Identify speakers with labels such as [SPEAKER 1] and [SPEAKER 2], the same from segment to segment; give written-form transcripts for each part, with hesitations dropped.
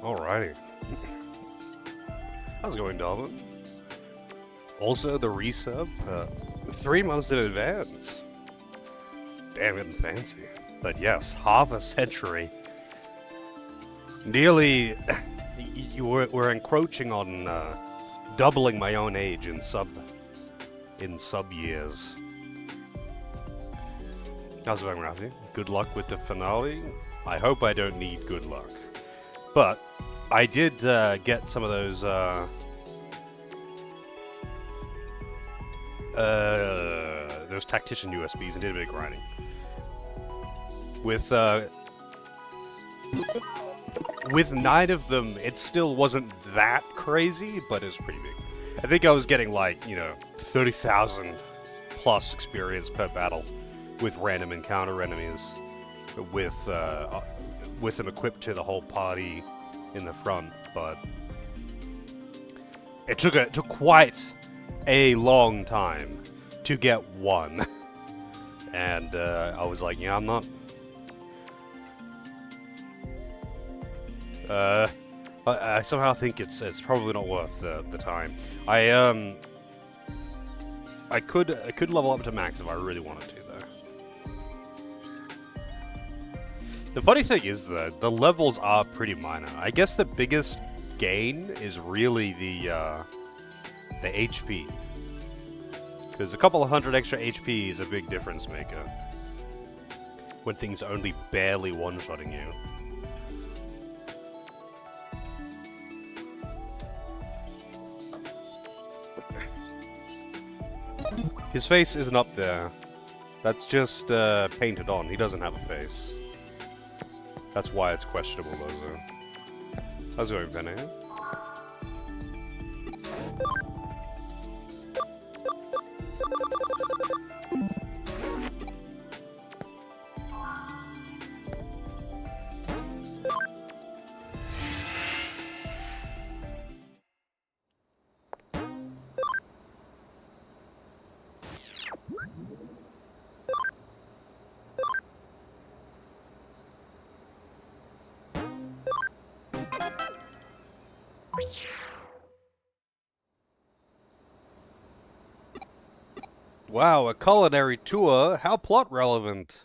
[SPEAKER 1] Alrighty. How's it going, Dalvin? Also, the resub, 3 months in advance. Damn, getting fancy. But yes, half a century. Nearly, we're encroaching on doubling my own age in sub years. How's it going, Rafi? Good luck with the finale. I hope I don't need good luck. But I did get some of those tactician USBs and did a bit of grinding. With 9 of them, it still wasn't that crazy, but it was pretty big. I think I was getting like, 30,000 plus experience per battle with random encounter enemies, with them equipped to the whole party in the front. But it took quite a long time to get one, and I was like, yeah, I'm not. I somehow think it's probably not worth the time. I could level up to max if I really wanted to, though. The funny thing is that the levels are pretty minor. I guess the biggest gain is really the HP, because a couple of hundred extra HP is a big difference maker when things are only barely one-shotting you. His face isn't up there. That's just painted on. He doesn't have a face. That's why it's questionable, though. How's it going, Penny? Wow, a culinary tour? How plot relevant?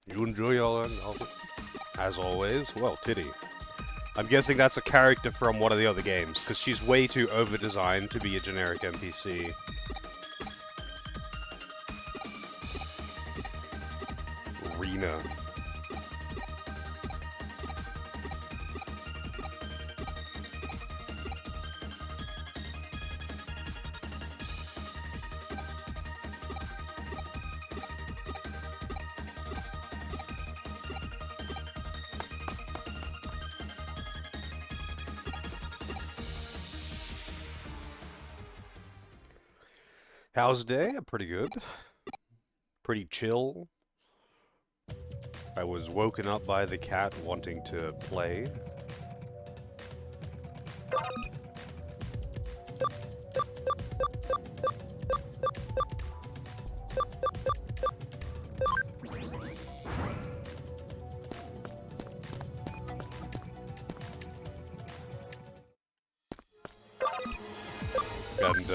[SPEAKER 1] You enjoy all that? As always? Well, Titty. I'm guessing that's a character from one of the other games, because she's way too over-designed to be a generic NPC. Rena. How's day? Pretty good. Pretty chill. I was woken up by the cat wanting to play. And,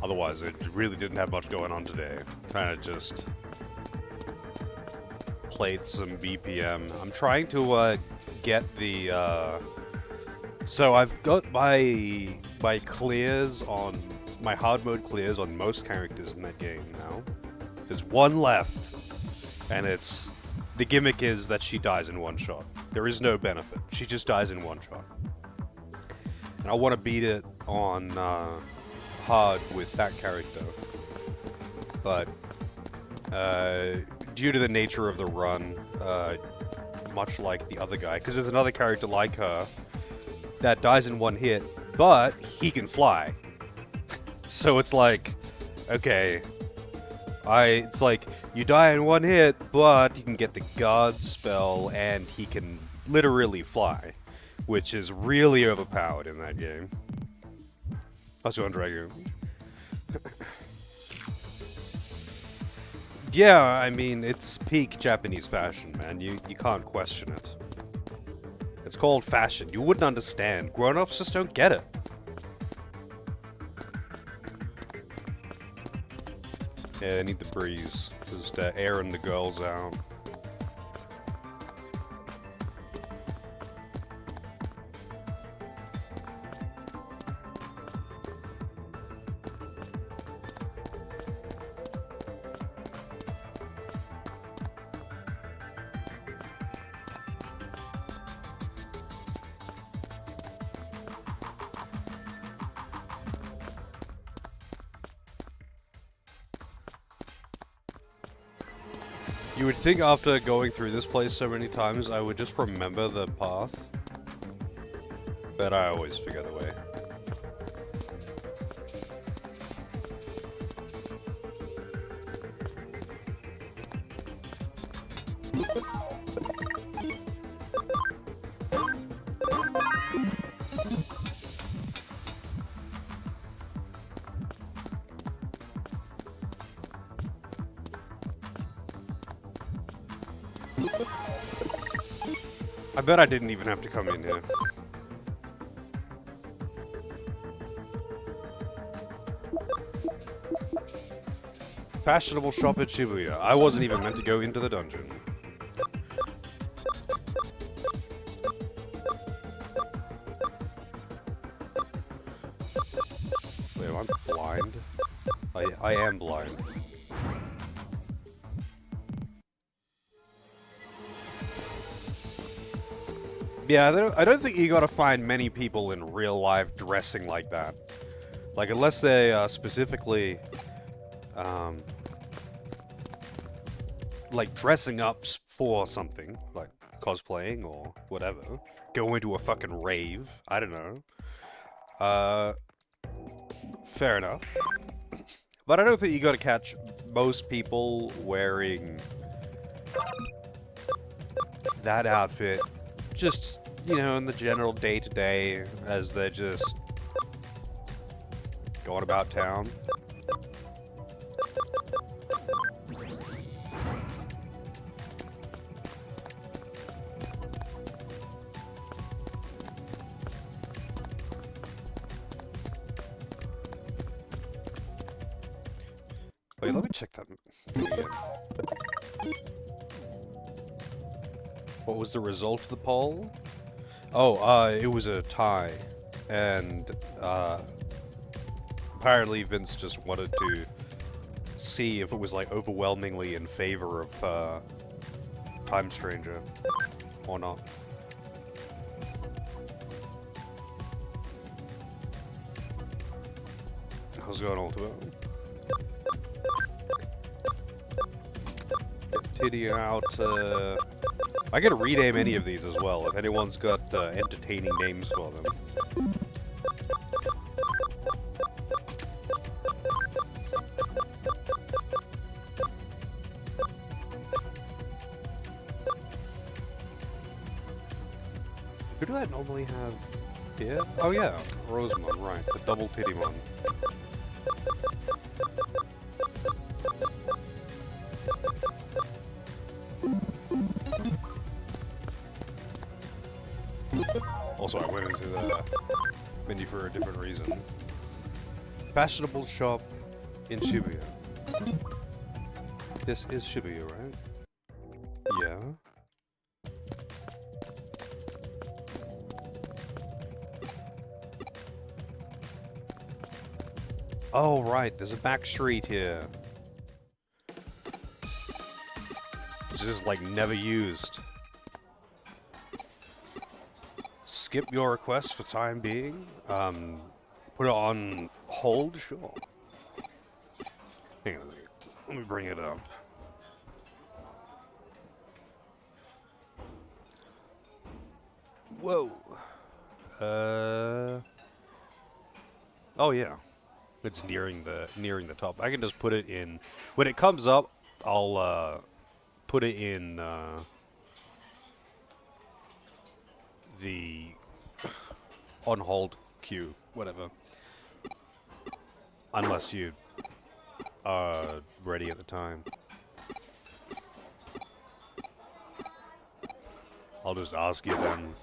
[SPEAKER 1] otherwise, it really didn't have much going on today. Kind of just played some BPM. I'm trying to get the so I've got my clears on my hard mode clears on most characters in that game now. There's one left, and the gimmick is that she dies in one shot. There is no benefit. She just dies in one shot. And I want to beat it on hard with that character, but due to the nature of the run, much like the other guy, because there's another character like her that dies in one hit, but he can fly. So it's like, okay, it's like, you die in one hit, but you can get the guard spell, and he can literally fly, which is really overpowered in that game. How's it going, Dragoon? Yeah, I mean, it's peak Japanese fashion, man. You can't question it. It's called fashion. You wouldn't understand. Grown-ups just don't get it. Yeah, I need the breeze. Just airing the girls out. You would think after going through this place so many times, I would just remember the path. But I always forget the way. I bet I didn't even have to come in here. Fashionable shop at Shibuya. I wasn't even meant to go into the dungeon. Wait, am I blind? I am blind. Yeah, I don't think you gotta find many people in real life dressing like that. Like, unless they specifically, like, dressing up for something, like cosplaying or whatever. Go into a fucking rave. I don't know. Fair enough. But I don't think you gotta catch most people wearing that outfit just, you know, in the general day-to-day as they're just going about town. Wait, let me check that again. What was the result of the poll? Oh, it was a tie. And, apparently Vince just wanted to see if it was, like, overwhelmingly in favor of, Time Stranger. Or not. How's it going, Ultimate? Get Titty out, I gotta rename any of these as well, if anyone's got entertaining names for them. Who do I normally have here? Oh yeah, Rosemon, right, the double Tittymon. Also, I went into the menu for a different reason. Fashionable shop in Shibuya. This is Shibuya, right? Yeah. Oh, right, there's a back street here. Which is, like, never used. Skip your request for time being. Put it on hold? Sure. Hang on a second. Let me bring it up. Whoa. Oh yeah. It's nearing the top. I can just put it in when it comes up. I'll put it in the on hold queue, whatever. Unless you are ready at the time. I'll just ask you then.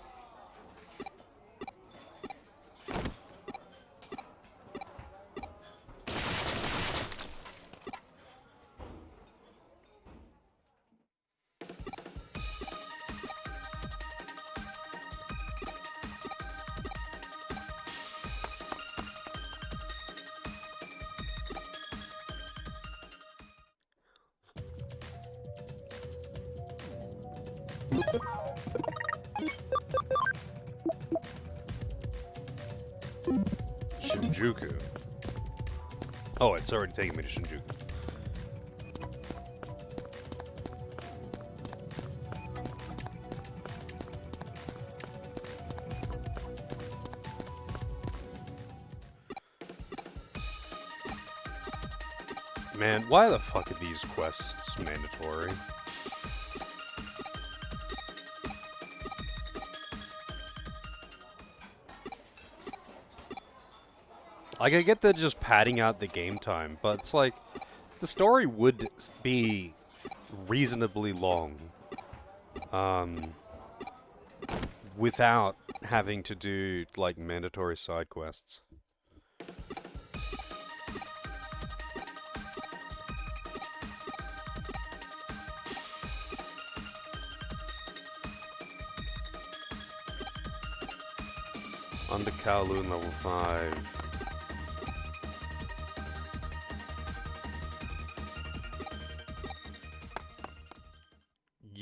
[SPEAKER 1] Shinjuku. Oh, it's already taking me to Shinjuku. Man, why the fuck are these quests mandatory? Like, I get that just padding out the game time, but it's like, the story would be reasonably long, without having to do, like, mandatory side quests. Under Kowloon level 5.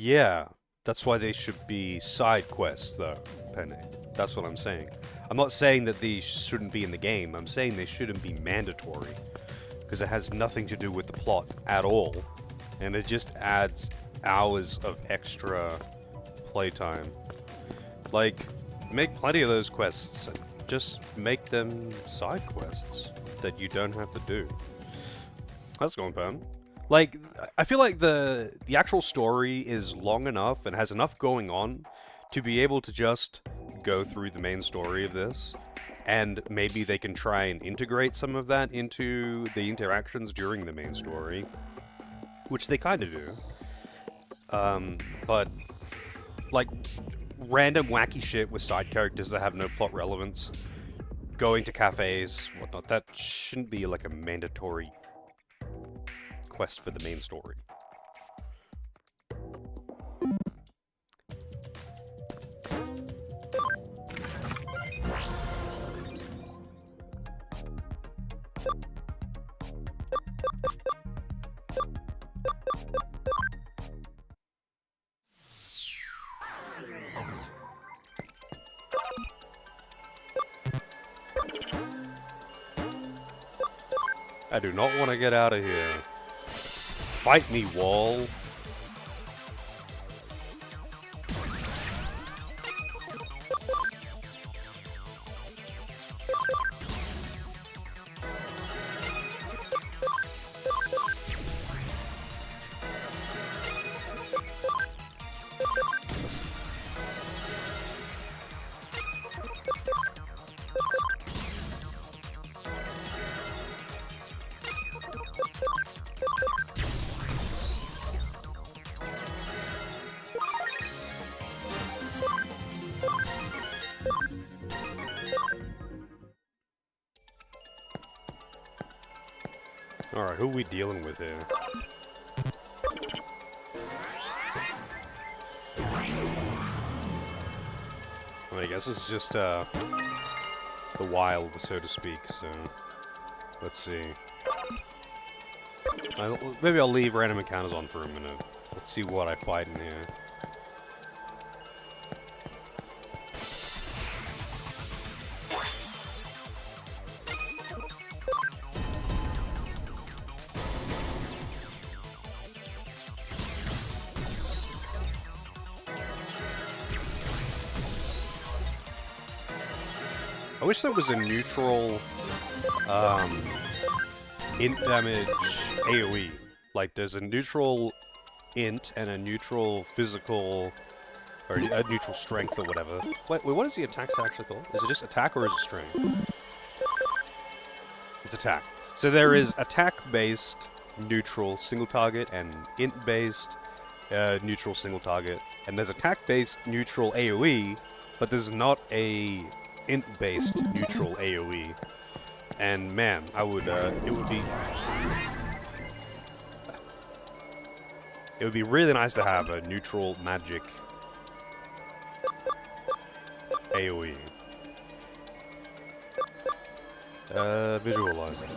[SPEAKER 1] Yeah, that's why they should be side quests, though, Penny. That's what I'm saying. I'm not saying that these shouldn't be in the game, I'm saying they shouldn't be mandatory. Because it has nothing to do with the plot at all. And it just adds hours of extra playtime. Like, make plenty of those quests. Just make them side quests that you don't have to do. How's it going, Pam? Like, I feel like the actual story is long enough and has enough going on to be able to just go through the main story of this, and maybe they can try and integrate some of that into the interactions during the main story, which they kind of do. But, like, random wacky shit with side characters that have no plot relevance, going to cafes, whatnot, that shouldn't be like a mandatory quest for the main story. I do not want to get out of here. Fight me, wall. Alright, who are we dealing with here? Well, I guess it's just, the wild, so to speak, so... Let's see. Maybe I'll leave random encounters on for a minute. Let's see what I fight in here. I wish there was a neutral, int damage AoE. Like, there's a neutral int and a neutral physical, or a neutral strength or whatever. Wait, what is the attack actually called? Is it just attack or is it strength? It's attack. So there is attack-based, neutral, single target, and int-based, neutral single target, and there's attack-based neutral AoE, but there's not a int-based neutral AoE. And man, I would it would be really nice to have a neutral magic AoE. Visualizer.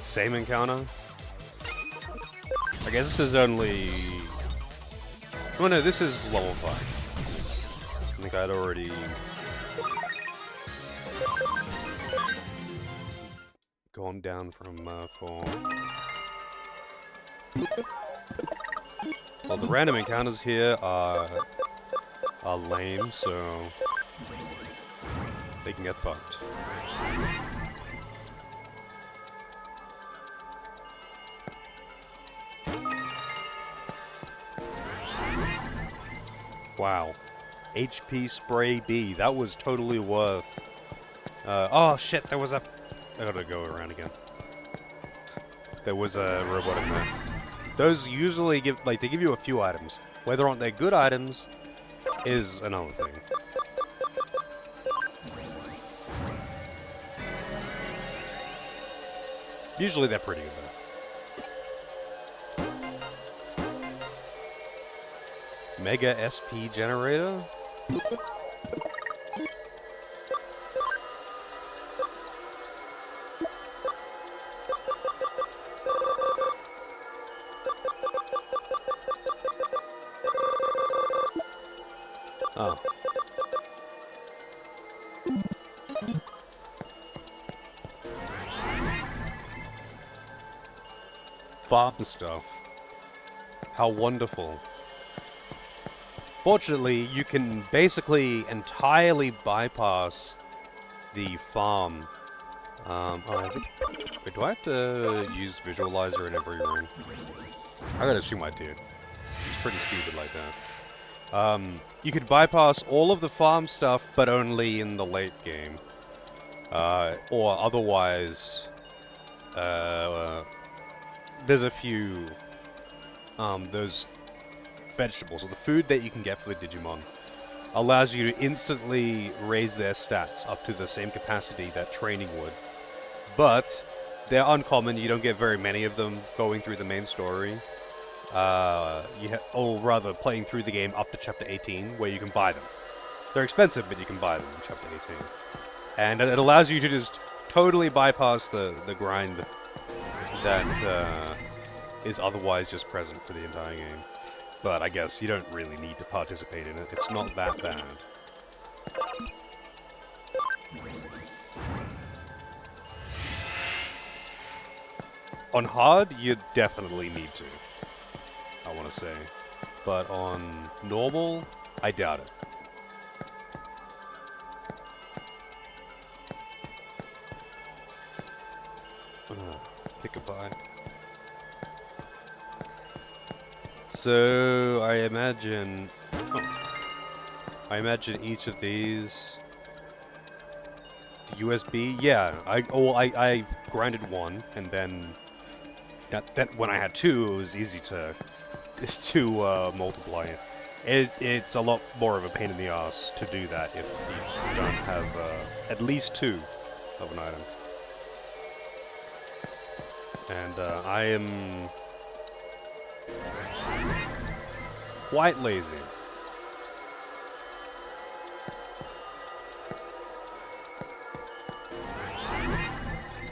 [SPEAKER 1] Same encounter? I guess this is only... Oh no, this is level 5. I think I'd already... gone down from 4. Well, the random encounters here are lame, so they can get fucked. Wow. HP Spray B. That was totally worth... oh shit, there was a... I gotta go around again. There was a robot in there. Those usually give... like, they give you a few items. Whether or not they're good items is another thing. Usually they're pretty good, though. Mega SP generator? Oh. Farm stuff. How wonderful. Fortunately, you can basically entirely bypass the farm. Wait, do I have to use Visualizer in every room? I gotta assume I do. It's pretty stupid like that. You could bypass all of the farm stuff, but only in the late game. Or otherwise, there's a few, those vegetables, or the food that you can get for the Digimon, allows you to instantly raise their stats up to the same capacity that training would. But they're uncommon, you don't get very many of them going through the main story. Or rather, playing through the game up to Chapter 18, where you can buy them. They're expensive, but you can buy them in Chapter 18. And it allows you to just totally bypass the grind that is otherwise just present for the entire game. But I guess you don't really need to participate in it. It's not that bad. On hard, you definitely need to, I want to say. But on normal, I doubt it. Pick a bite. So I imagine each of these USB. Yeah, I grinded one, and then that when I had two, it was easy to multiply it. It's a lot more of a pain in the ass to do that if you don't have at least two of an item. And I am quite lazy.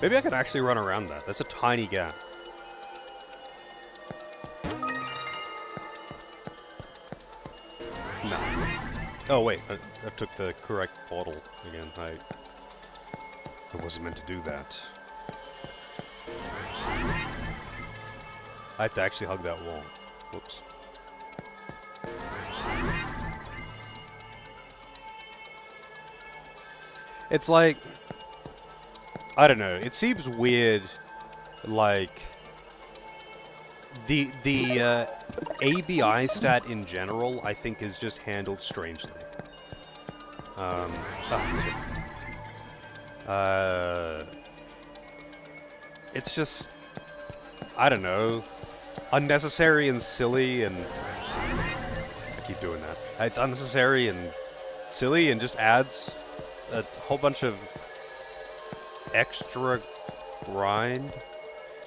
[SPEAKER 1] Maybe I could actually run around that. That's a tiny gap. No. Oh wait, I took the correct bottle again. I wasn't meant to do that. I have to actually hug that wall. Whoops. It's like, I don't know, it seems weird, like, the ABI stat in general, I think, is just handled strangely. Um, it's just, I don't know, unnecessary and silly, and I keep doing that. It's unnecessary and silly, and just adds a whole bunch of extra grind.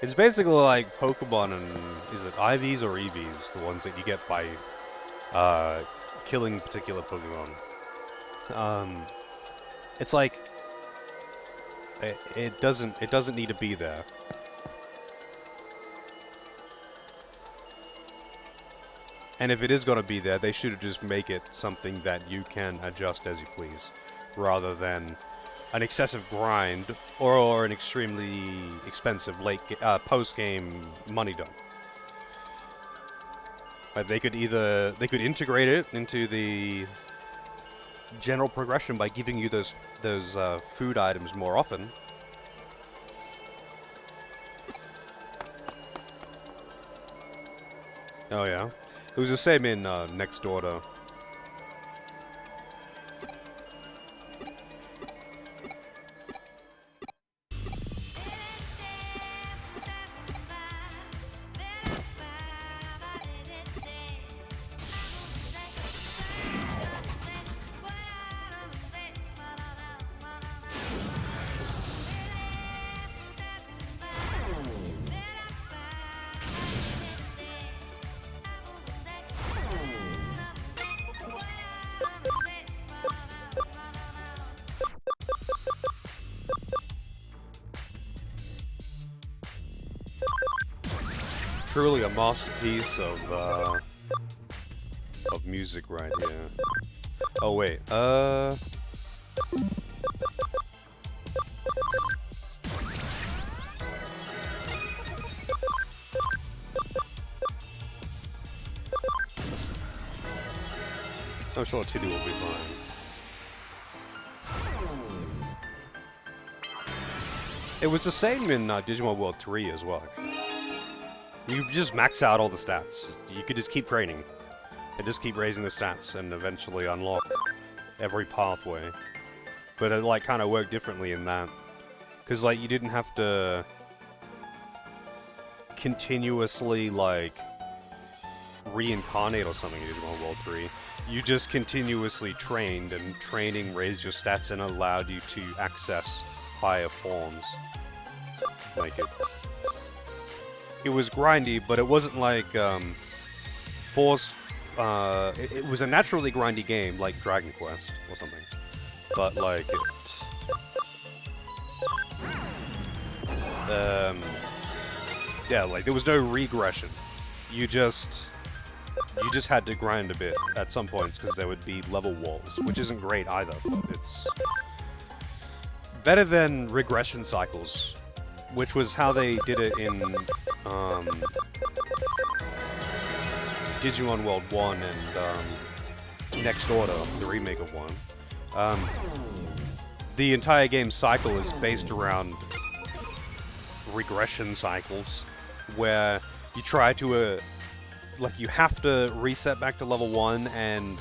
[SPEAKER 1] It's basically like Pokemon and, is it IVs or EVs? The ones that you get by killing particular Pokemon. It's like it doesn't need to be there. And if it is gonna be there, they should just make it something that you can adjust as you please, rather than an excessive grind or an extremely expensive post-game money dump. They could integrate it into the general progression by giving you those food items more often. Oh yeah, it was the same in Next Order. Truly a masterpiece of music right here. Oh wait, I'm sure Tiddy will be fine. It was the same in Digimon World 3 as well, actually. You just max out all the stats. You could just keep training. And just keep raising the stats and eventually unlock every pathway. But it, like, kind of worked differently in that. Because, like, you didn't have to continuously, like, reincarnate or something in Digimon World 3. You just continuously trained, and training raised your stats and allowed you to access higher forms. Like, it was grindy, but it wasn't like forced. It was a naturally grindy game, like Dragon Quest or something. But like yeah, like there was no regression. You just had to grind a bit at some points because there would be level walls, which isn't great either. But it's better than regression cycles, which was how they did it in Digimon World 1 and Next Order, the remake of 1. The entire game's cycle is based around regression cycles, where you try to, like, you have to reset back to level 1 and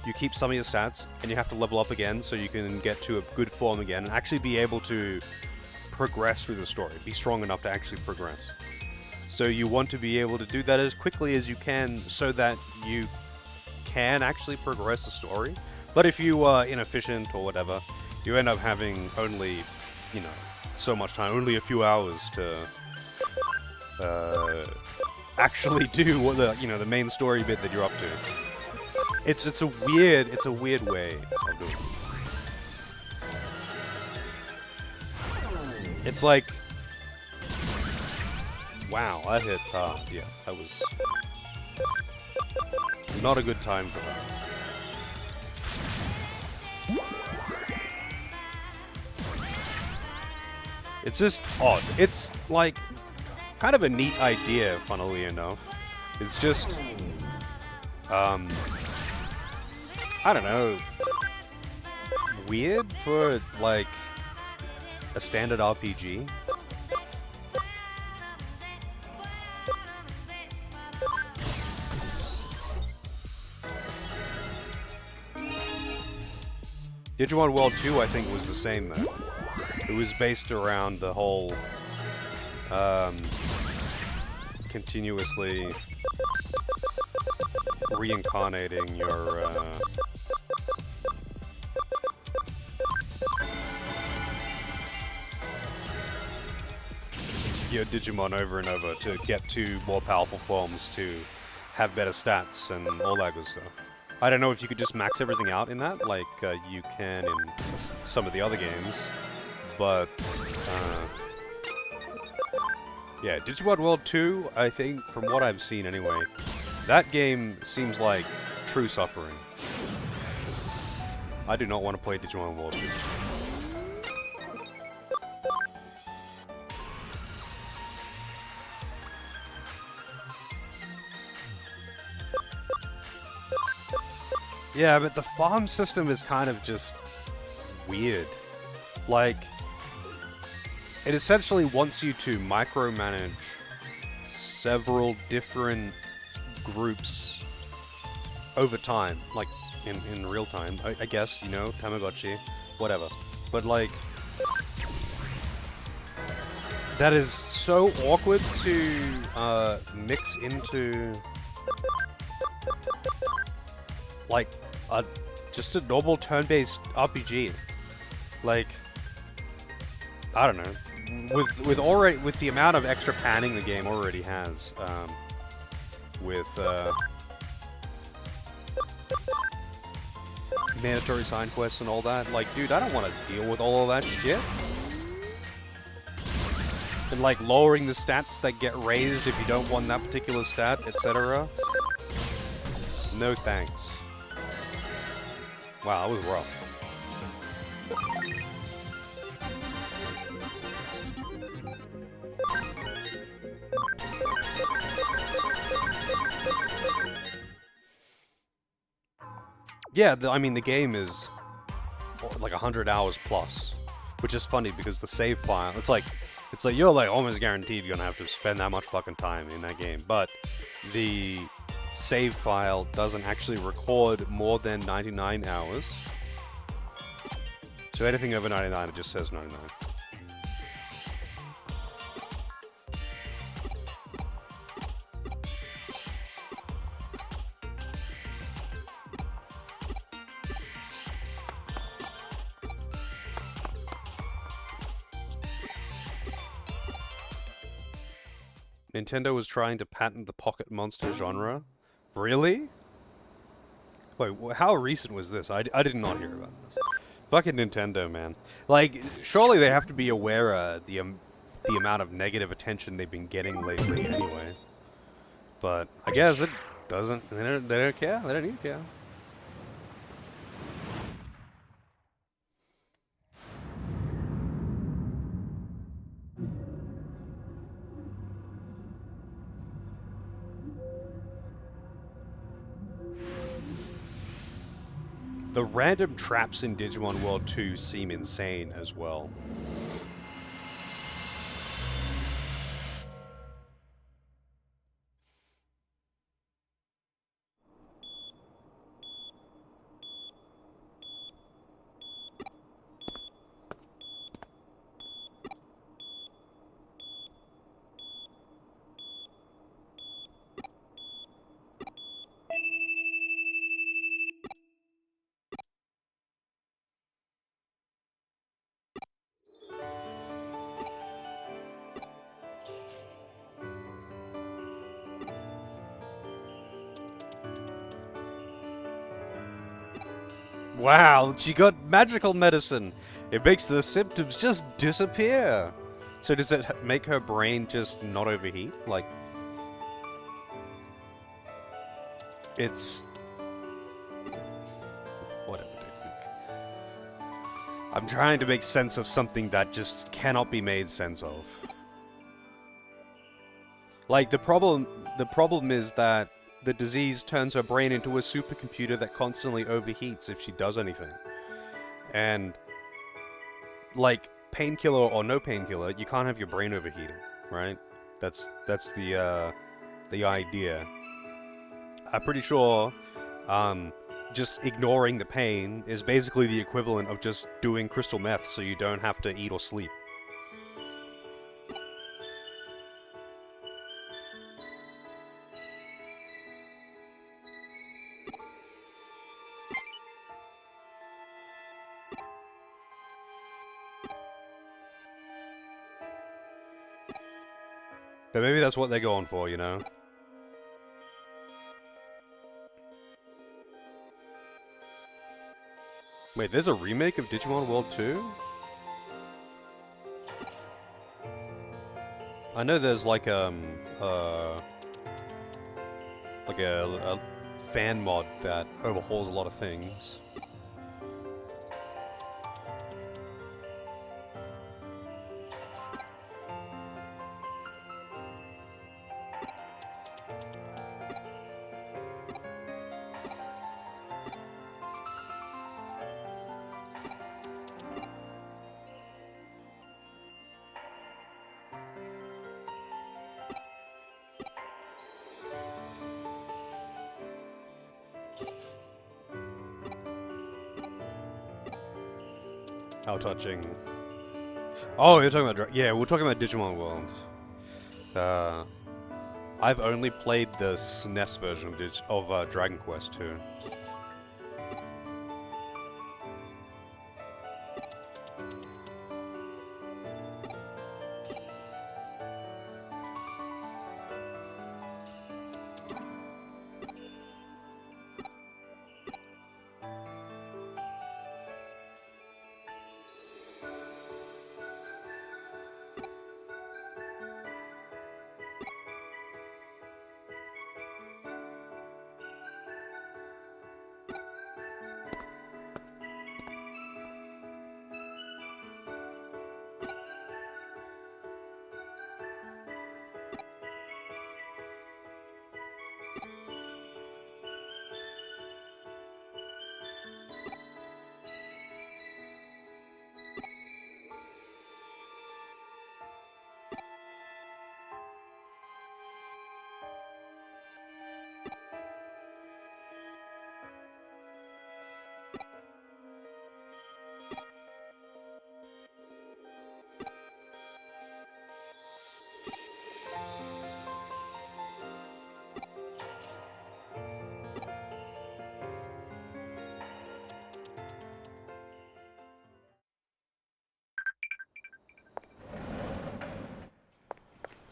[SPEAKER 1] you keep some of your stats, and you have to level up again so you can get to a good form again and actually be able to progress through the story, be strong enough to actually progress. So you want to be able to do that as quickly as you can so that you can actually progress the story. But if you are inefficient or whatever, you end up having only, you know, so much time, only a few hours to actually do what the main story bit that you're up to. It's a weird way of doing it. It's like, wow, I hit, yeah, that was not a good time for that. It's just odd. It's like kind of a neat idea, funnily enough. It's just, I don't know, weird for like a standard RPG. Digimon World 2, I think, was the same, though. It was based around the whole, continuously reincarnating your Digimon over and over to get to more powerful forms to have better stats and all that good stuff. I don't know if you could just max everything out in that, like you can in some of the other games, but yeah, Digimon World 2, I think, from what I've seen anyway, that game seems like true suffering. I do not want to play Digimon World 2. Yeah, but the farm system is kind of just weird. Like, it essentially wants you to micromanage several different groups over time, like in real time, I guess, you know, Tamagotchi, whatever. But like, that is so awkward to mix into like just a normal turn-based RPG. Like, I don't know. With the amount of extra panning the game already has, with mandatory side quests and all that, like, dude, I don't want to deal with all of that shit. And like lowering the stats that get raised if you don't want that particular stat, etc. No thanks. Wow, that was rough. Yeah, I mean, the game is like 100 hours plus, which is funny because the save file, it's like you're like almost guaranteed you're gonna have to spend that much fucking time in that game, but the save file doesn't actually record more than 99 hours. So anything over 99, it just says 99. Nintendo was trying to patent the pocket monster genre. Really? Wait, how recent was this? I did not hear about this. Fucking Nintendo, man. Like, surely they have to be aware the amount of negative attention they've been getting lately anyway. But I guess it doesn't. They don't care. They don't need to care. The random traps in Digimon World 2 seem insane as well. Wow, she got magical medicine. It makes the symptoms just disappear. So does it make her brain just not overheat? Like, it's... whatever, dude. I'm trying to make sense of something that just cannot be made sense of. Like, the problem is that the disease turns her brain into a supercomputer that constantly overheats if she does anything. And, like, painkiller or no painkiller, you can't have your brain overheating, right? That's the idea. I'm pretty sure just ignoring the pain is basically the equivalent of just doing crystal meth so you don't have to eat or sleep. But maybe that's what they're going for, you know? Wait, there's a remake of Digimon World 2? I know there's like a fan mod that overhauls a lot of things. How touching. Oh, you're talking about... Yeah, we're talking about Digimon World. I've only played the SNES version of Dragon Quest 2.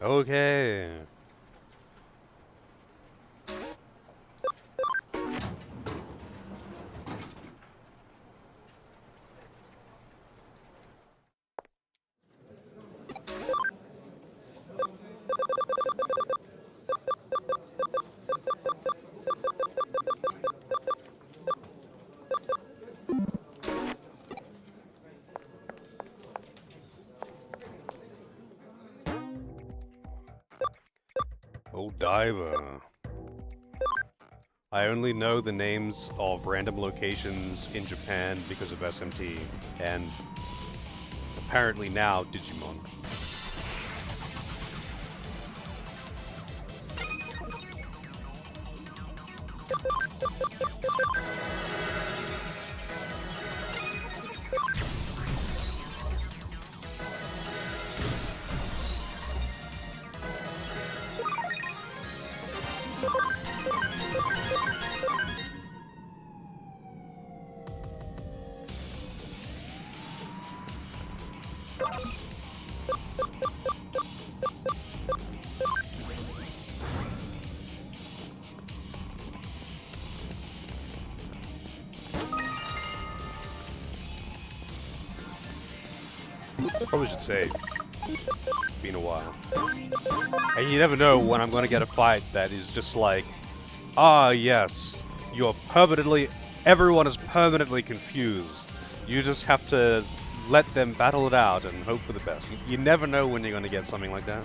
[SPEAKER 1] Okay. Old diver. I only know the names of random locations in Japan because of SMT, and apparently now Digimon. Probably should save. Been a while. And you never know when I'm gonna get a fight that is just like, ah yes, you're permanently, everyone is permanently confused. You just have to let them battle it out and hope for the best. You never know when you're gonna get something like that.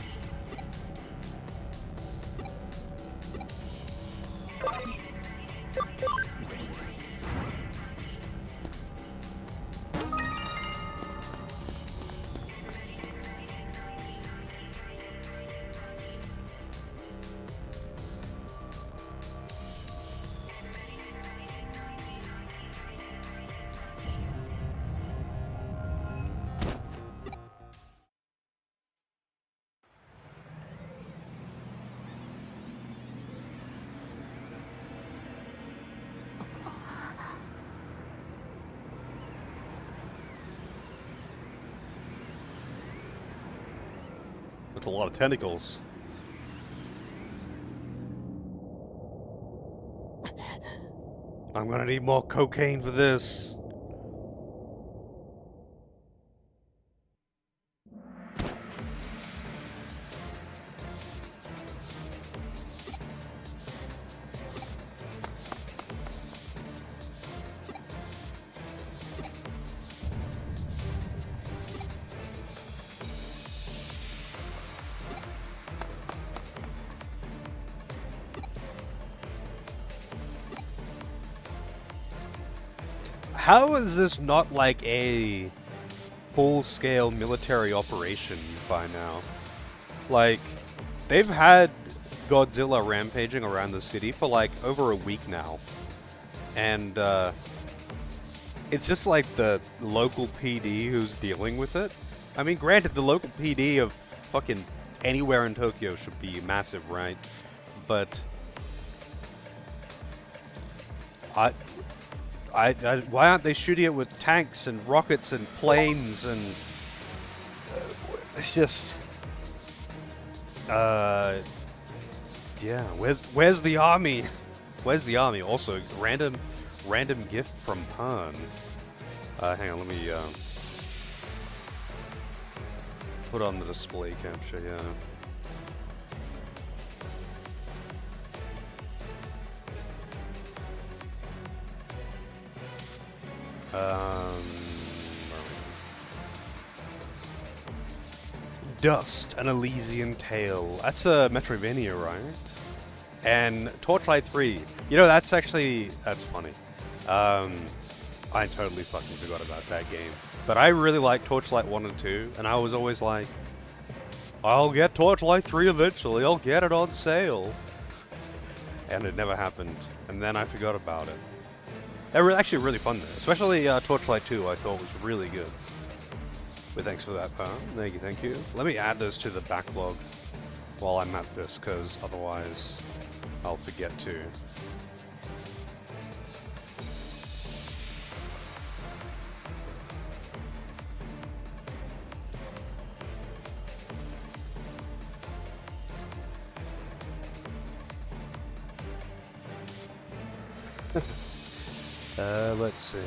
[SPEAKER 1] That's a lot of tentacles. I'm gonna need more cocaine for this. How is this not like a full-scale military operation by now? Like, they've had Godzilla rampaging around the city for like over a week now. And it's just like the local PD who's dealing with it. I mean, granted, the local PD of fucking anywhere in Tokyo should be massive, right? But why aren't they shooting it with tanks and rockets and planes and it's just yeah, where's the army? Where's the army? Also, random gift from Pern. Hang on, let me put on the display capture, yeah. Dust, an Elysian Tale. That's a Metroidvania, right? And Torchlight 3. You know, that's funny. I totally fucking forgot about that game. But I really like Torchlight 1 and 2, and I was always like, I'll get Torchlight 3 eventually, I'll get it on sale. And it never happened, and then I forgot about it. They were actually really fun though, especially Torchlight 2 I thought was really good. But thanks for that, Pam. Thank you. Let me add this to the backlog while I'm at this, because otherwise I'll forget to. Let's see.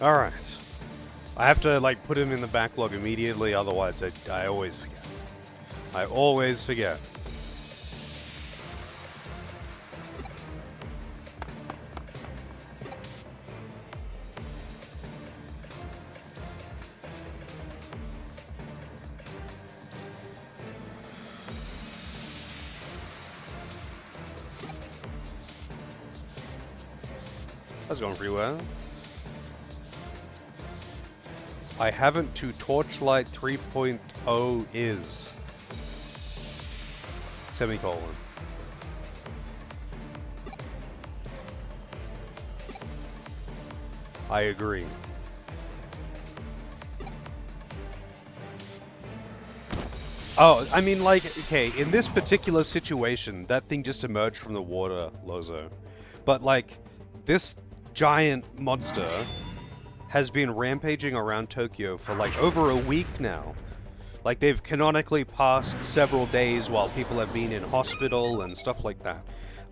[SPEAKER 1] Alright. I have to, like, put him in the backlog immediately, otherwise I always forget. I always forget. That's going pretty well. I haven't to Torchlight 3.0 is. Semicolon. I agree. Oh, I mean, like, okay, in this particular situation, that thing just emerged from the water, Lozo. But, like, this giant monster has been rampaging around Tokyo for like over a week now. Like, they've canonically passed several days while people have been in hospital and stuff like that.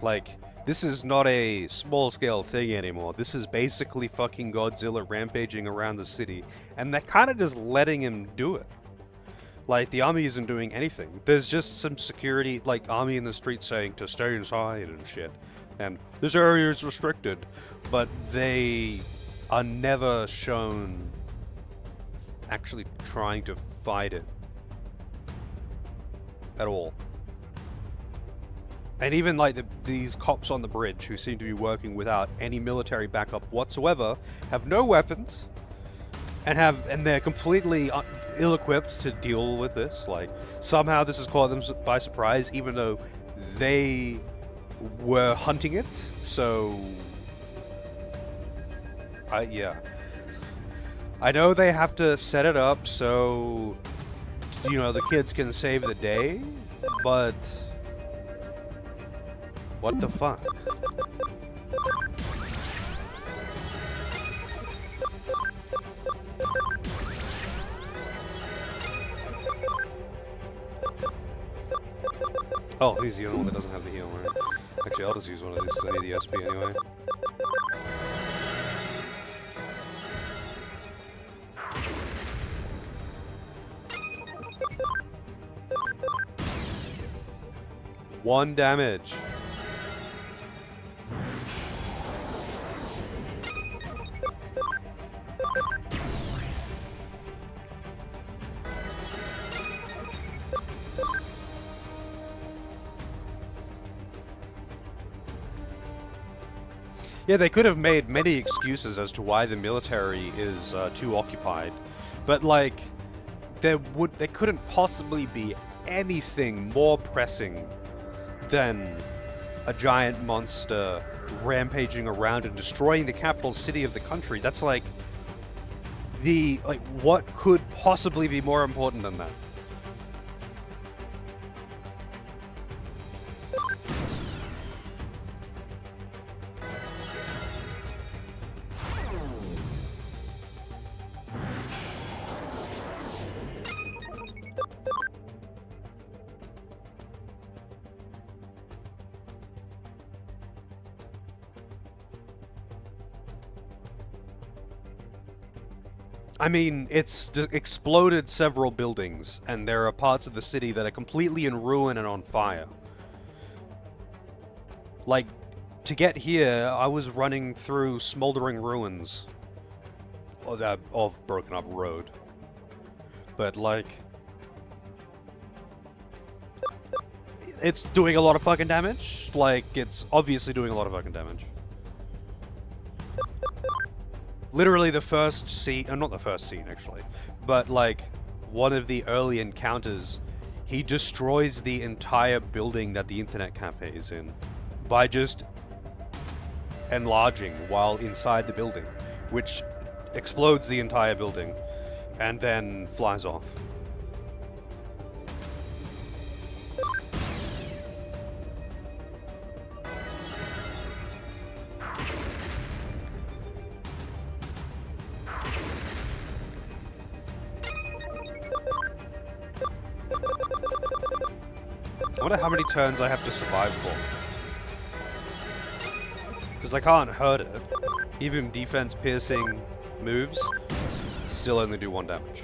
[SPEAKER 1] Like, this is not a small-scale thing anymore. This is basically fucking Godzilla rampaging around the city, and they're kind of just letting him do it. Like, the army isn't doing anything. There's just some security, like, army in the street saying to stay inside and shit. And this area is restricted. But they are never shown actually trying to fight it. At all. And even, like, these cops on the bridge who seem to be working without any military backup whatsoever have no weapons. And they're completely ill-equipped to deal with this. Like, somehow this has caught them by surprise, even though they were hunting it. So, yeah. I know they have to set it up so, you know, the kids can save the day, but what the fuck? Oh, he's the only one that doesn't have the heal, right? Actually, I'll just use one of these because I need the SP anyway. One damage. Yeah, they could have made many excuses as to why the military is too occupied, but like, there couldn't possibly be anything more pressing than a giant monster rampaging around and destroying the capital city of the country. That's like what could possibly be more important than that? I mean, it's exploded several buildings, and there are parts of the city that are completely in ruin and on fire. Like, to get here, I was running through smoldering ruins of broken up road. But, like, it's doing a lot of fucking damage. Like, it's obviously doing a lot of fucking damage. Literally the first scene, not the first scene actually, but like one of the early encounters, he destroys the entire building that the internet cafe is in by just enlarging while inside the building, which explodes the entire building and then flies off. I wonder how many turns I have to survive for. Because I can't hurt it. Even defense piercing moves still only do 1 damage.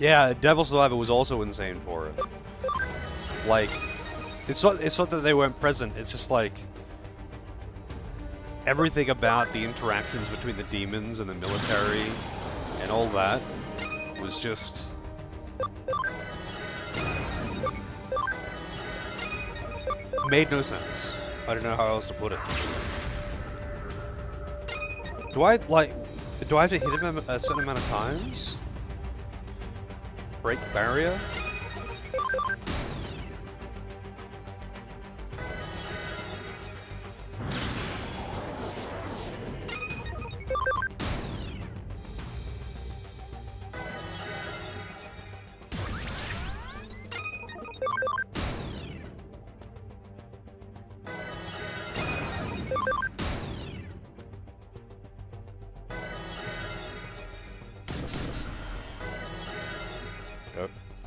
[SPEAKER 1] Yeah, Devil Survivor was also insane for it. Like, it's not that they weren't present, it's just like everything about the interactions between the demons and the military and all that was just made no sense. I don't know how else to put it. Do I have to hit him a certain amount of times? Break the barrier?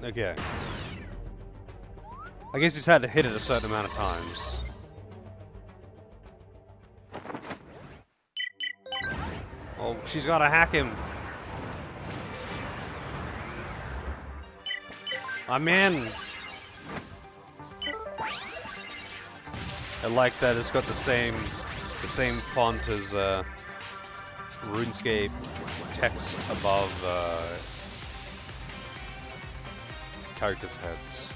[SPEAKER 1] Okay. I guess you just had to hit it a certain amount of times. Oh, she's gotta hack him. I'm in. I like that it's got the same font as RuneScape text above characters' heads.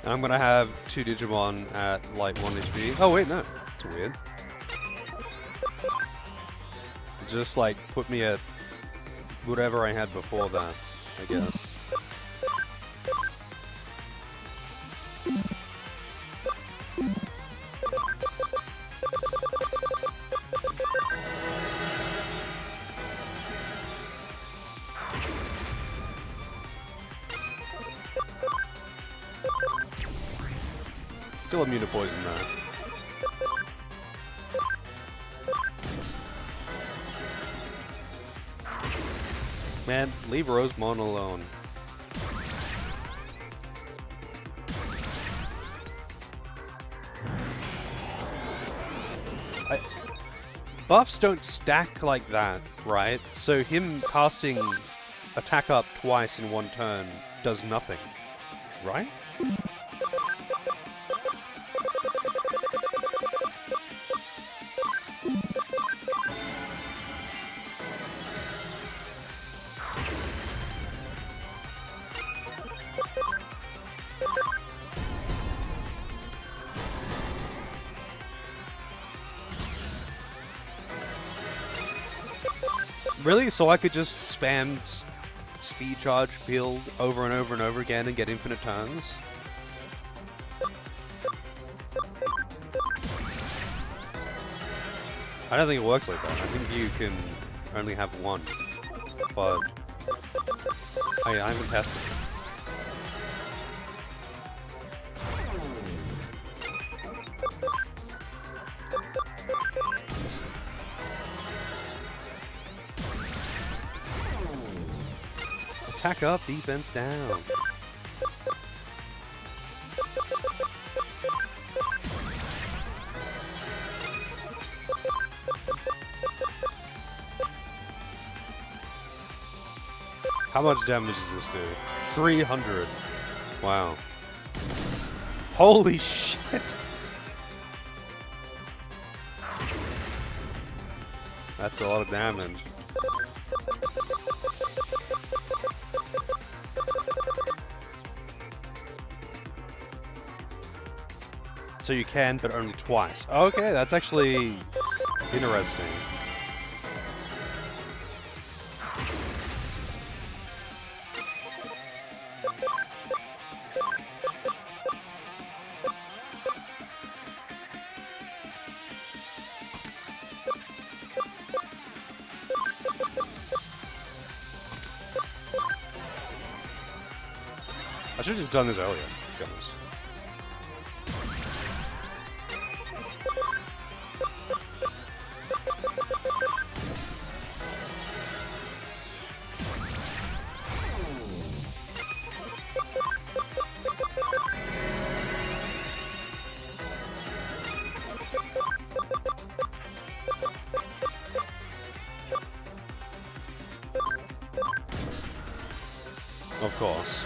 [SPEAKER 1] And I'm gonna have 2 Digimon at like 1 HP. Oh wait, no. That's weird. Just like put me at whatever I had before that, I guess. Still immune to poison though. Man, leave Rosemon alone. Buffs don't stack like that, right? So him casting attack up twice in one turn does nothing, right? Really? So I could just spam speed charge build over and over and over again and get infinite turns? I don't think it works like that. I think you can only have one. But I haven't tested it. Attack up, defense down. How much damage does this do? 300. Wow. Holy shit! That's a lot of damage. So you can, but only twice. Okay, that's actually interesting. I should have just done this earlier, to be honest. Of course.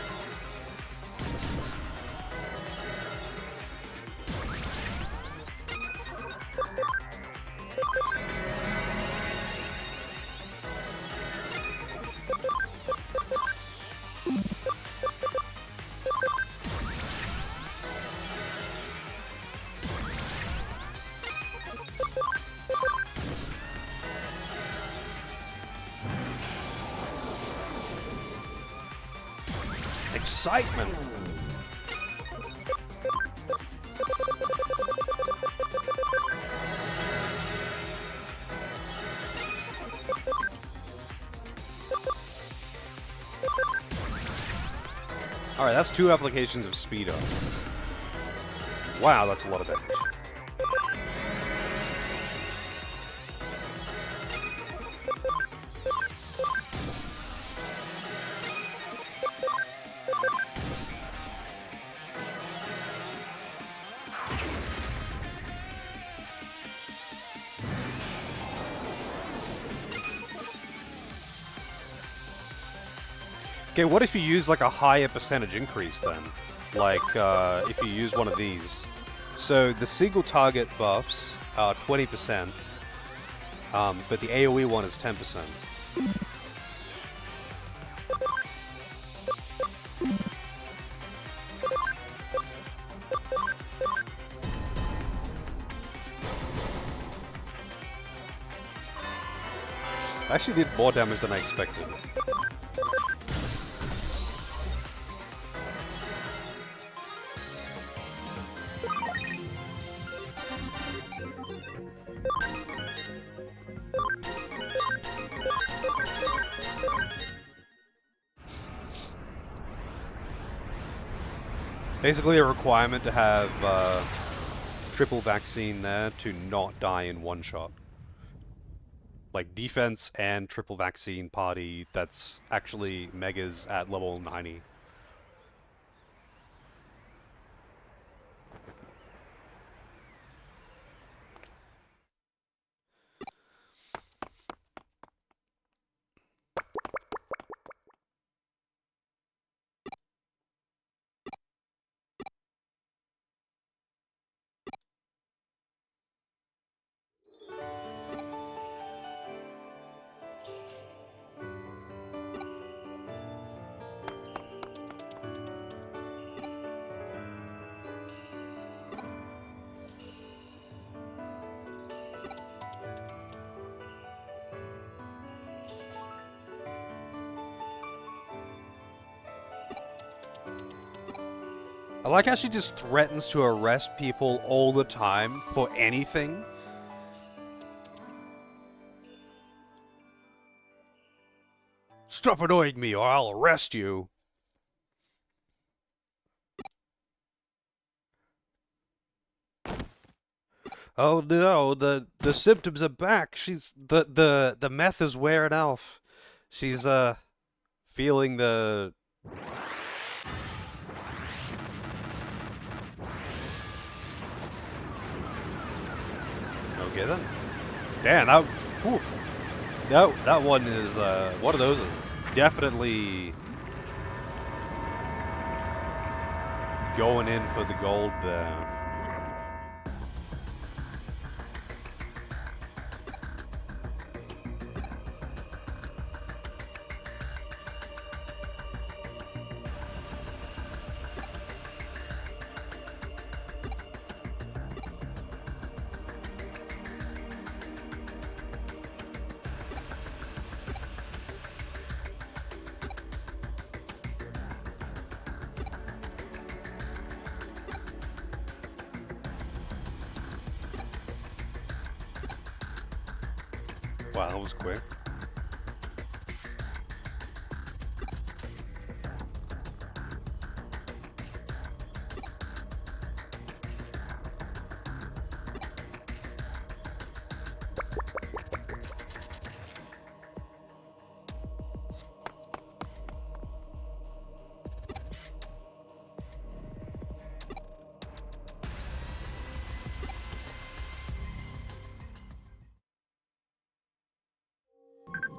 [SPEAKER 1] Excitement! Alright, that's 2 applications of speed up. Wow, that's a lot of damage. Okay, what if you use like a higher percentage increase then? Like, if you use one of these. So the single target buffs are 20%, but the AoE one is 10%. I actually did more damage than I expected. Basically a requirement to have triple vaccine there to not die in one shot. Like defense and triple vaccine party that's actually megas at level 90. I like how she just threatens to arrest people all the time for anything. Stop annoying me or I'll arrest you. Oh no, the symptoms are back. She's the meth is wearing off. She's feeling the Okay then. Damn, that whew. That one is one of those is definitely going in for the gold there. Wow, that was quick.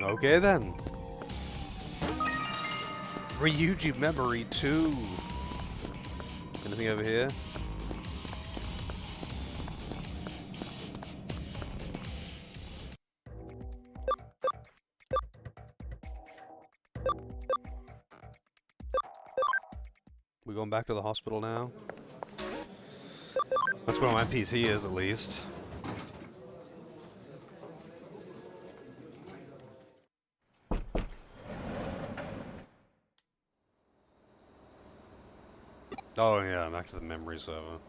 [SPEAKER 1] Okay then. Ryuji Memory 2. Anything over here? We going back to the hospital now? That's where my PC is, at least. Oh yeah, back to the memory server.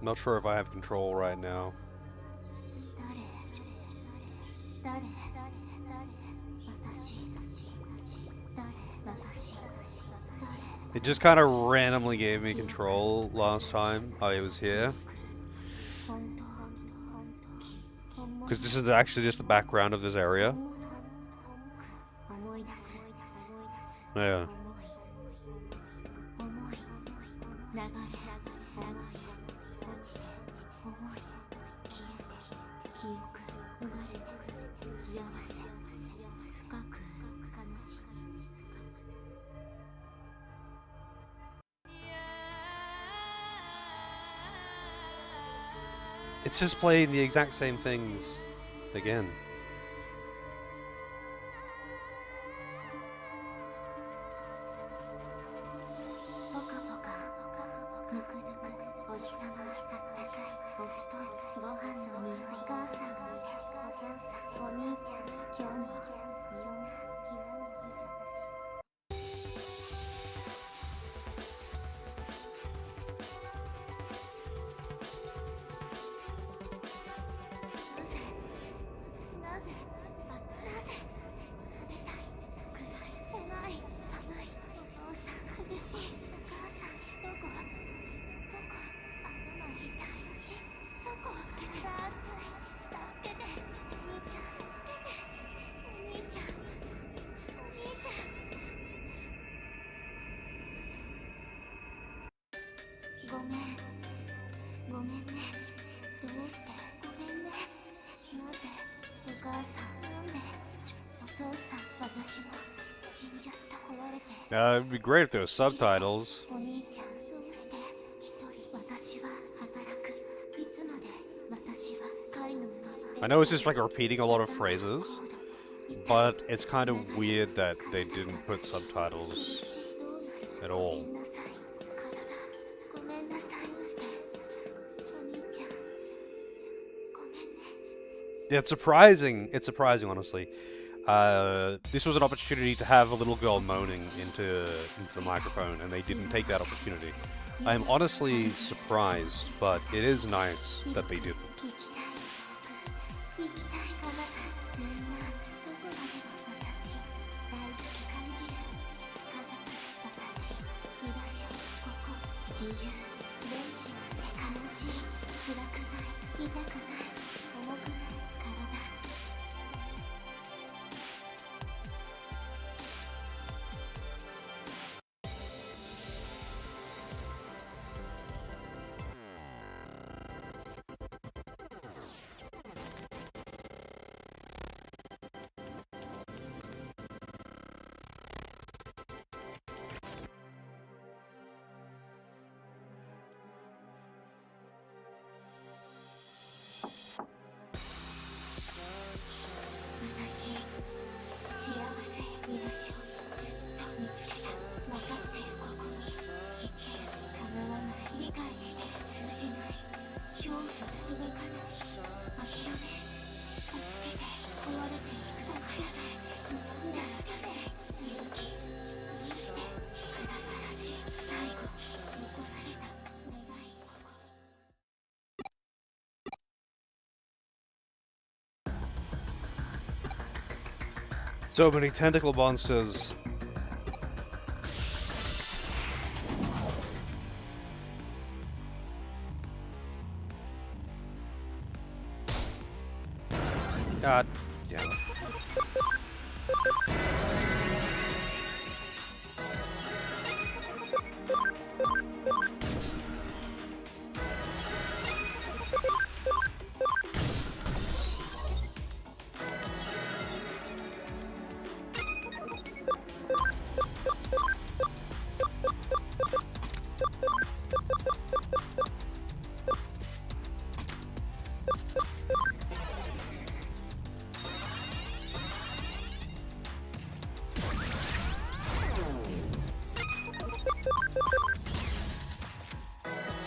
[SPEAKER 1] Not sure if I have control right now. It just kind of randomly gave me control last time I was here. Because this is actually just the background of this area. Yeah. It's just playing the exact same things again. It'd be great if there were subtitles. I know it's just like repeating a lot of phrases, but it's kind of weird that they didn't put subtitles at all. Yeah, it's surprising. It's surprising, honestly. This was an opportunity to have a little girl moaning into the microphone, and they didn't take that opportunity. I'm honestly surprised, but it is nice that they didn't. So many tentacle monsters. God damn it.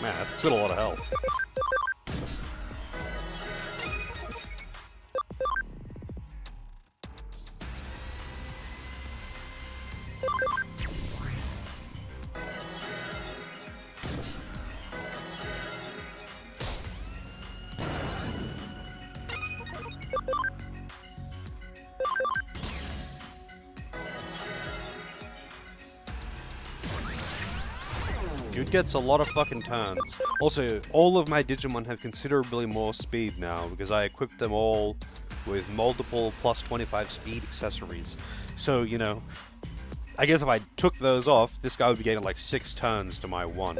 [SPEAKER 1] Man, that's still a lot of health. Dude gets a lot of fucking turns. Also, all of my Digimon have considerably more speed now, because I equipped them all with multiple plus 25 speed accessories. So, you know, I guess if I took those off, this guy would be getting like 6 turns to my 1.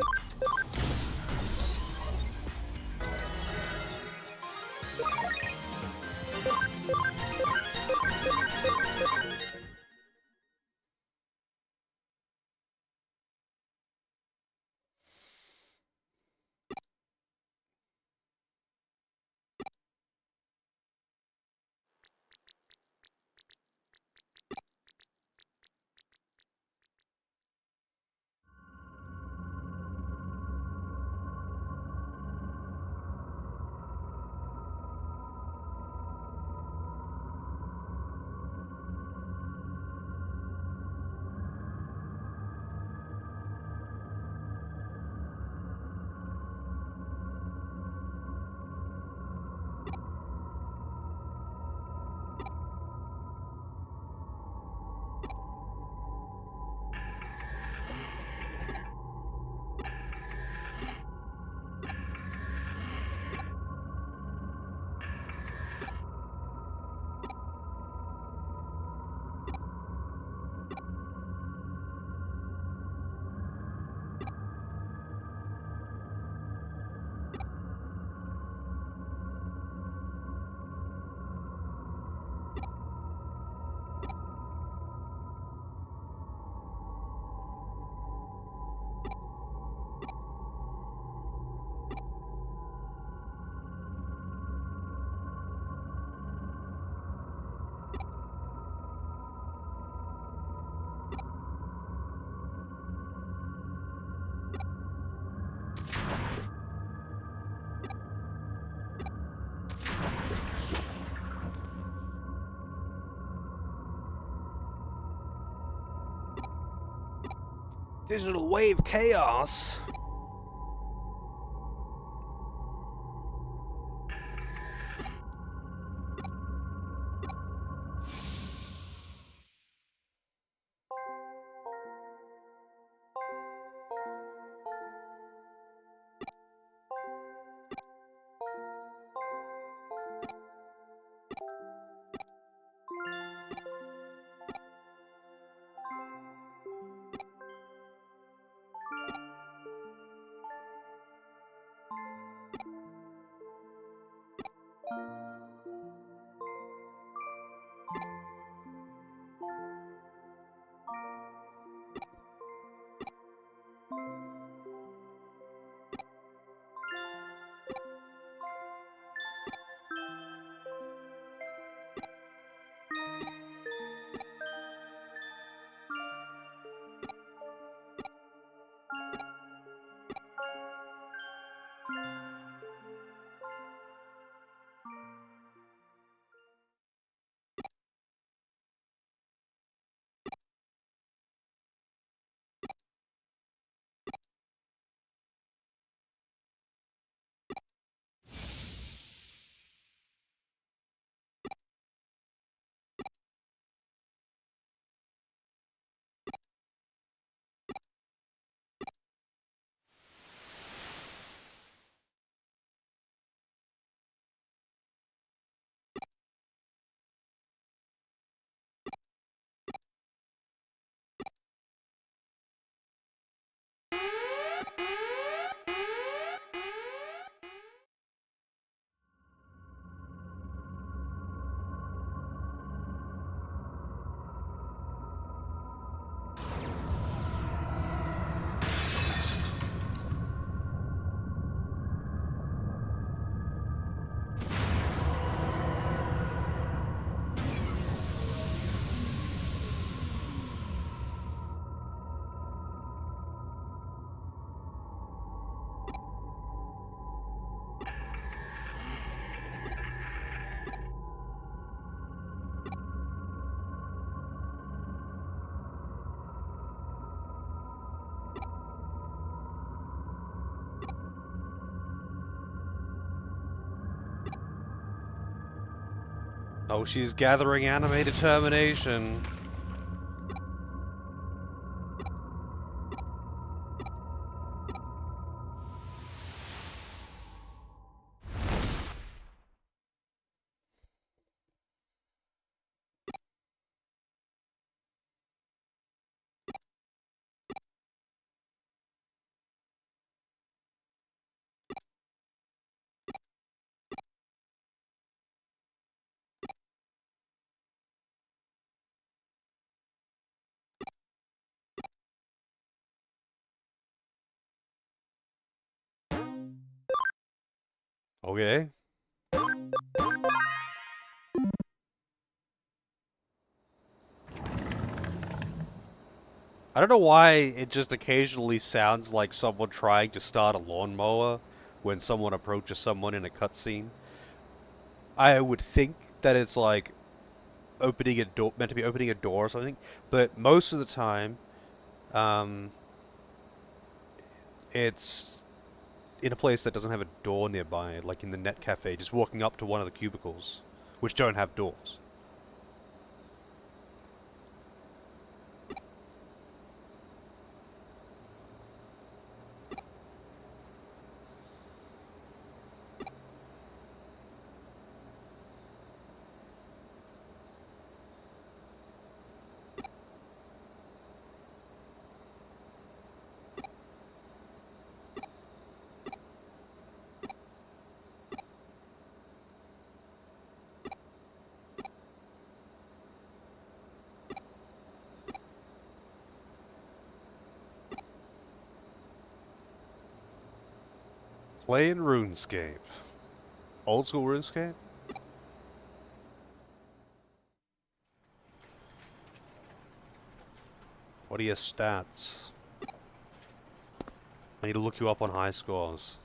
[SPEAKER 1] Digital wave chaos! Oh, she's gathering anime determination. Okay. I don't know why it just occasionally sounds like someone trying to start a lawnmower when someone approaches someone in a cutscene. I would think that it's like opening a door, meant to be opening a door or something, but most of the time, um, it's in a place that doesn't have a door nearby, like in the net cafe, just walking up to one of the cubicles, which don't have doors. Playing RuneScape. Old school RuneScape? What are your stats? I need to look you up on high scores.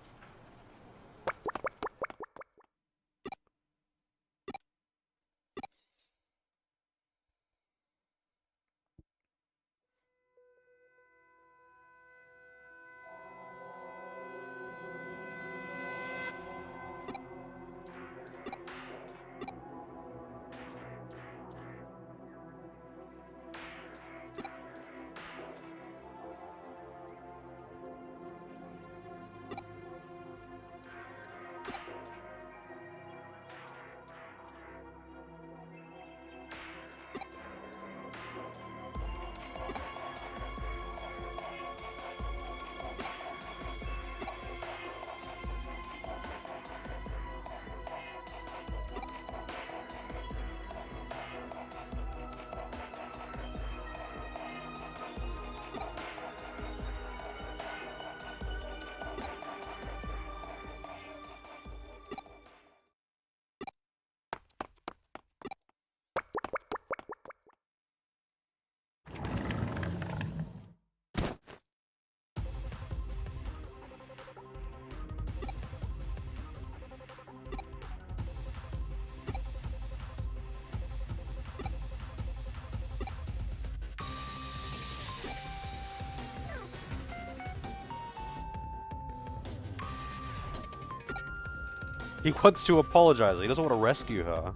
[SPEAKER 1] He wants to apologize. He doesn't want to rescue her.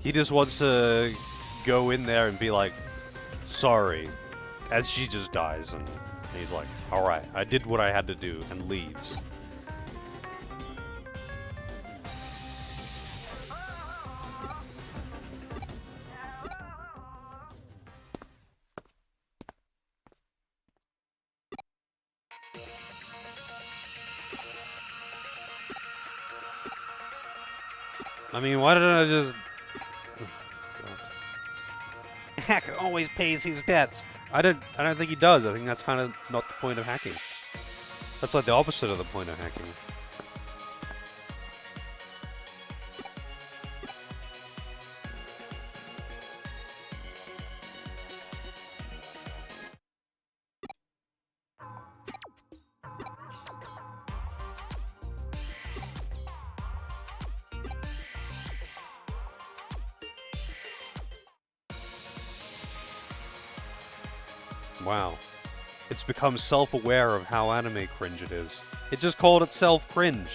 [SPEAKER 1] He just wants to go in there and be like, sorry, as she just dies. And he's like, alright, I did what I had to do, and leaves. I mean, why didn't I just... Hacker always pays his debts. I don't think he does. I think that's kind of not the point of hacking. That's like the opposite of the point of hacking. Wow. It's become self-aware of how anime cringe it is. It just called itself cringe.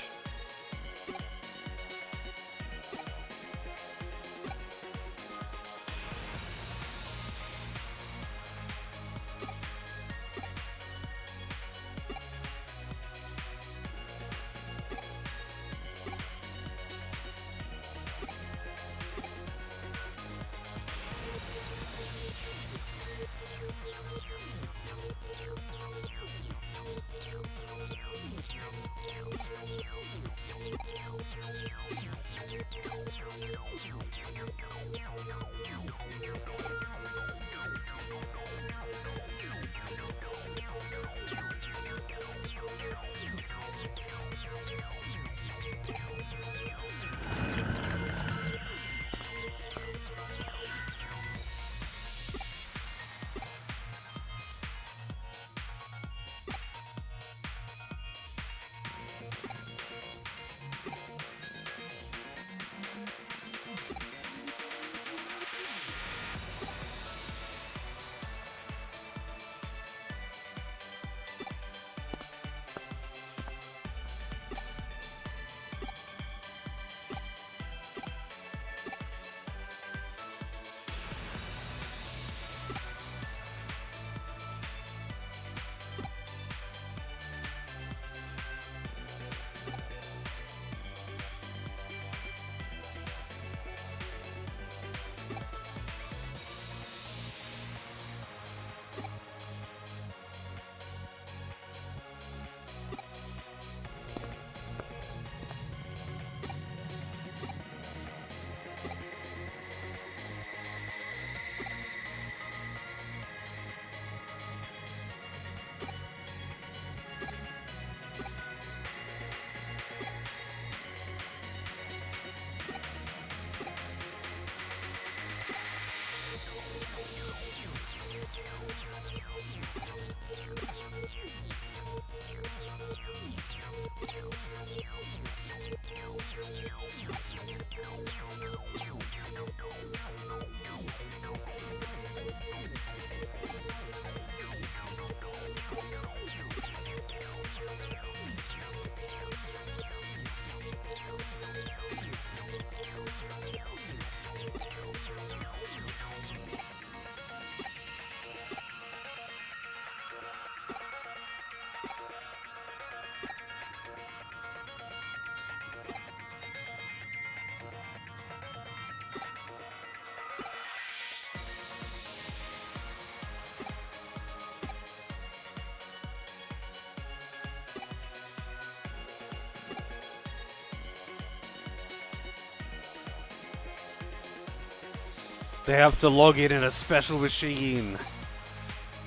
[SPEAKER 1] They have to log in a special machine.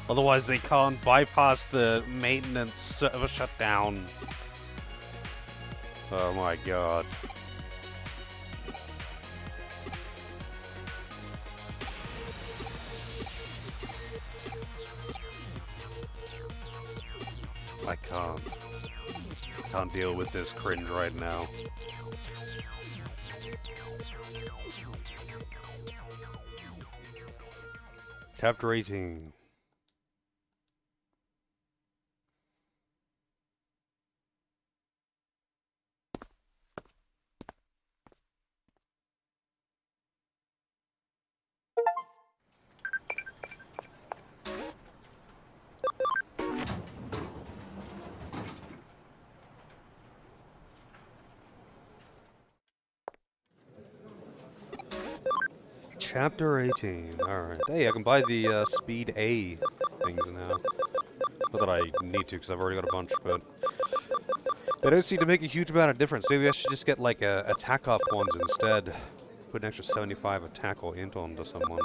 [SPEAKER 1] Otherwise they can't bypass the maintenance server shutdown. Oh my god. I can't deal with this cringe right now. Chapter 18. Chapter 18. Alright. Hey, I can buy the Speed A things now. Not that I need to, because I've already got a bunch, but... They don't seem to make a huge amount of difference. Maybe I should just get, like, attack up ones instead. Put an extra 75 attack or int onto someone.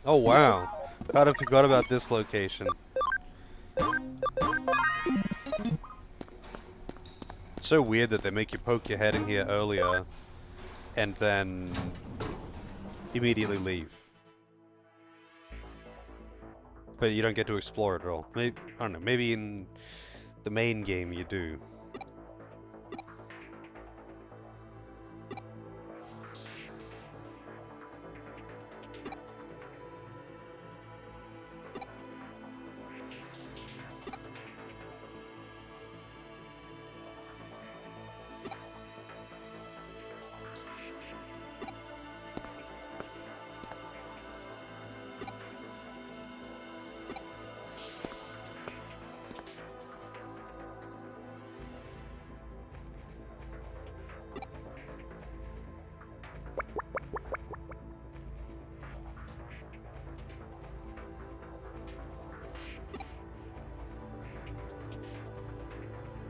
[SPEAKER 1] Oh wow, kind of forgot about this location. So weird that they make you poke your head in here earlier, and then immediately leave. But you don't get to explore it at all. Maybe, I don't know, maybe in the main game you do.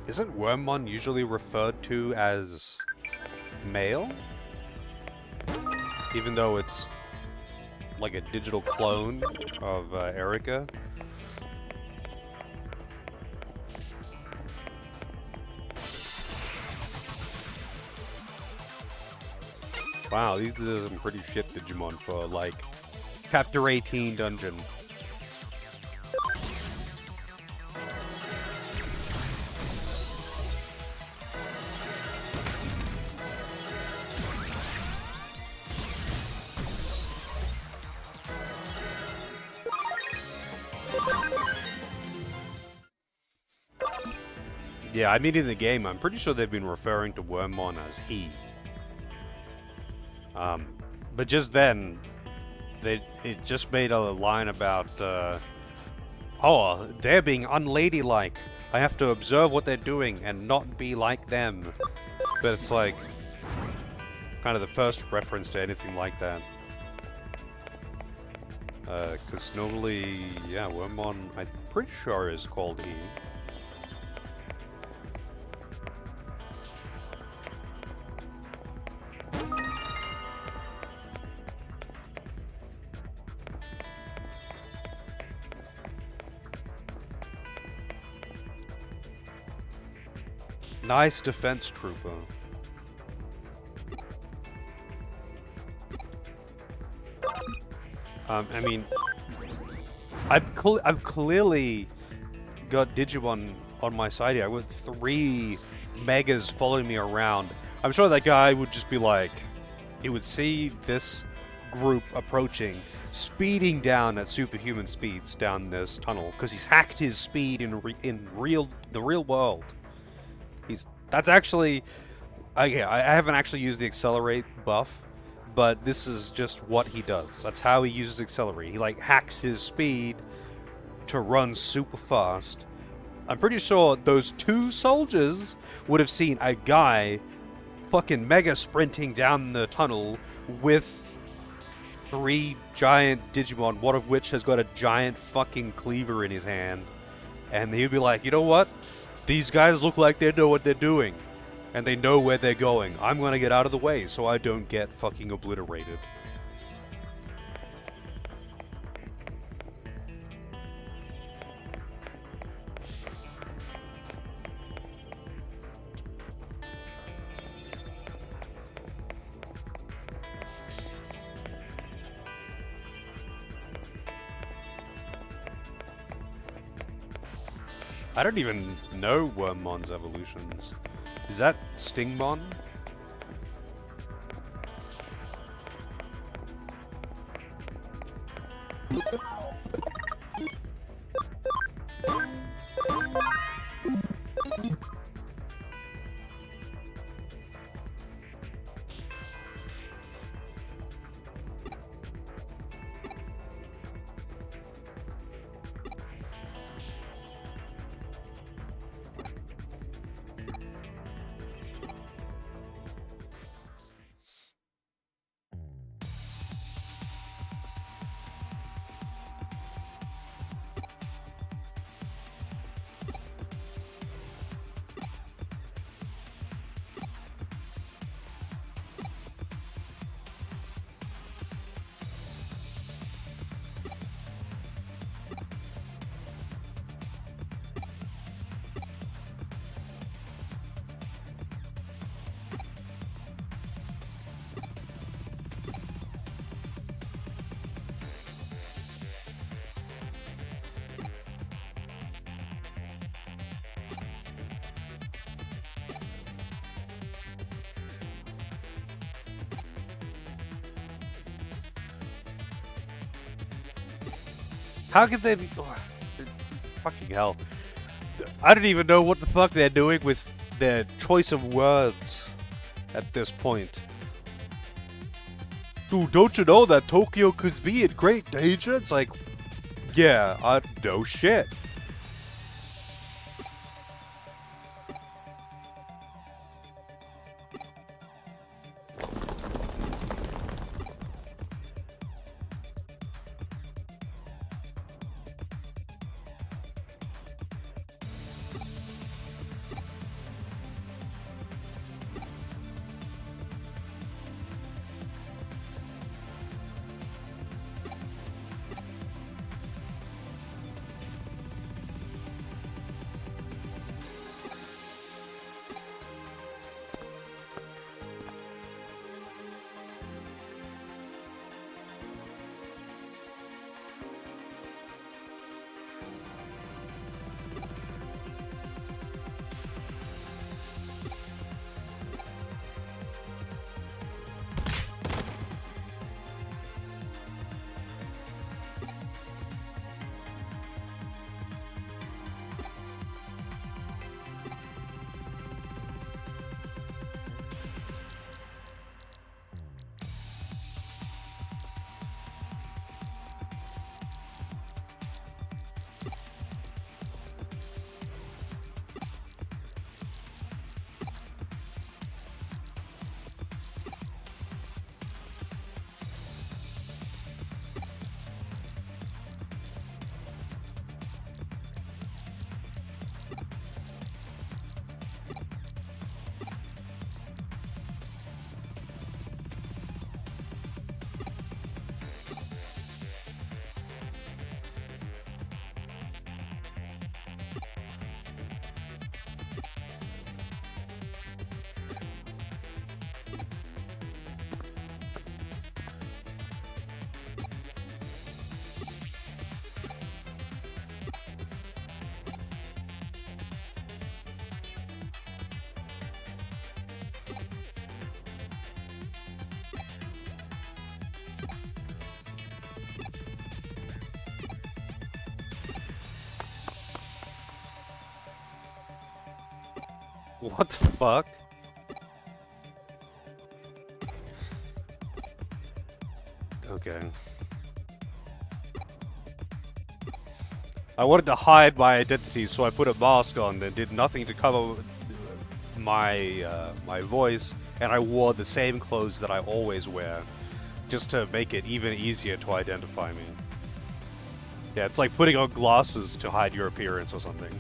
[SPEAKER 1] Isn't Wormmon usually referred to as male? Even though it's like a digital clone of Erica? Wow, these are some pretty shit Digimon for, like, Chapter 18 dungeon. Yeah, I mean in the game, I'm pretty sure they've been referring to Wormmon as he. But just then, it just made a line about, oh, they're being unladylike. I have to observe what they're doing and not be like them. But it's like, kind of the first reference to anything like that. Because normally, yeah, Wormmon, I'm pretty sure is called he. Nice defense trooper. I mean, I've clearly got Digimon on my side here. I got 3 megas following me around. I'm sure that guy would just be like, he would see this group approaching, speeding down at superhuman speeds down this tunnel because he's hacked his speed in the real world. That's actually, I haven't actually used the accelerate buff, but this is just what he does. That's how he uses accelerate. He like hacks his speed to run super fast I'm pretty sure those two soldiers would have seen a guy fucking mega sprinting down the tunnel with three giant Digimon, one of which has got a giant fucking cleaver in his hand. And he'd be like, you know what? These guys look like they know what they're doing. And they know where they're going. I'm gonna get out of the way so I don't get fucking obliterated. I don't even know Wormmon's evolutions. Is that Stingmon? How could they be... Oh, fucking hell. I don't even know what the fuck they're doing with their choice of words at this point. Dude, don't you know that Tokyo could be in great danger? It's like, yeah, no shit. What the fuck? Okay. I wanted to hide my identity, so I put a mask on and did nothing to cover my voice, and I wore the same clothes that I always wear, just to make it even easier to identify me. Yeah, it's like putting on glasses to hide your appearance or something.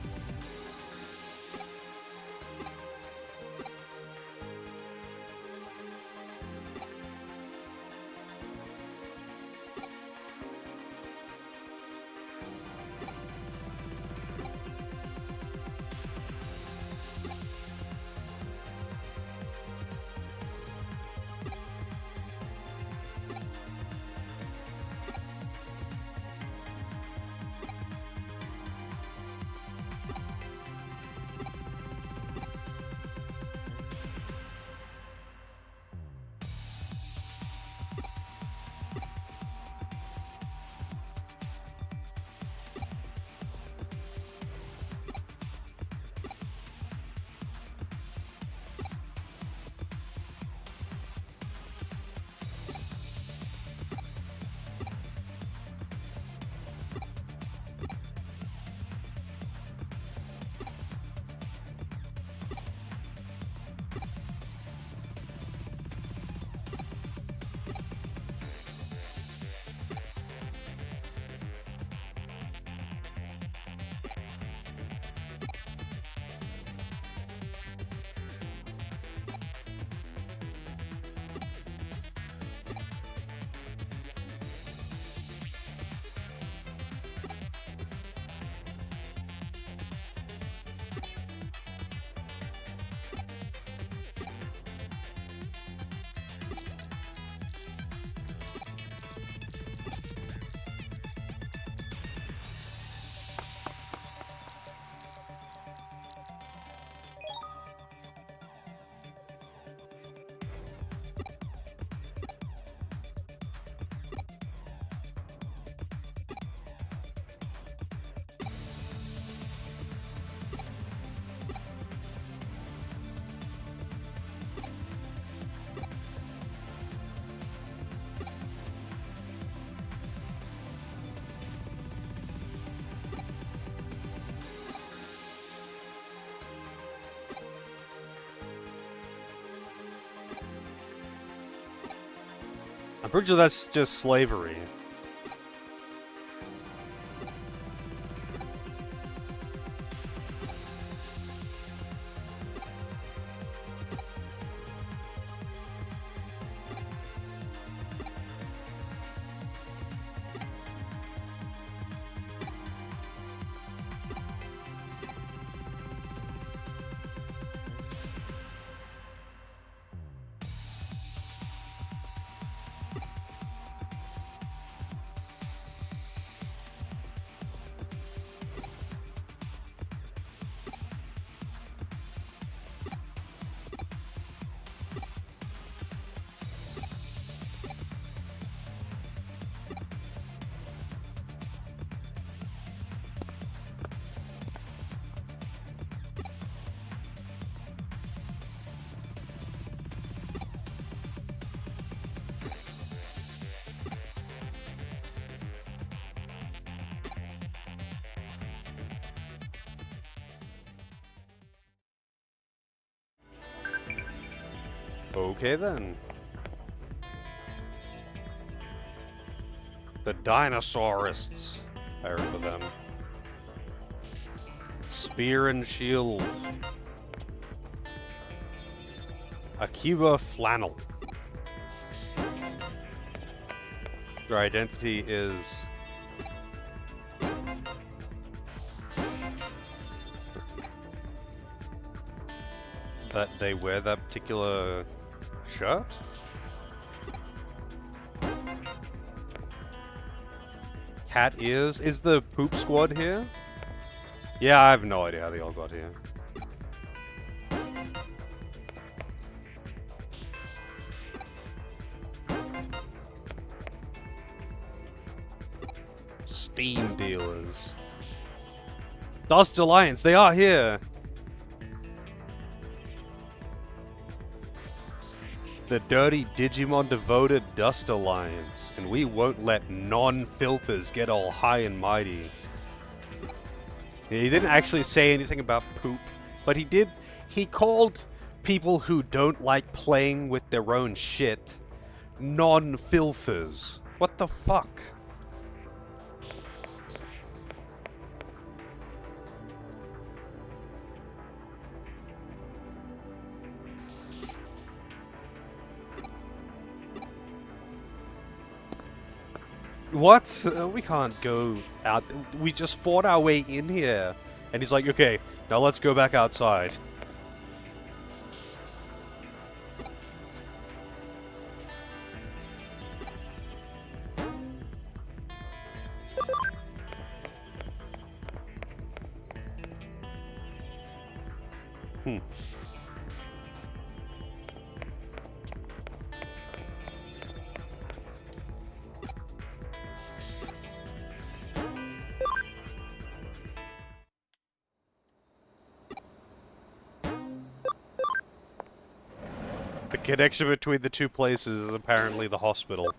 [SPEAKER 1] I'm pretty sure that's just slavery. Okay then. The dinosaurists. I remember them. Spear and shield. Akiba flannel. Their identity is that they wear that particular shirt? Cat ears? Is the poop squad here? Yeah, I have no idea how they all got here. Steam dealers. Dust Alliance, they are here! The dirty Digimon devoted Dust Alliance, and we won't let non-filters get all high and mighty. He didn't actually say anything about poop, but he did. He called people who don't like playing with their own shit non-filthers. What the fuck? What? We can't go out. We just fought our way in here. And he's like, okay, now let's go back outside. Hmm. The connection between the two places is apparently the hospital.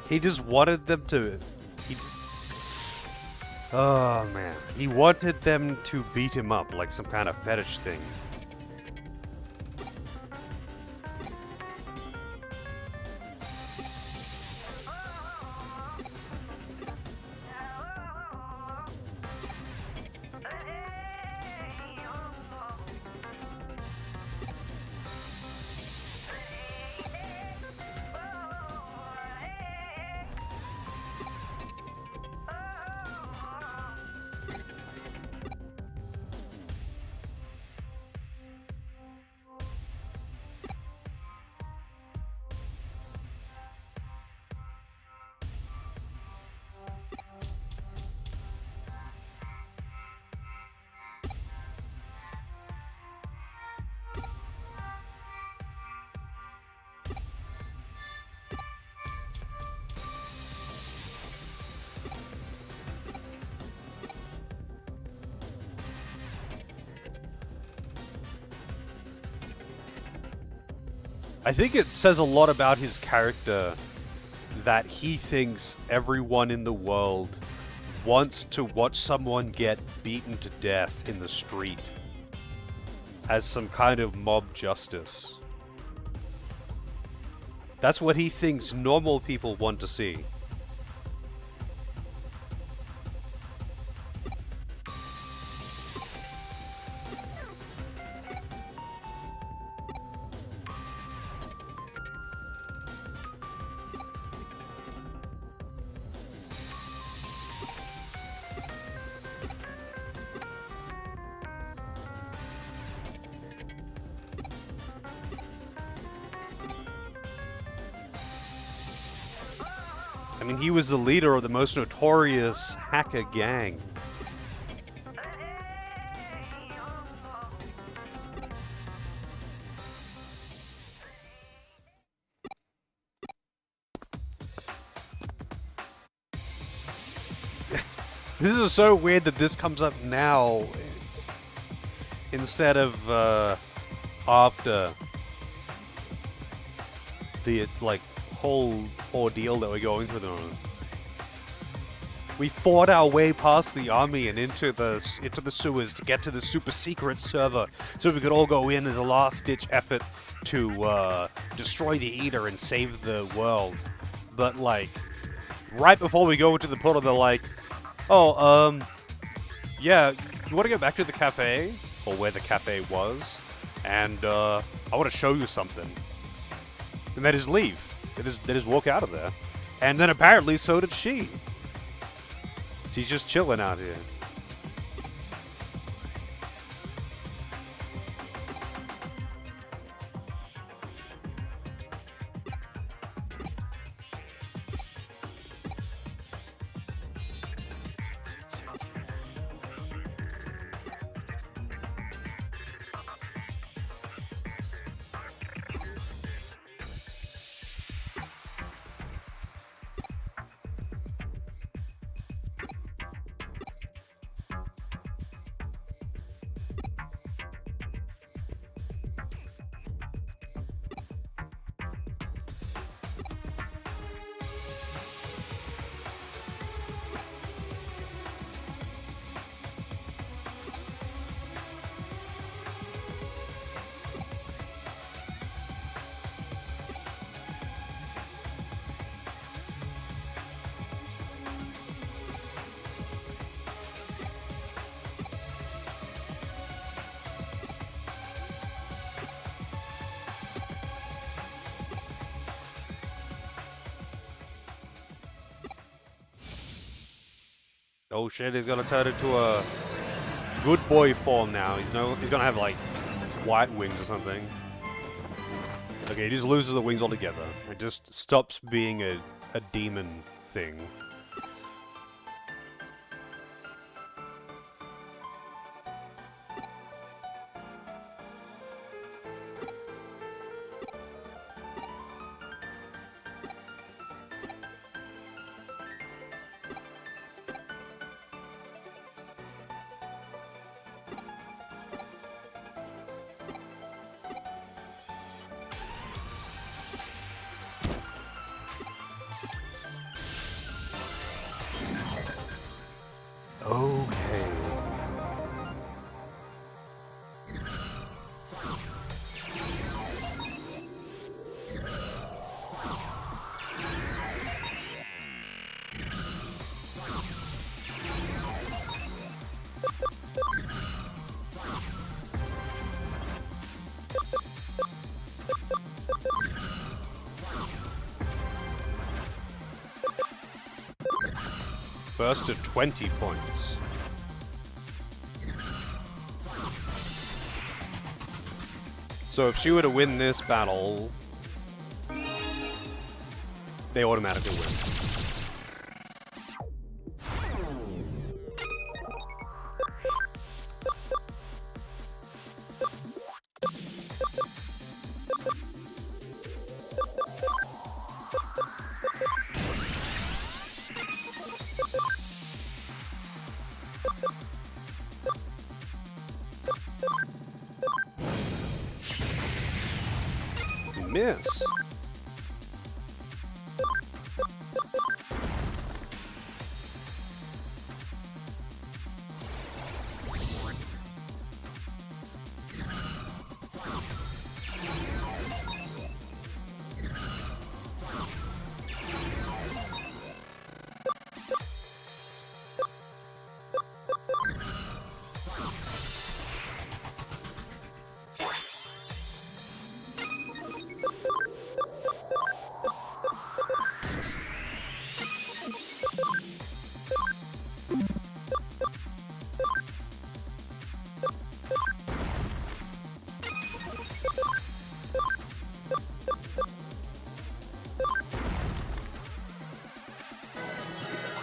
[SPEAKER 1] He just wanted them to... He just... Oh, man. He wanted them to beat him up like some kind of fetish thing. I think it says a lot about his character that he thinks everyone in the world wants to watch someone get beaten to death in the street as some kind of mob justice. That's what he thinks normal people want to see. I mean, he was the leader of the most notorious hacker gang. This is so weird that this comes up now instead of after the like whole ordeal that we're going through. We fought our way past the army and into the sewers to get to the super secret server, so we could all go in as a last-ditch effort to destroy the Eater and save the world. But like, right before we go into the portal, they're like, "Oh, yeah, you want to go back to the cafe, or where the cafe was, and I want to show you something." And they just leave. They just walk out of there, and then apparently so did she. She's just chilling out here. Oh shit, he's gonna turn into a good boy form now. He's gonna have like white wings or something. Okay, he just loses the wings altogether. It just stops being a demon thing. Okay. First to 20 points. So if she were to win this battle, they automatically win. Miss.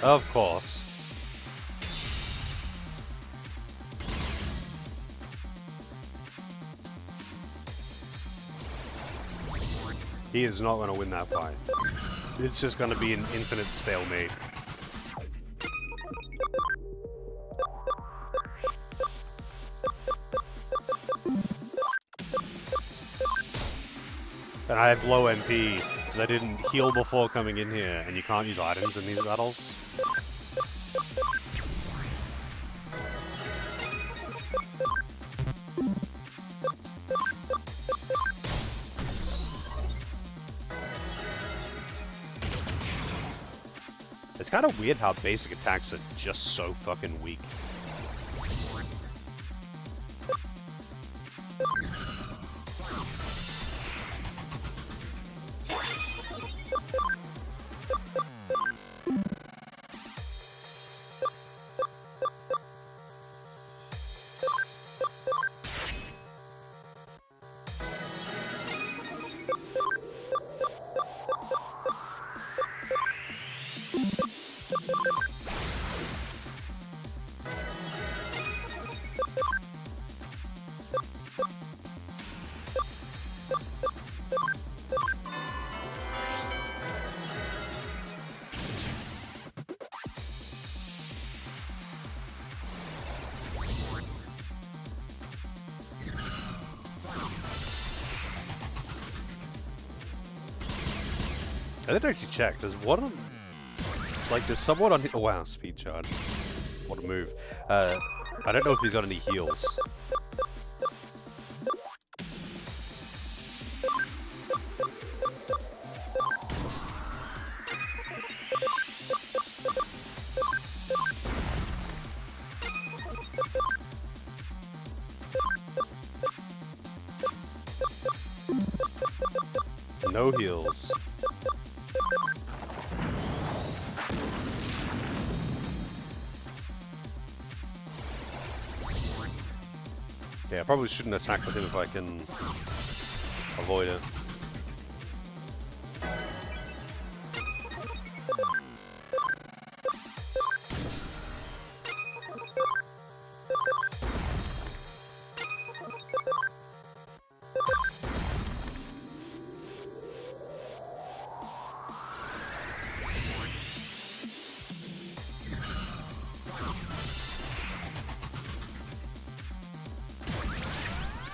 [SPEAKER 1] Of course. He is not going to win that fight. It's just going to be an infinite stalemate. And I have low MP, because I didn't heal before coming in here, and you can't use items in these battles. It's kind of weird how basic attacks are just so fucking weak. I didn't actually check. Does what on... Like, does someone on... Oh, wow, speed charge. What a move. I don't know if he's got any heals. No heals. Yeah, I probably shouldn't attack with him if I can avoid it.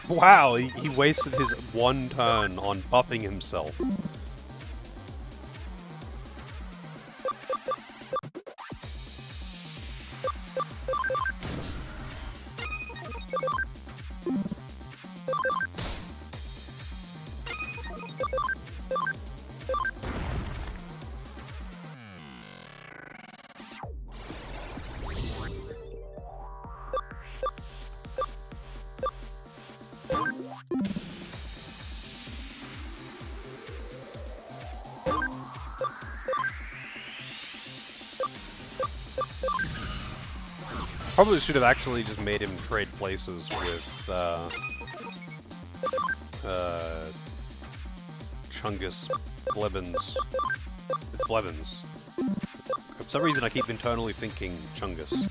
[SPEAKER 1] Wow, he wasted his one turn on buffing himself. Probably should have actually just made him trade places with, Chungus Blevins. It's Blevins. For some reason I keep internally thinking Chungus.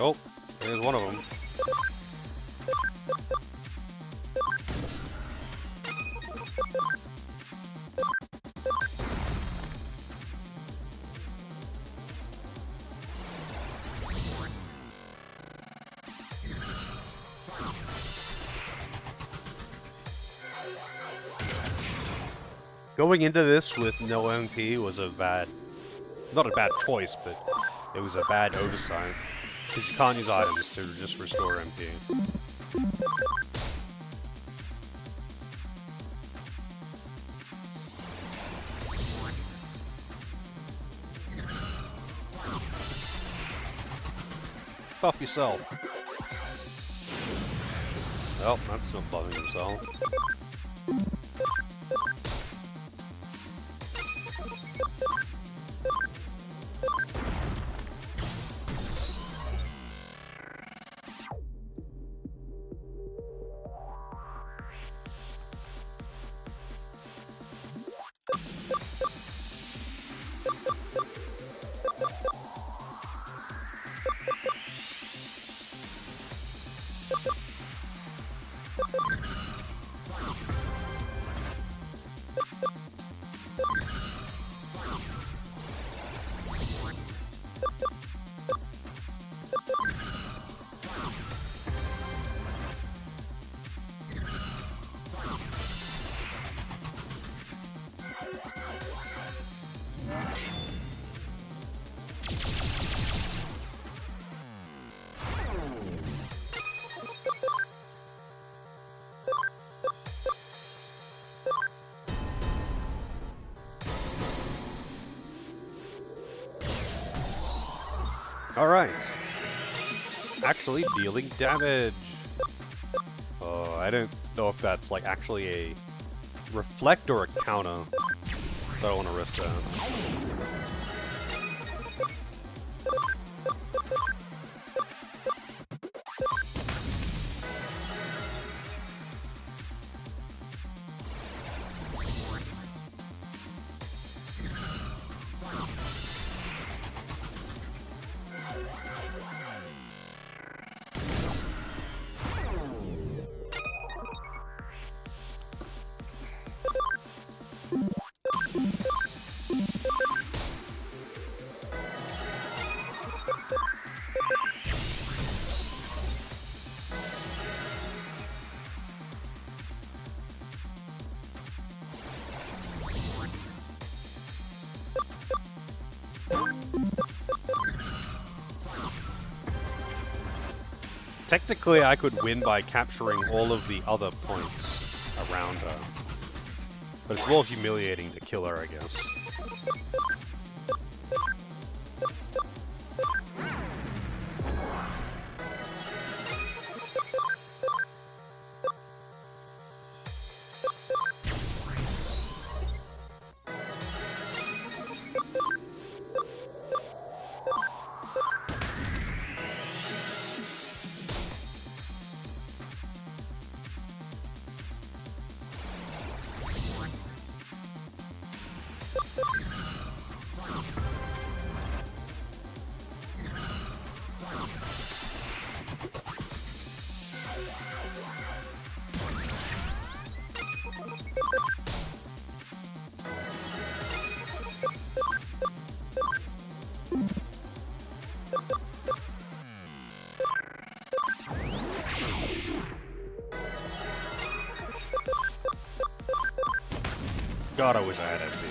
[SPEAKER 1] Oh, there's one of them. Going into this with no MP was not a bad choice, but it was a bad oversight. Because you can't use items to just restore MP. Buff yourself. Well, that's not buffing himself. Alright. Actually dealing damage. Oh, I don't know if that's like actually a reflect or a counter. So I don't want to risk that. Technically, I could win by capturing all of the other points around her. But it's more humiliating to kill her, I guess. God, I wish I had MP.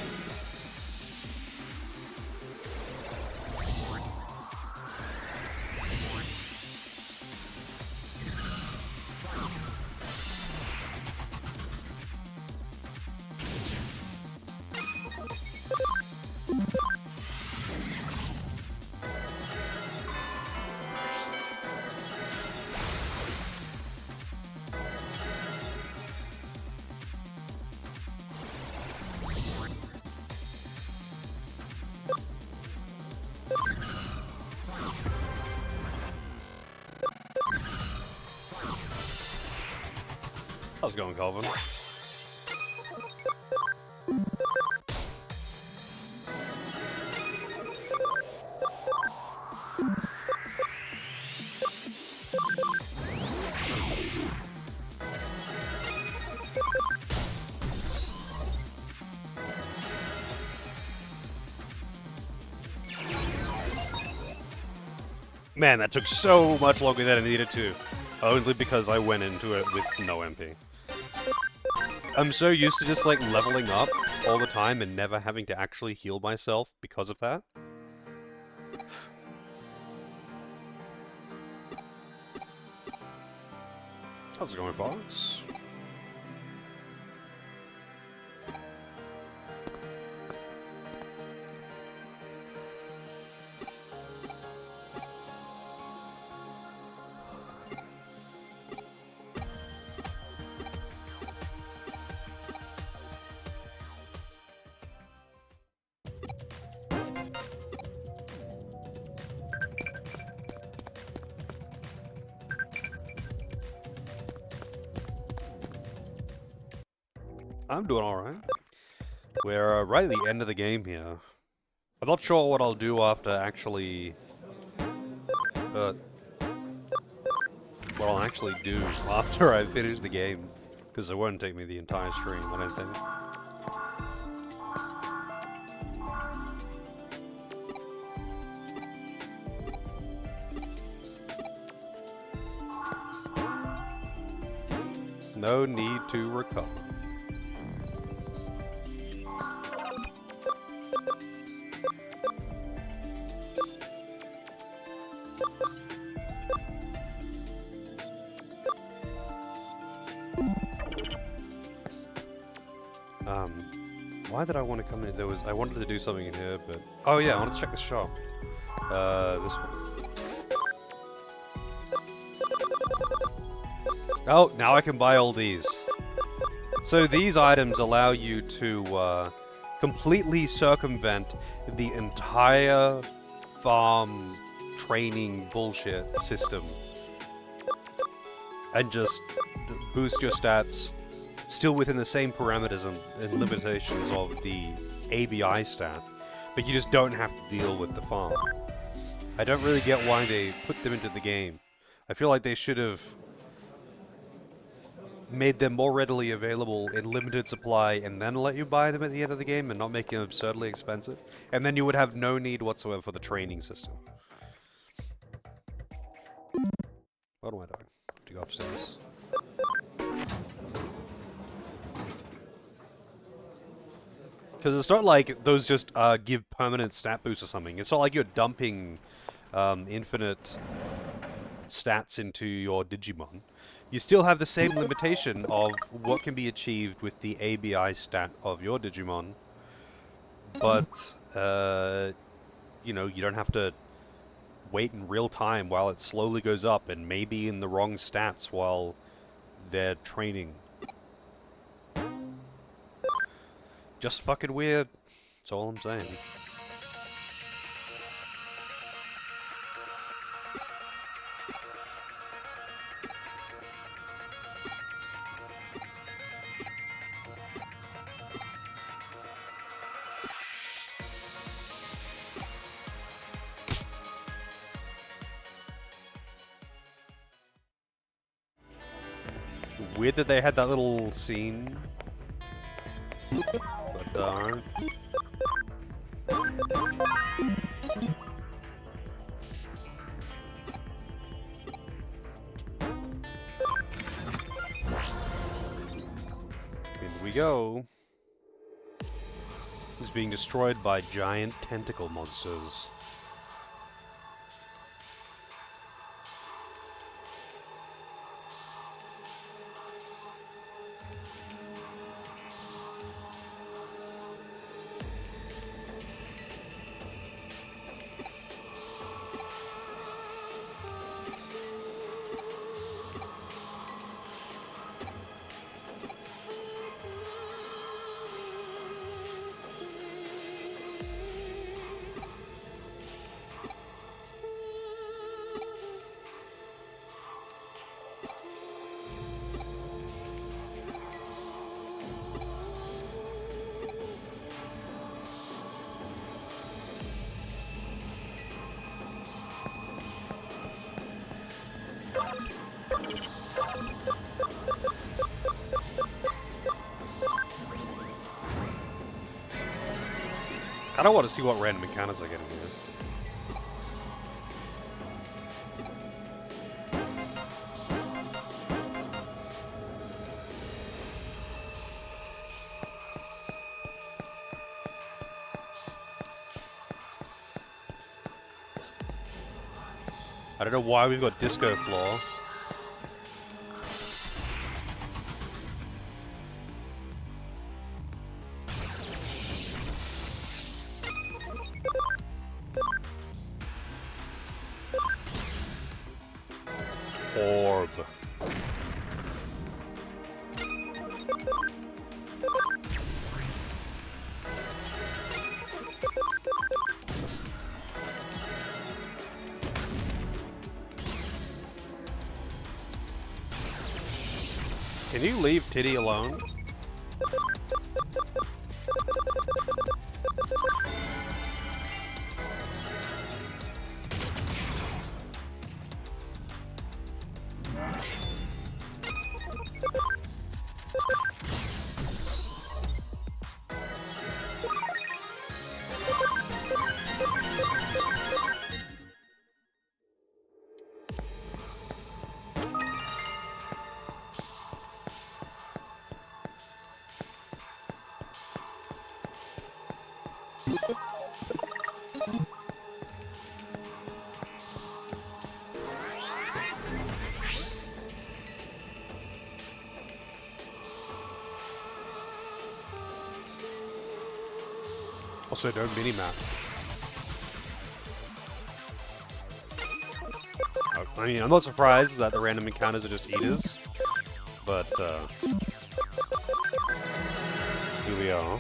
[SPEAKER 1] How's it going, Calvin? Man, that took so much longer than it needed to. Only because I went into it with no MP. I'm so used to just like leveling up all the time and never having to actually heal myself because of that. How's it going, Fox? I'm doing alright. We're right at the end of the game here. I'm not sure what I'll do after actually... what I'll actually do after I finish the game. Because it won't take me the entire stream, I don't think. No need to recover. Why did I want to come in? I wanted to do something in here, but... Oh yeah, I wanted to check the shop. This one. Oh, now I can buy all these. So these items allow you to, completely circumvent the entire farm training bullshit system. And just boost your stats still within the same parameters and limitations of the ABI stat, but you just don't have to deal with the farm. I don't really get why they put them into the game. I feel like they should have made them more readily available in limited supply and then let you buy them at the end of the game and not make them absurdly expensive. And then you would have no need whatsoever for the training system. What am I doing? To go upstairs. Because it's not like those just give permanent stat boosts or something. It's not like you're dumping infinite stats into your Digimon. You still have the same limitation of what can be achieved with the ABI stat of your Digimon. But, you know, you don't have to wait in real time while it slowly goes up and maybe in the wrong stats while they're training. Just fucking weird. That's all I'm saying. Weird that they had that little scene. But, here we go. He's being destroyed by giant tentacle monsters. I don't want to see what random encounters I get in here. I don't know why we've got disco floor. Orb. Can you leave Titty alone? Also, don't mini-map. I mean, I'm not surprised that the random encounters are just eaters, but, here we are.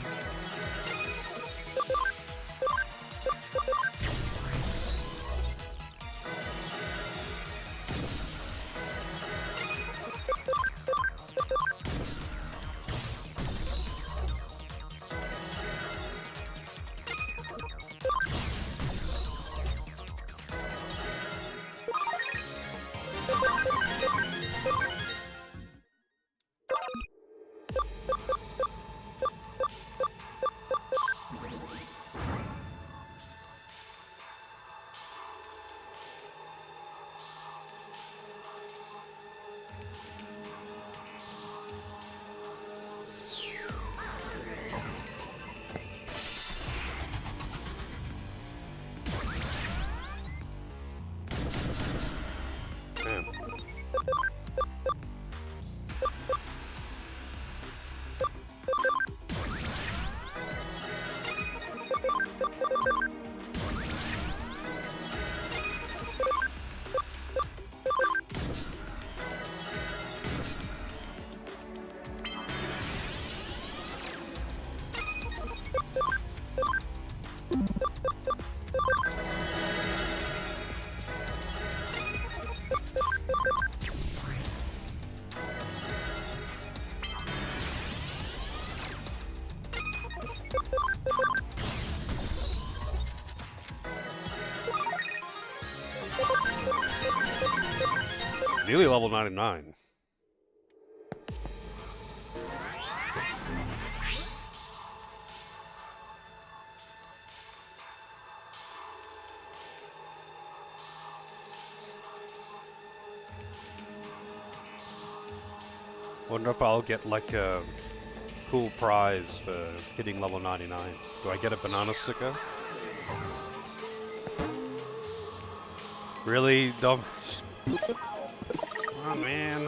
[SPEAKER 1] Damn. Nearly level 99. Wonder if I'll get like a cool prize for hitting level 99. Do I get a banana sticker? Really, dumb? Oh man.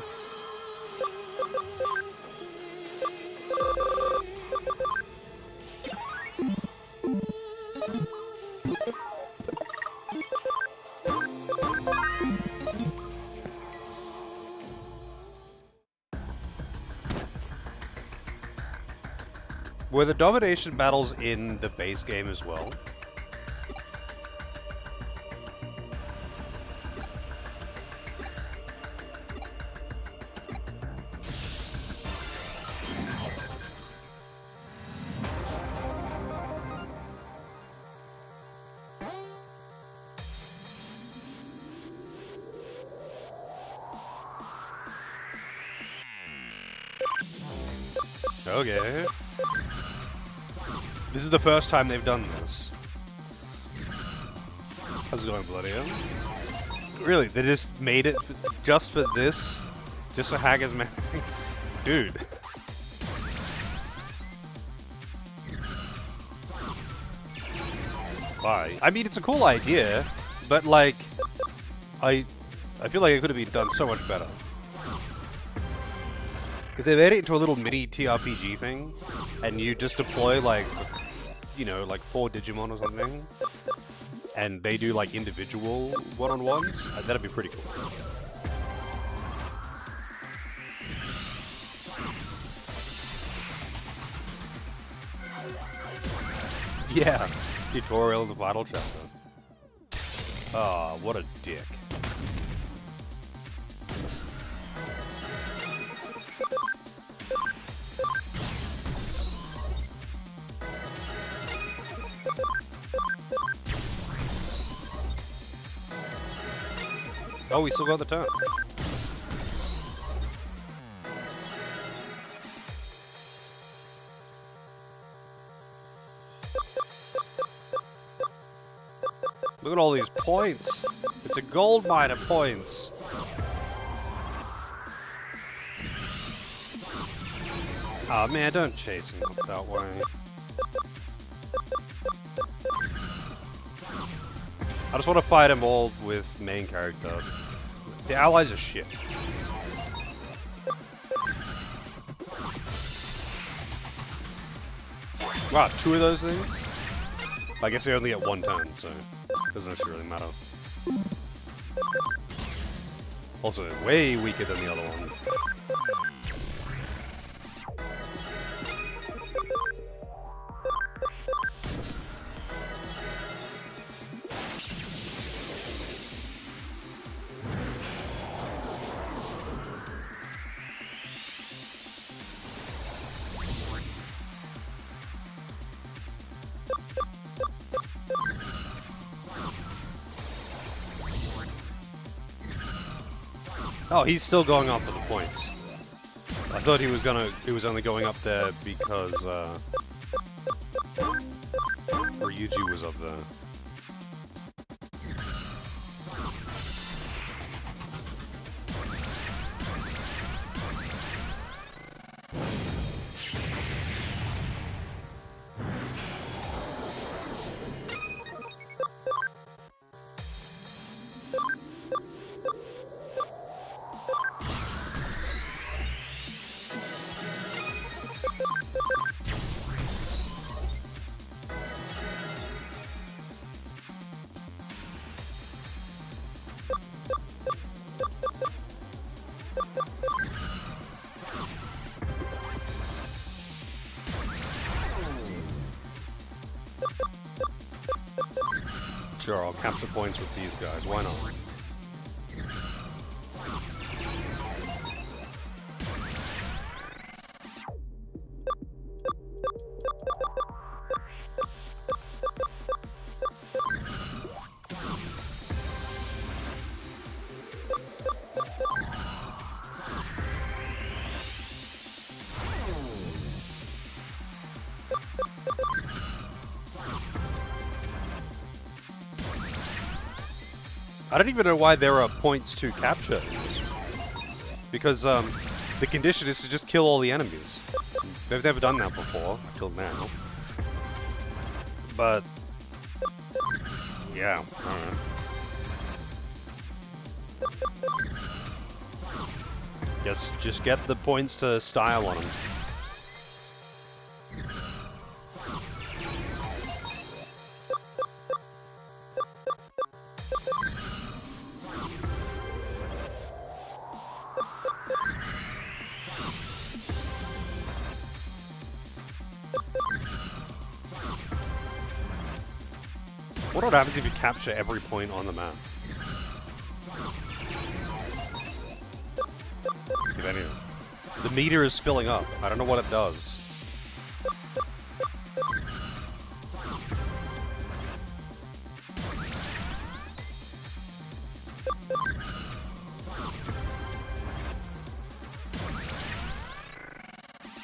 [SPEAKER 1] Were the domination battles in the base game as well? Okay. This is the first time they've done this. How's it going, Bloodio? Really, they just made it just for this? Just for Haggard's Man? Dude. Why? I mean, it's a cool idea, but like, I feel like it could have been done so much better. If they made it into a little mini TRPG thing, and you just deploy like, you know, like 4 Digimon or something, and they do like individual one-on-ones, that'd be pretty cool. Yeah, tutorial of the final chapter. Ah, what a dick. Oh, we still got the turn. Look at all these points. It's a gold mine of points. Ah, man, don't chase him up that way. I just want to fight them all with main character. The allies are shit. Wow, 2 of those things? I guess they only get 1 turn, so it doesn't actually really matter. Also, way weaker than the other one. Oh, he's still going up for the points. I thought he was only going up there because Ryuji was up there. Sure, I'll capture points with these guys. Why not? I don't even know why there are points to capture in this. Because the condition is to just kill all the enemies. They've never done that before, until now. But yeah, alright. Guess just get the points to style on them. What happens if you capture every point on the map? If anything. The meter is filling up. I don't know what it does.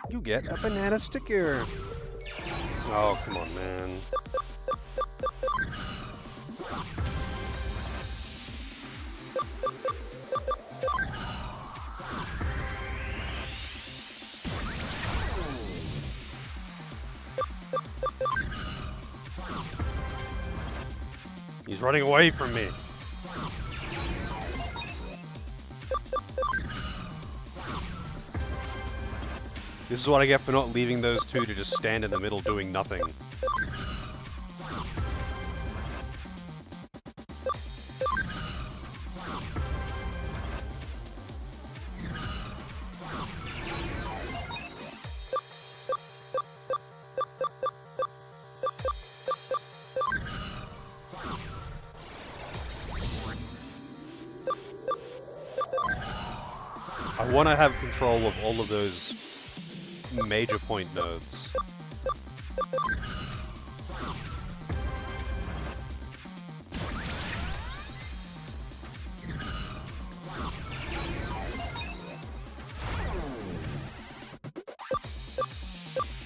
[SPEAKER 1] You get a banana sticker! Oh, come on, man. He's running away from me. This is what I get for not leaving those two to just stand in the middle doing nothing. I want to have control of all of those major point nodes.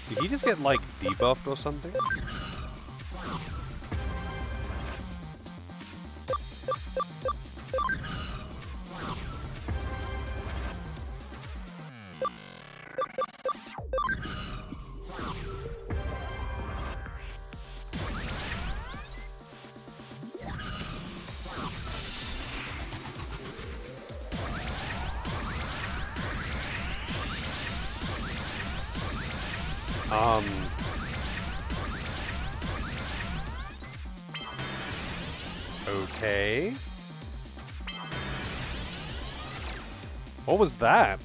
[SPEAKER 1] Did he just get, like, debuffed or something? Okay. What was that?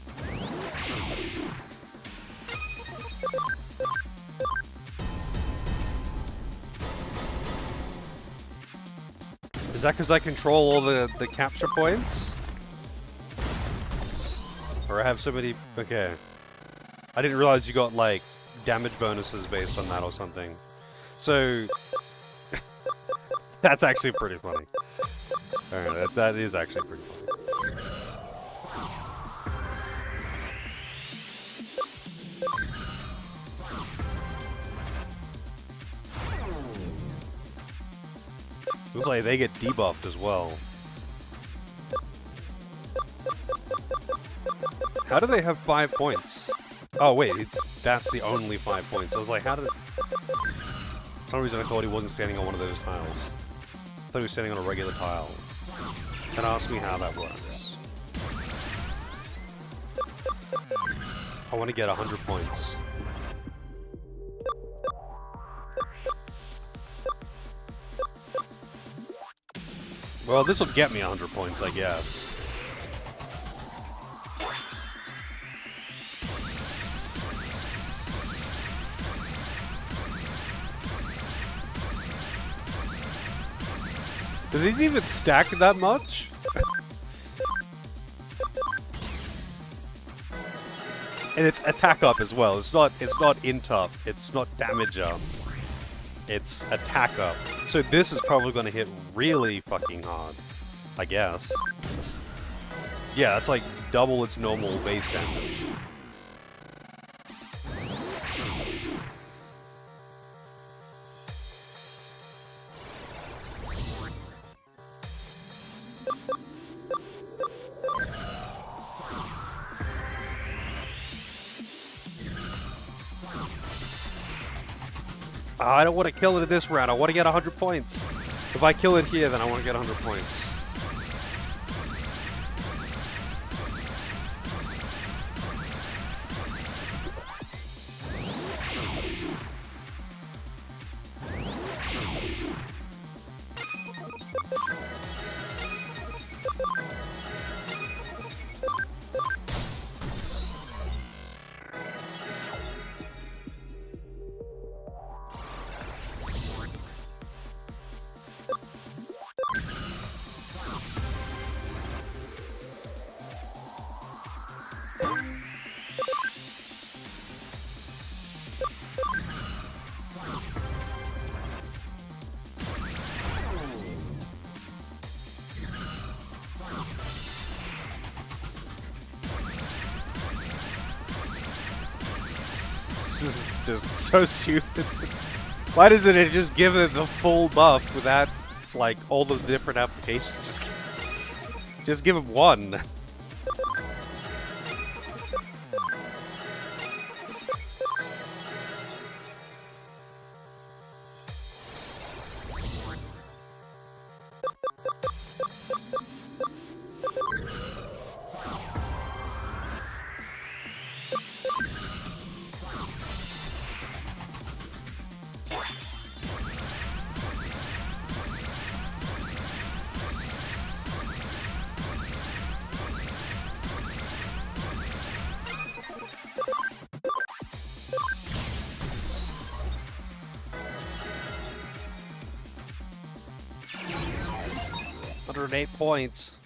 [SPEAKER 1] Is that because I control all the capture points? Or I have so many... Okay. I didn't realize you got, like, damage bonuses based on that or something. So... That's actually pretty funny. Alright, that is actually pretty funny. Looks like they get debuffed as well. How do they have 5 points? Oh wait, that's the only 5 points. I was like, how did... For some reason I thought he wasn't standing on one of those tiles. I thought he was standing on a regular tile. And ask me how that works. I want to get 100 points. Well, this will get me 100 points, I guess. Do these even stack that much? And it's attack up as well. It's not int up. It's not damage up. It's attack up. So this is probably going to hit really fucking hard, I guess. Yeah, that's like double its normal base damage. I don't want to kill it in this round. I want to get 100 points. If I kill it here, then I want to get 100 points. This is just so stupid. Why doesn't it just give it the full buff without, like, all the different applications? Just give him one. 108 points.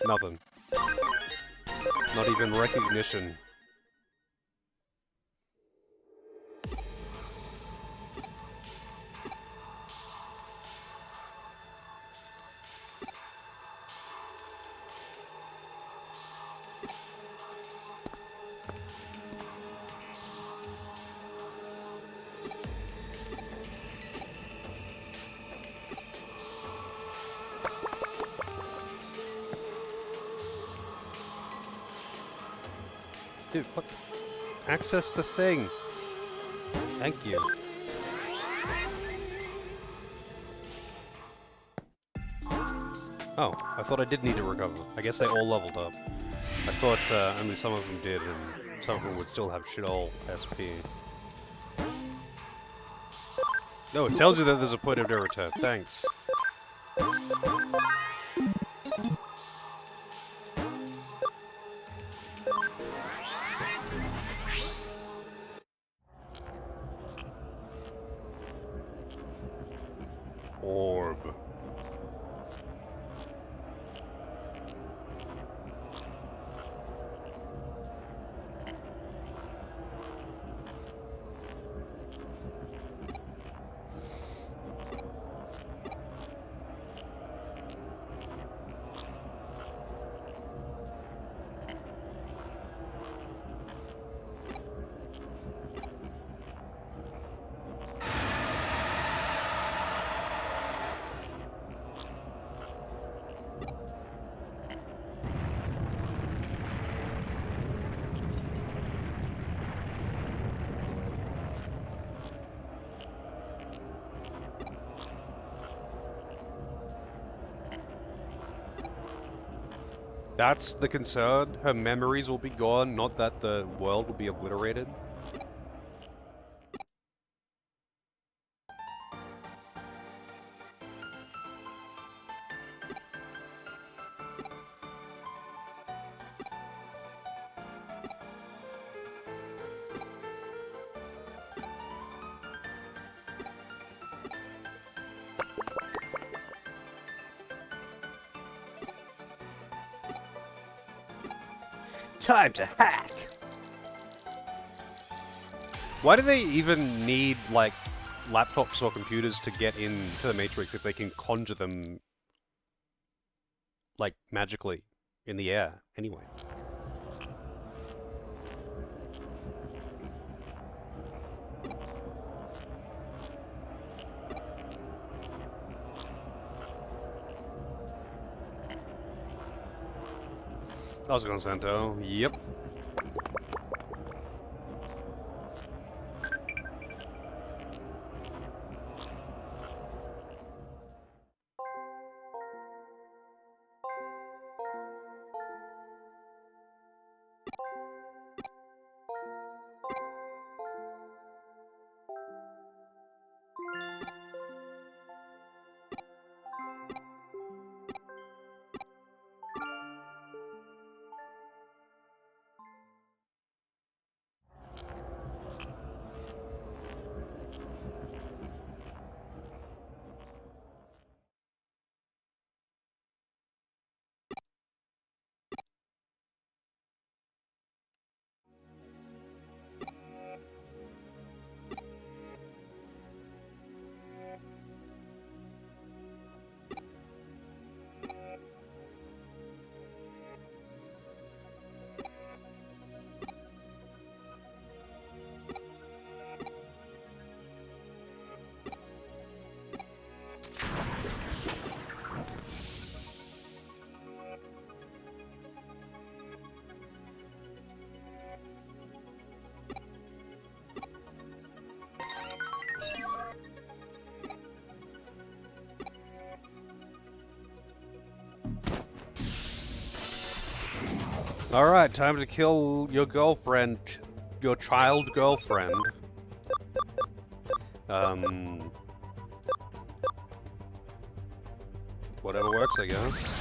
[SPEAKER 1] Nothing. Not even recognition. Dude, what? Access the thing. Thank you. Oh, I thought I did need to recover. I guess they all leveled up. I thought only some of them did, and some of them would still have shit all SP. No, it tells you that there's a point of no return. Thanks. Orb. That's the concern. Her memories will be gone, not that the world will be obliterated. Time to hack! Why do they even need, like, laptops or computers to get into the Matrix if they can conjure them, like, magically in the air, anyway? How's it going, Santo? Yep. Alright, time to kill your girlfriend. Your child girlfriend. Whatever works, I guess.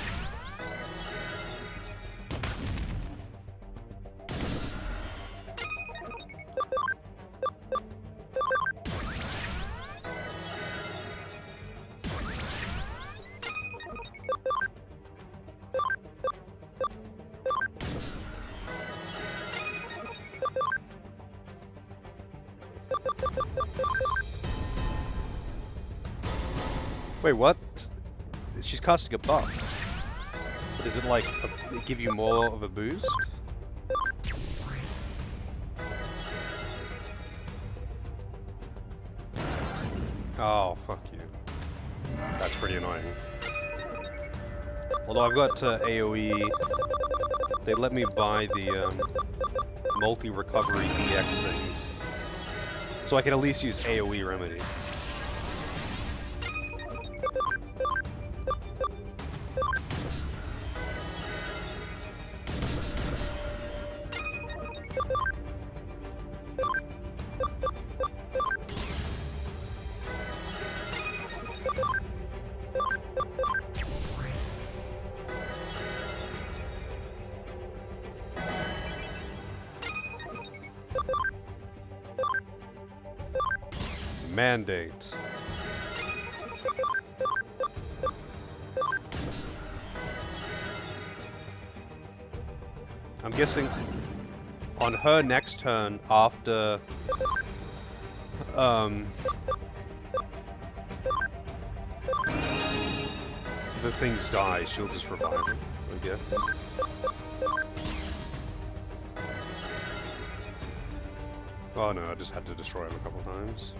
[SPEAKER 1] Wait, what? She's casting a buff. But does it like give you more of a boost? Oh, fuck you. That's pretty annoying. Although I've got AoE, they let me buy the multi-recovery DX things. So I can at least use AoE remedy. Mandate. I'm guessing on her next turn after the things die, she'll just revive them, I guess. Oh no, I just had to destroy him a couple times.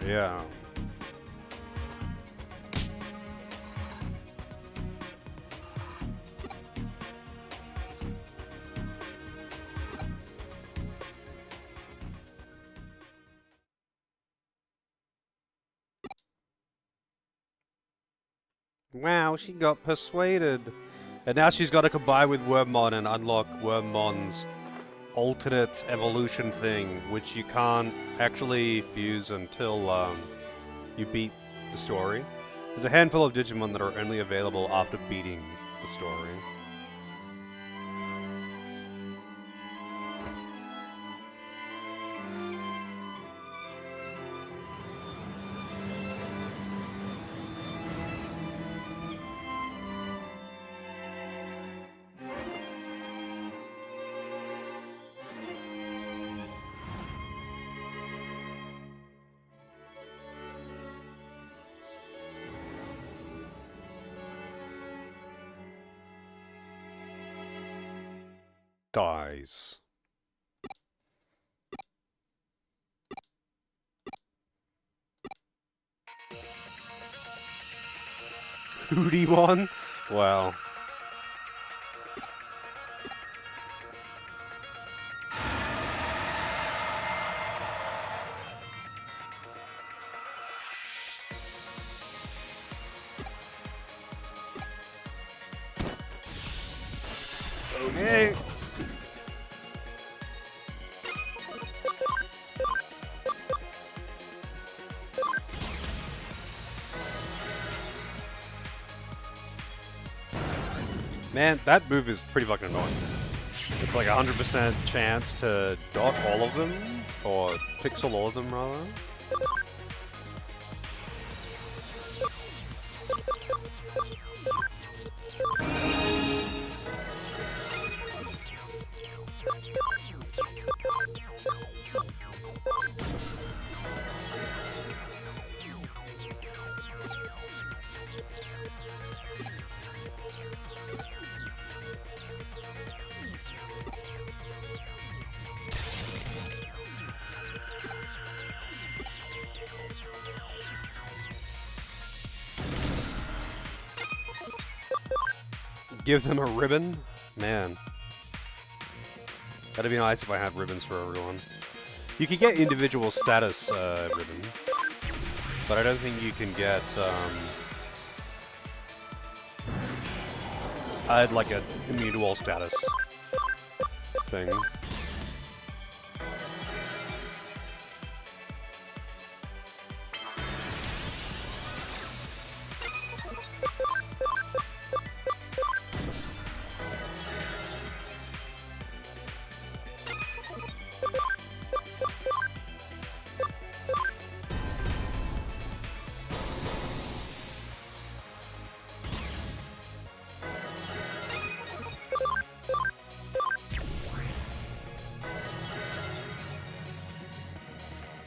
[SPEAKER 1] Yeah. Wow, she got persuaded. And now she's got to combine with Wormmon and unlock Wormmon's alternate evolution thing, which you can't actually fuse until you beat the story. There's a handful of Digimon that are only available after beating the story. Dies. Digimon? Well. Okay. Man, that move is pretty fucking annoying. It's like 100% chance to dot all of them, or pixel all of them rather. Give them a ribbon? Man. That'd be nice if I had ribbons for everyone. You could get individual status ribbon, but I don't think you can get I'd like a immutable status thing.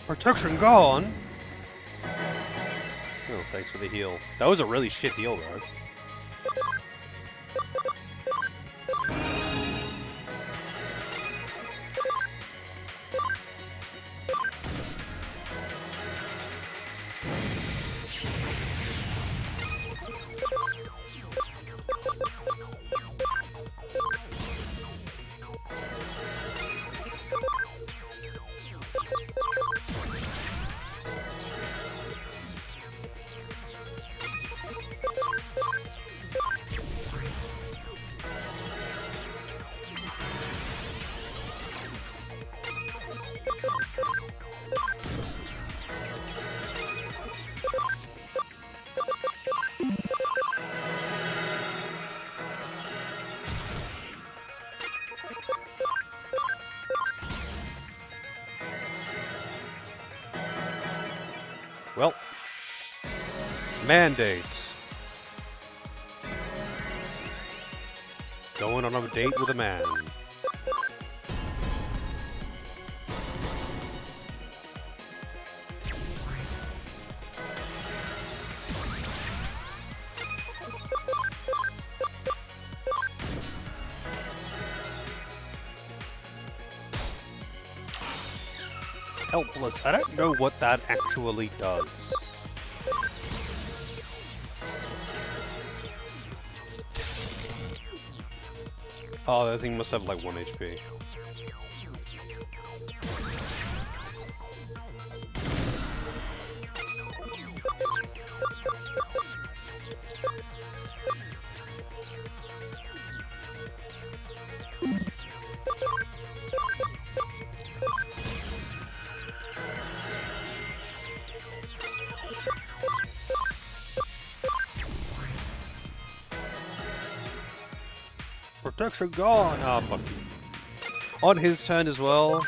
[SPEAKER 1] Protection gone! Oh, thanks for the heal. That was a really shit heal, though. Well, mandate. Going on a date with a man. Helpless. I don't know what that actually does. Oh, that thing must have like 1 HP. Protection gone! Ah, fuck you. On his turn as well.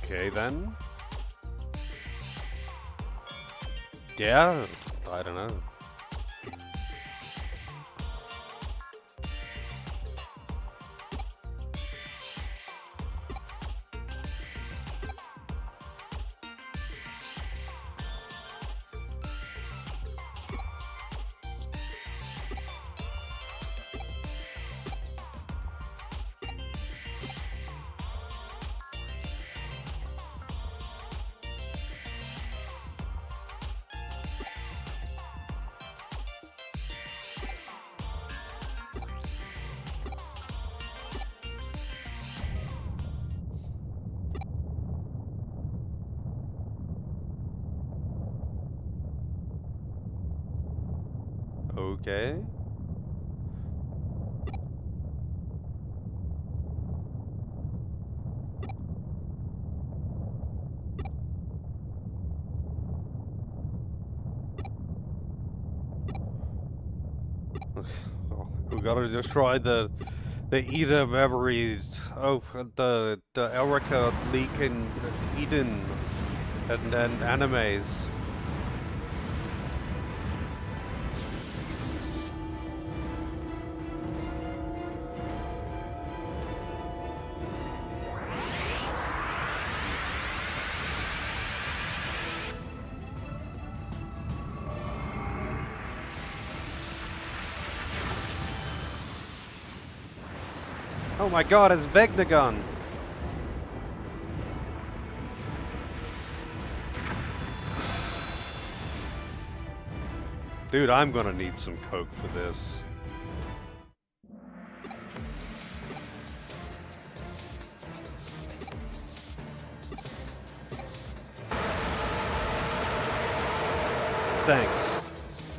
[SPEAKER 1] Okay, then. Yeah, I don't know. Okay. Oh, we gotta destroy the Eda memories of the Erica leak in Eden and animes. Oh my god, it's Vegnagun! Dude, I'm gonna need some coke for this. Thanks.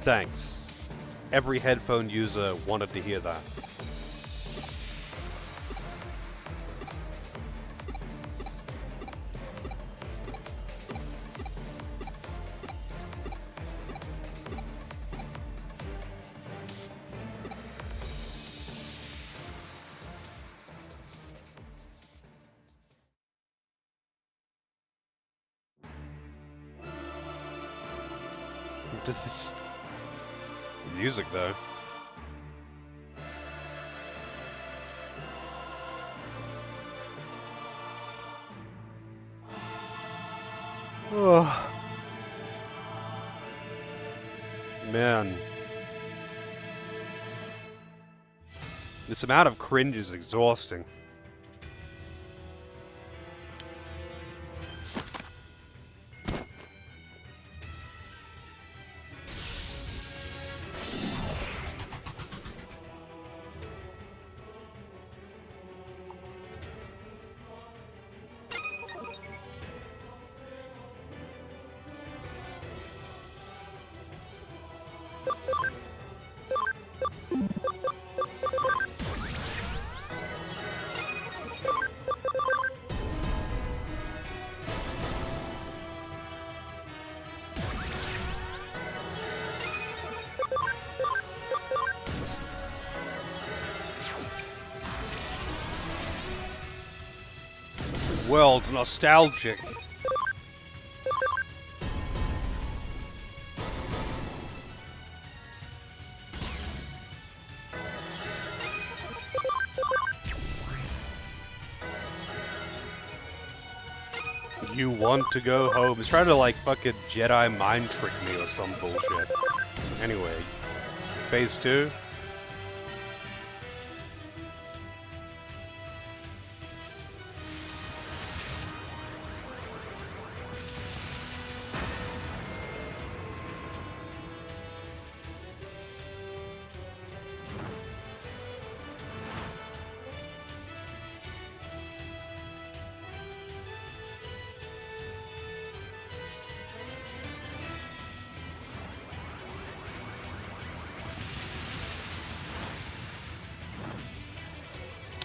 [SPEAKER 1] Thanks. Every headphone user wanted to hear that. Does this music though? Oh man, this amount of cringe is exhausting. World nostalgic. You want to go home? He's trying to like fucking Jedi mind trick me or some bullshit. Anyway, phase 2.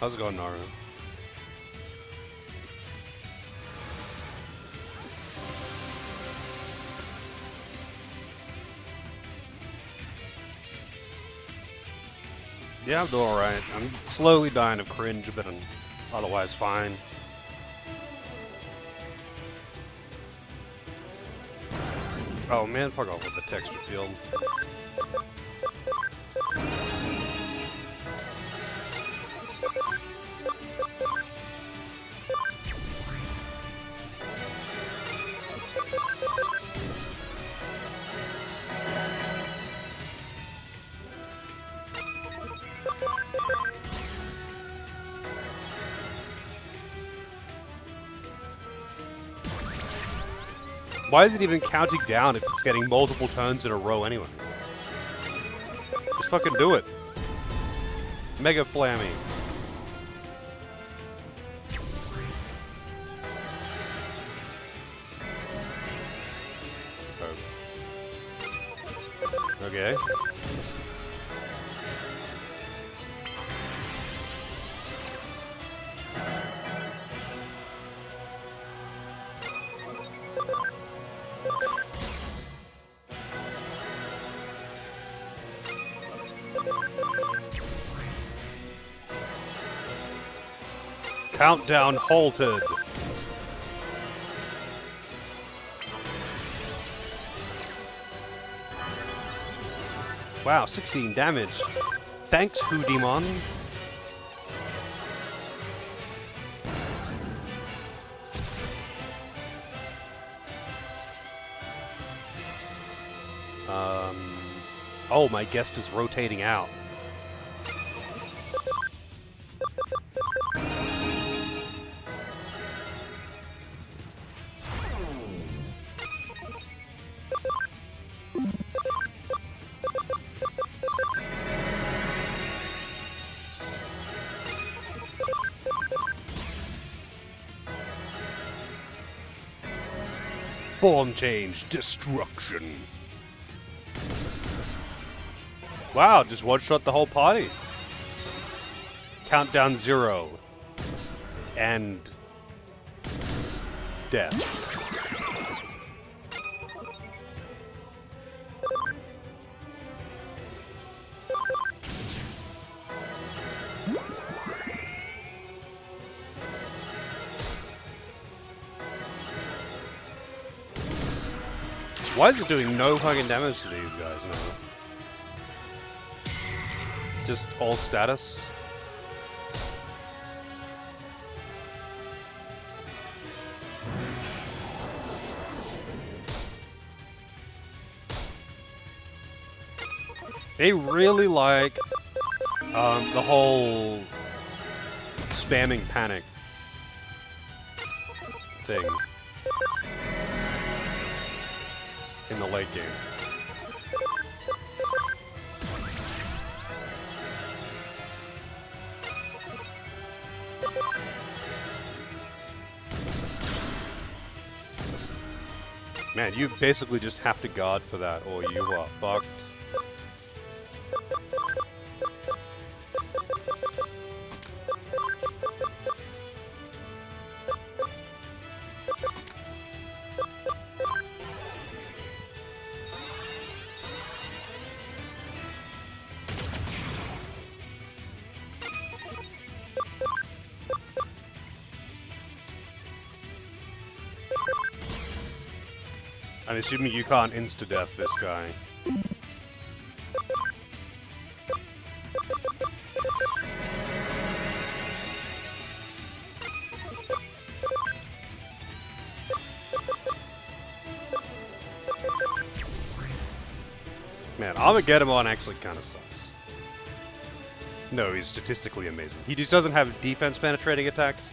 [SPEAKER 1] How's it going, Naru? Yeah, I'm doing alright. I'm slowly dying of cringe, but I'm otherwise fine. Oh man, fuck off with the texture field. Why is it even counting down if it's getting multiple turns in a row anyway? Just fucking do it. Mega Flammy. Oh. Okay. Countdown halted. Wow, 16 damage. Thanks, Digimon. Oh, my guest is rotating out. Form change, destruction. Wow, just one-shot the whole party. Countdown 0. And death. Why is it doing no fucking damage to these guys now? Just all status? They really like the whole spamming panic thing in the late game. Man, you basically just have to guard for that, or you are fucked. I'm assuming you can't insta-death this guy. Man, Armageddon actually kind of sucks. No, he's statistically amazing. He just doesn't have defense-penetrating attacks,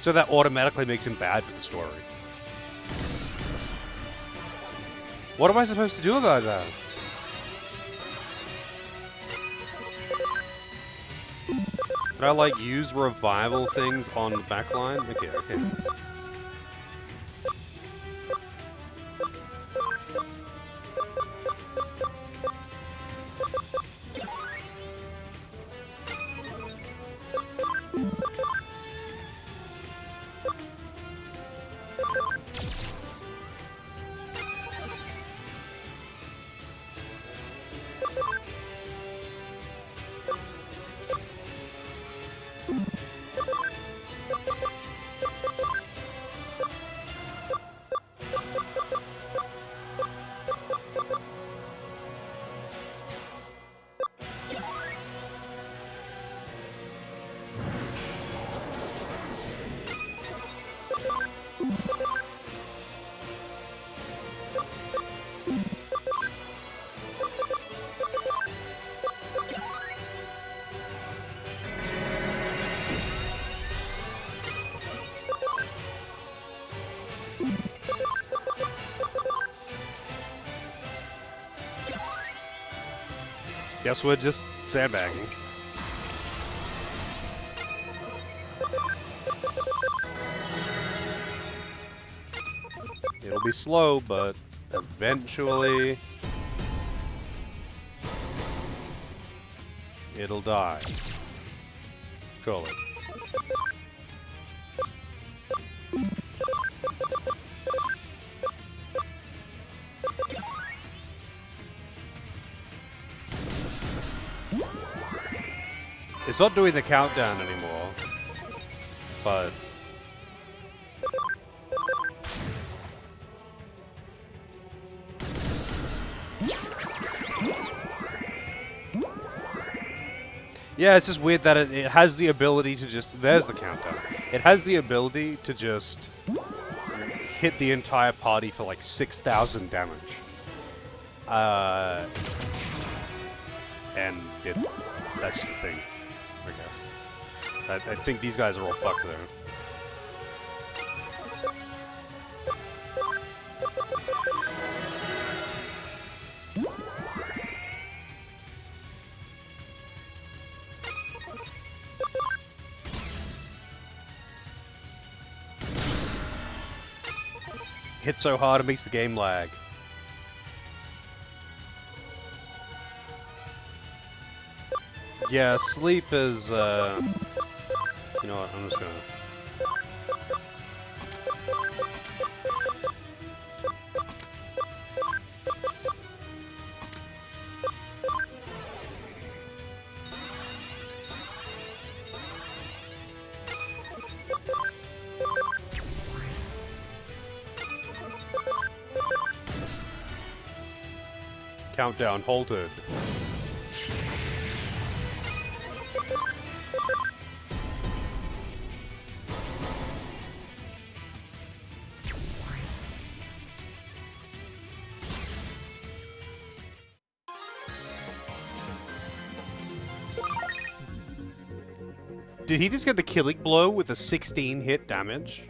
[SPEAKER 1] so that automatically makes him bad for the story. What am I supposed to do about that? Can I, like, use revival things on the backline? Okay, okay. Guess we're just sandbagging. It'll be slow, but eventually... it'll die. Surely. It's not doing the countdown anymore, but... Yeah, it's just weird that it has the ability to just... There's the countdown. It has the ability to just hit the entire party for like 6,000 damage. And that's the thing, I guess. I think these guys are all fucked though. Hit so hard it makes the game lag. Yeah, sleep is, you know what, I'm just gonna... Countdown halted. Did he just get the killing blow with a 16 hit damage?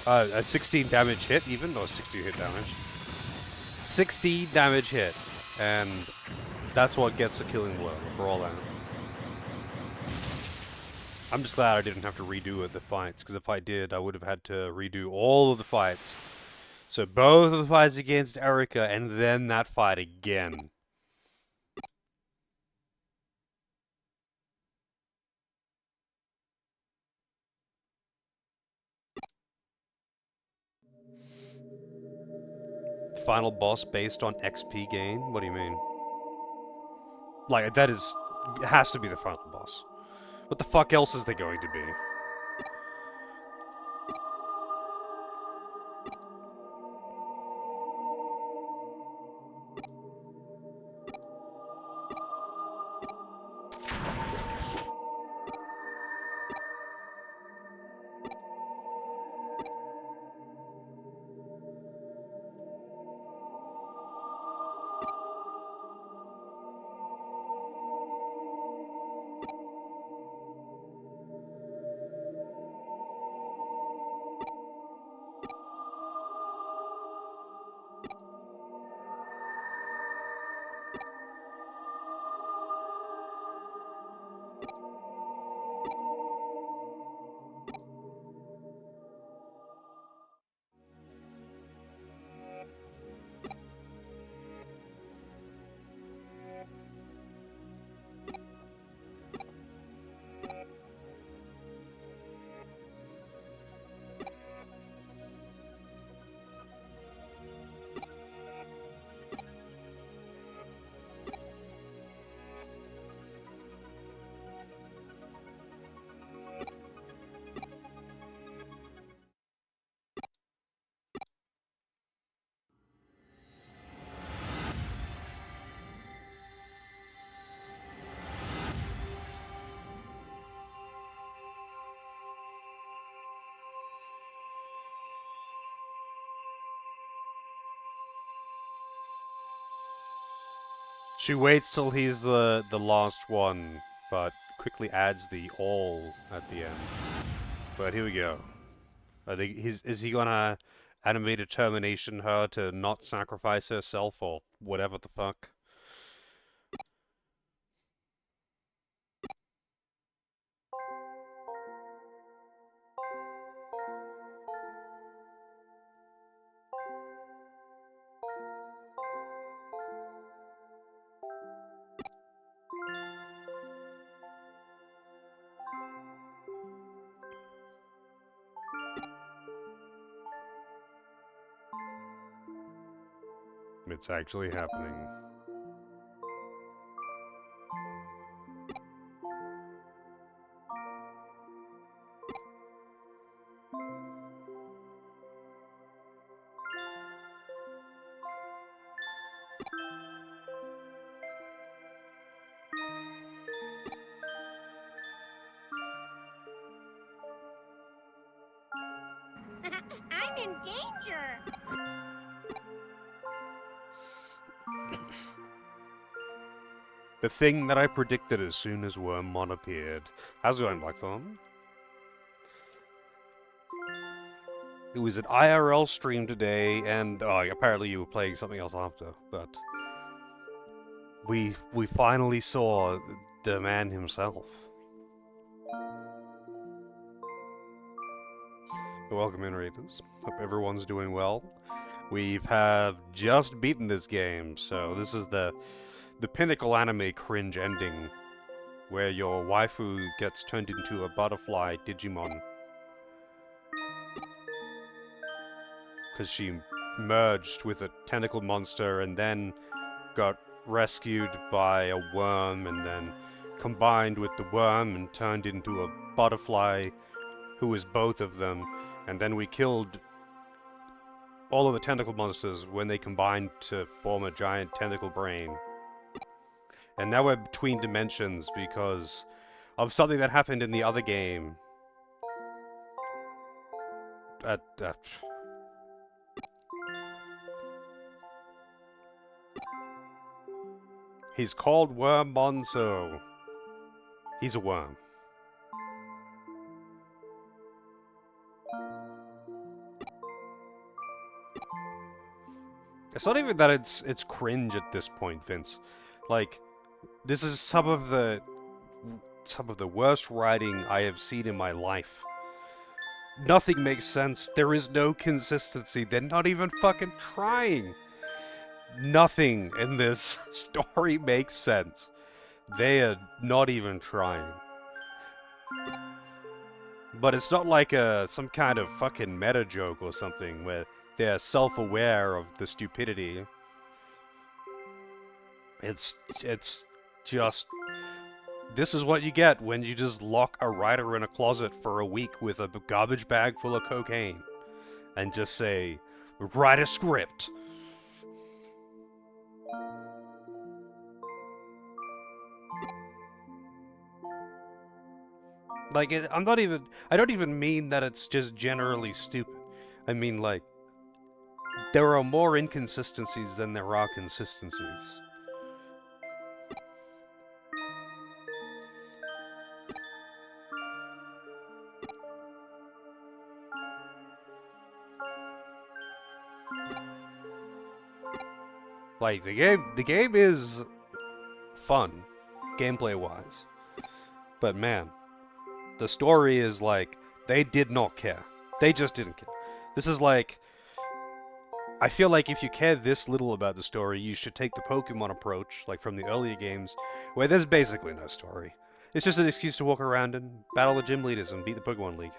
[SPEAKER 1] A 16 damage hit even? Or 16 hit damage? 16 damage hit. And that's what gets a killing blow for all that. I'm just glad I didn't have to redo the fights, because if I did, I would have had to redo all of the fights. So both of the fights against Erica, and then that fight again. Final boss based on XP gain? What do you mean? Like, that is... It has to be the final boss. What the fuck else is there going to be? She waits till he's the last one, but quickly adds the all at the end. But here we go. I think is he gonna animate determination her to not sacrifice herself or whatever the fuck? It's actually happening.
[SPEAKER 2] I'm in danger!
[SPEAKER 1] The thing that I predicted as soon as Wormmon appeared. How's it going, Blackthorn? It was an IRL stream today, and apparently you were playing something else after, but we finally saw the man himself. Welcome in, Raiders. Hope everyone's doing well. We have just beaten this game, so this is the pinnacle anime cringe ending, where your waifu gets turned into a butterfly Digimon. Because she merged with a tentacle monster and then got rescued by a worm and then combined with the worm and turned into a butterfly who was both of them. And then we killed all of the tentacle monsters when they combined to form a giant tentacle brain. And now we're between dimensions because of something that happened in the other game. He's called Wormonzo. He's a worm. It's not even that it's cringe at this point, Vince. Like, this is some of the worst writing I have seen in my life. Nothing makes sense. There is no consistency. They're not even fucking trying. Nothing in this story makes sense. They are not even trying. But it's not like some kind of fucking meta joke or something where they're self-aware of the stupidity. It's just... This is what you get when you just lock a writer in a closet for a week with a garbage bag full of cocaine and just say, write a script. Like, I don't even mean that it's just generally stupid. I mean, like, there are more inconsistencies than there are consistencies. Like, the game is fun, gameplay-wise. But man, the story is like, they did not care. They just didn't care. This is like, I feel like if you care this little about the story, you should take the Pokemon approach, like from the earlier games, where there's basically no story. It's just an excuse to walk around and battle the gym leaders and beat the Pokemon League.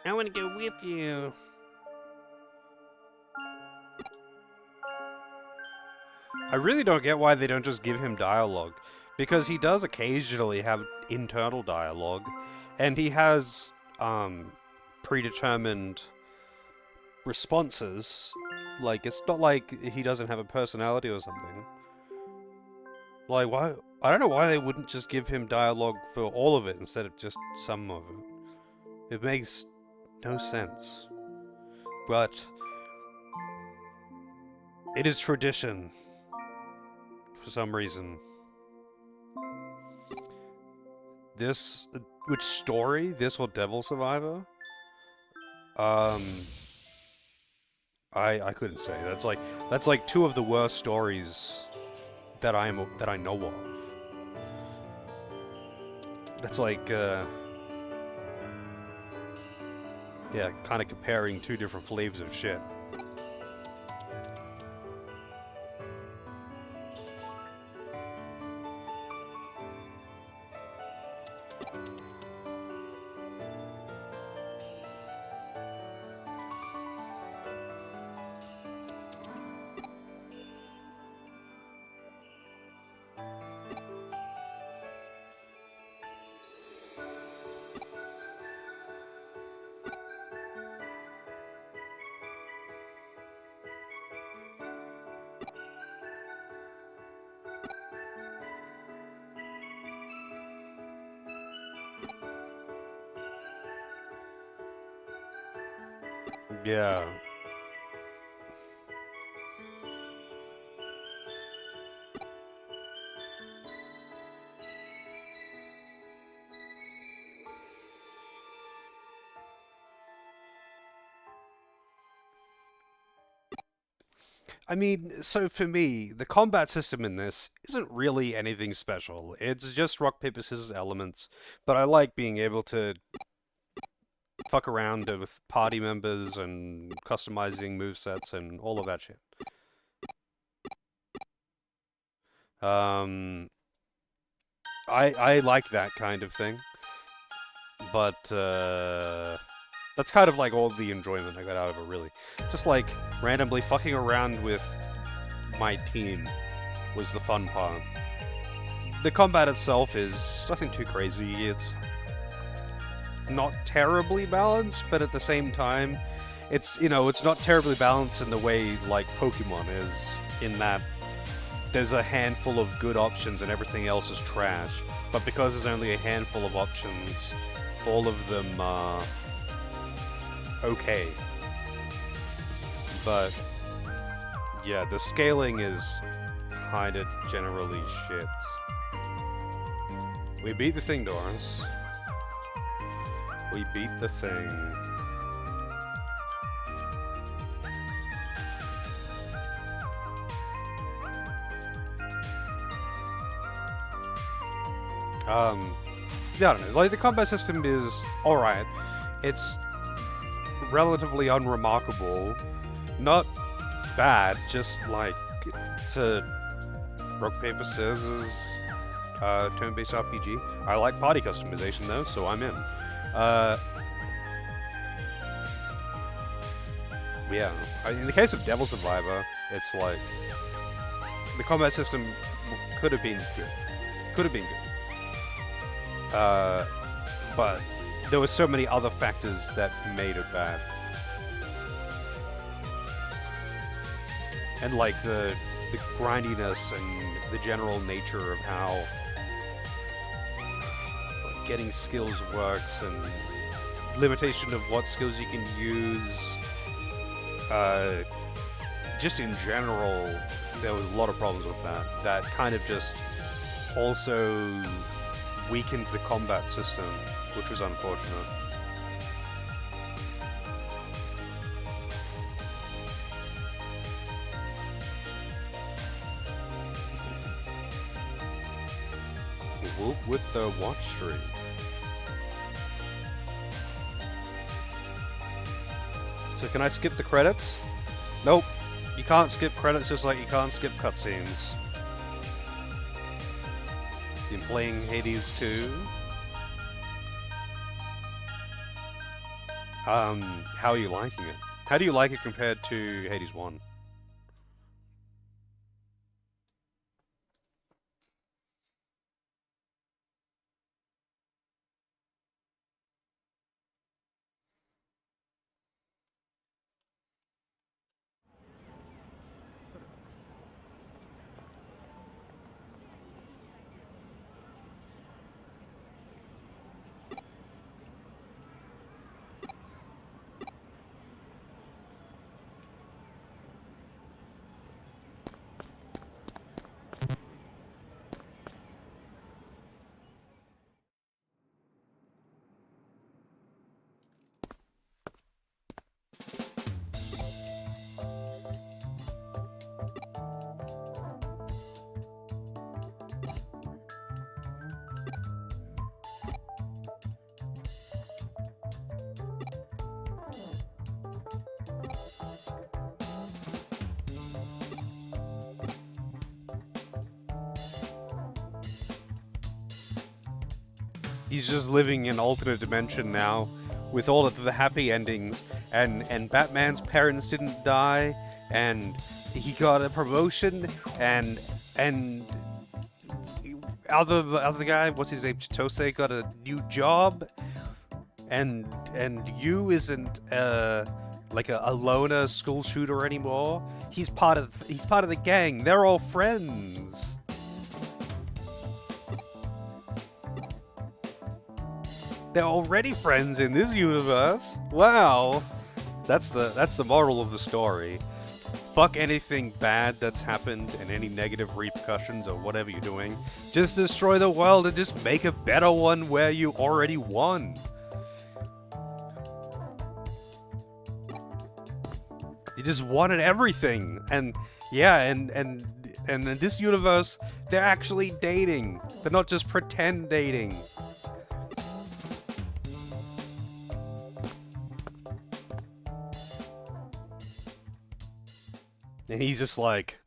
[SPEAKER 1] I want to go with you. I really don't get why they don't just give him dialogue, because he does occasionally have internal dialogue, and he has predetermined responses. Like, it's not like he doesn't have a personality or something. Like, why? I don't know why they wouldn't just give him dialogue for all of it instead of just some of it. It makes no sense. But it is tradition for some reason. This, which story? This or Devil Survivor? I couldn't say. That's like two of the worst stories that I know of. That's like yeah, kind of comparing two different flavors of shit. Yeah. I mean, so for me, the combat system in this isn't really anything special. It's just rock, paper, scissors elements, but I like being able to fuck around with party members and customizing movesets and all of that shit. Um, I like that kind of thing, but that's kind of like all the enjoyment I got out of it, really. Just like randomly fucking around with my team was the fun part. The combat itself is nothing too crazy. It's not terribly balanced, but at the same time, it's not terribly balanced in the way like Pokemon is, in that there's a handful of good options and everything else is trash. But because there's only a handful of options, all of them are okay. But yeah, the scaling is kinda generally shit. We beat the thing, Doris. We beat the thing. Yeah, I don't know. Like, the combat system is alright. It's relatively unremarkable. Not bad, just like, it's a rock, paper, scissors, turn-based RPG. I like party customization, though, so I'm in. Yeah. In the case of Devil Survivor, it's like, the combat system could have been good. Could have been good. But there were so many other factors that made it bad. And like the grindiness and the general nature of how like, getting skills works and limitation of what skills you can use. Just in general, there was a lot of problems with that. That kind of just also weakened the combat system, which was unfortunate. Whoop with the watch stream. So can I skip the credits? Nope. You can't skip credits just like you can't skip cutscenes. Been playing Hades 2. How are you liking it? How do you like it compared to Hades 1? He's just living in an alternate dimension now, with all of the happy endings, and Batman's parents didn't die, and he got a promotion, and other guy, what's his name, Chitose, got a new job, and you isn't like a loner school shooter anymore. He's part of the gang. They're all friends. They're already friends in this universe. Wow. That's the moral of the story. Fuck anything bad that's happened and any negative repercussions or whatever you're doing. Just destroy the world and just make a better one where you already won. You just wanted everything. And yeah, and in this universe, they're actually dating. They're not just pretend dating. And he's just like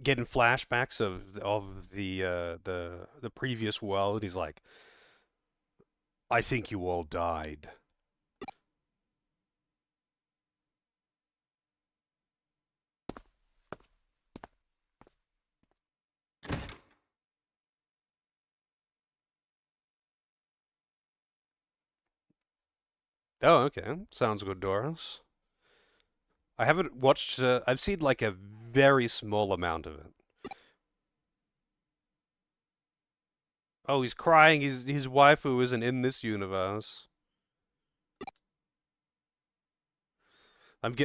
[SPEAKER 1] getting flashbacks of the previous world. He's like, I think you all died. Oh, okay. Sounds good, Doris. I haven't watched. I've seen like a very small amount of it. Oh, he's crying. His waifu isn't in this universe.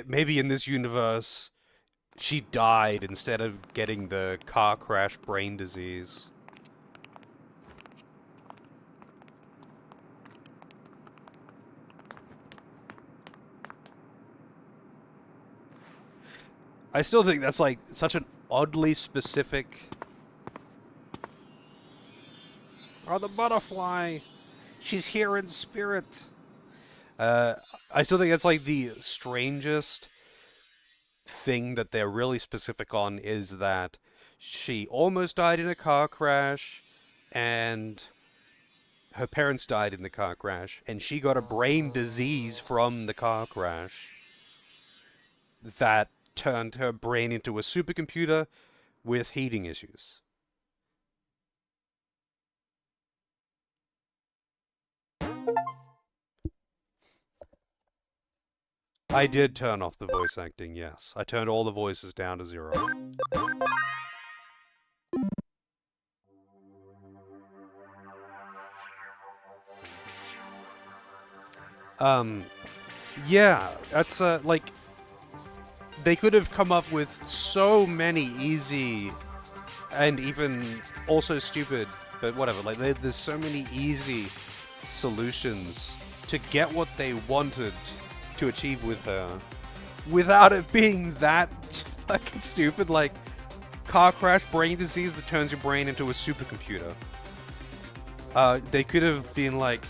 [SPEAKER 1] Maybe in this universe, she died instead of getting the car crash brain disease. I still think that's like such an oddly specific. Oh, the butterfly! She's here in spirit! I still think that's like the strangest thing that they're really specific on is that she almost died in a car crash, and her parents died in the car crash, and she got a brain disease from the car crash that turned her brain into a supercomputer with heating issues. I did turn off the voice acting, yes. I turned all the voices down to 0. Yeah, that's, like, they could have come up with so many easy and even also stupid, but whatever, like, there's so many easy solutions to get what they wanted to achieve with her without it being that fucking stupid, like car crash brain disease that turns your brain into a supercomputer. They could have been like,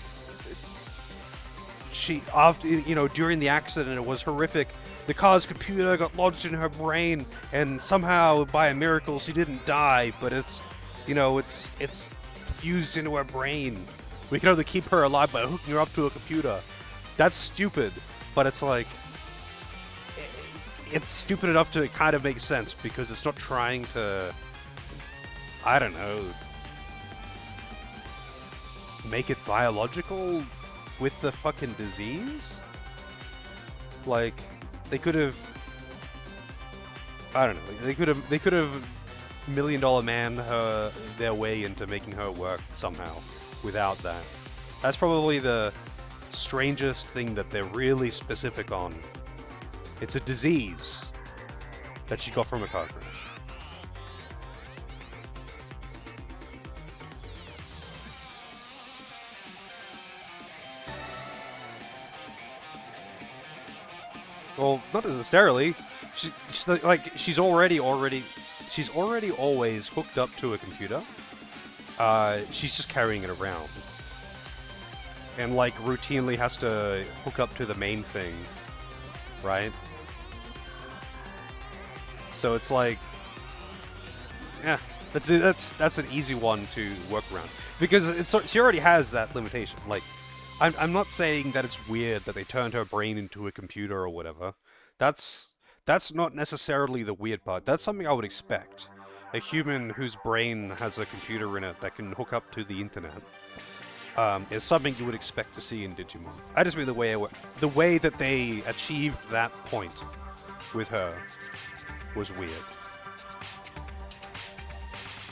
[SPEAKER 1] she, after, you know, during the accident, it was horrific. The car's computer got lodged in her brain, and somehow, by a miracle, she didn't die, but it's, you know, it's fused into her brain. We can only keep her alive by hooking her up to a computer. That's stupid, but it's like, it's stupid enough to kind of make sense, because it's not trying to, I don't know, make it biological with the fucking disease? Like, they could have, I don't know, they could have $1 Million Man her their way into making her work somehow without that. That's probably the strangest thing that they're really specific on. It's a disease that she got from a car crash. Well, not necessarily. She's already always hooked up to a computer. She's just carrying it around, and like routinely has to hook up to the main thing, right? So it's like, yeah, That's an easy one to work around because she already has that limitation. Like, I'm not saying that it's weird that they turned her brain into a computer or whatever. That's that's not necessarily the weird part. That's something I would expect. A human whose brain has a computer in it that can hook up to the internet is something you would expect to see in Digimon. I just mean the way that they achieved that point with her was weird.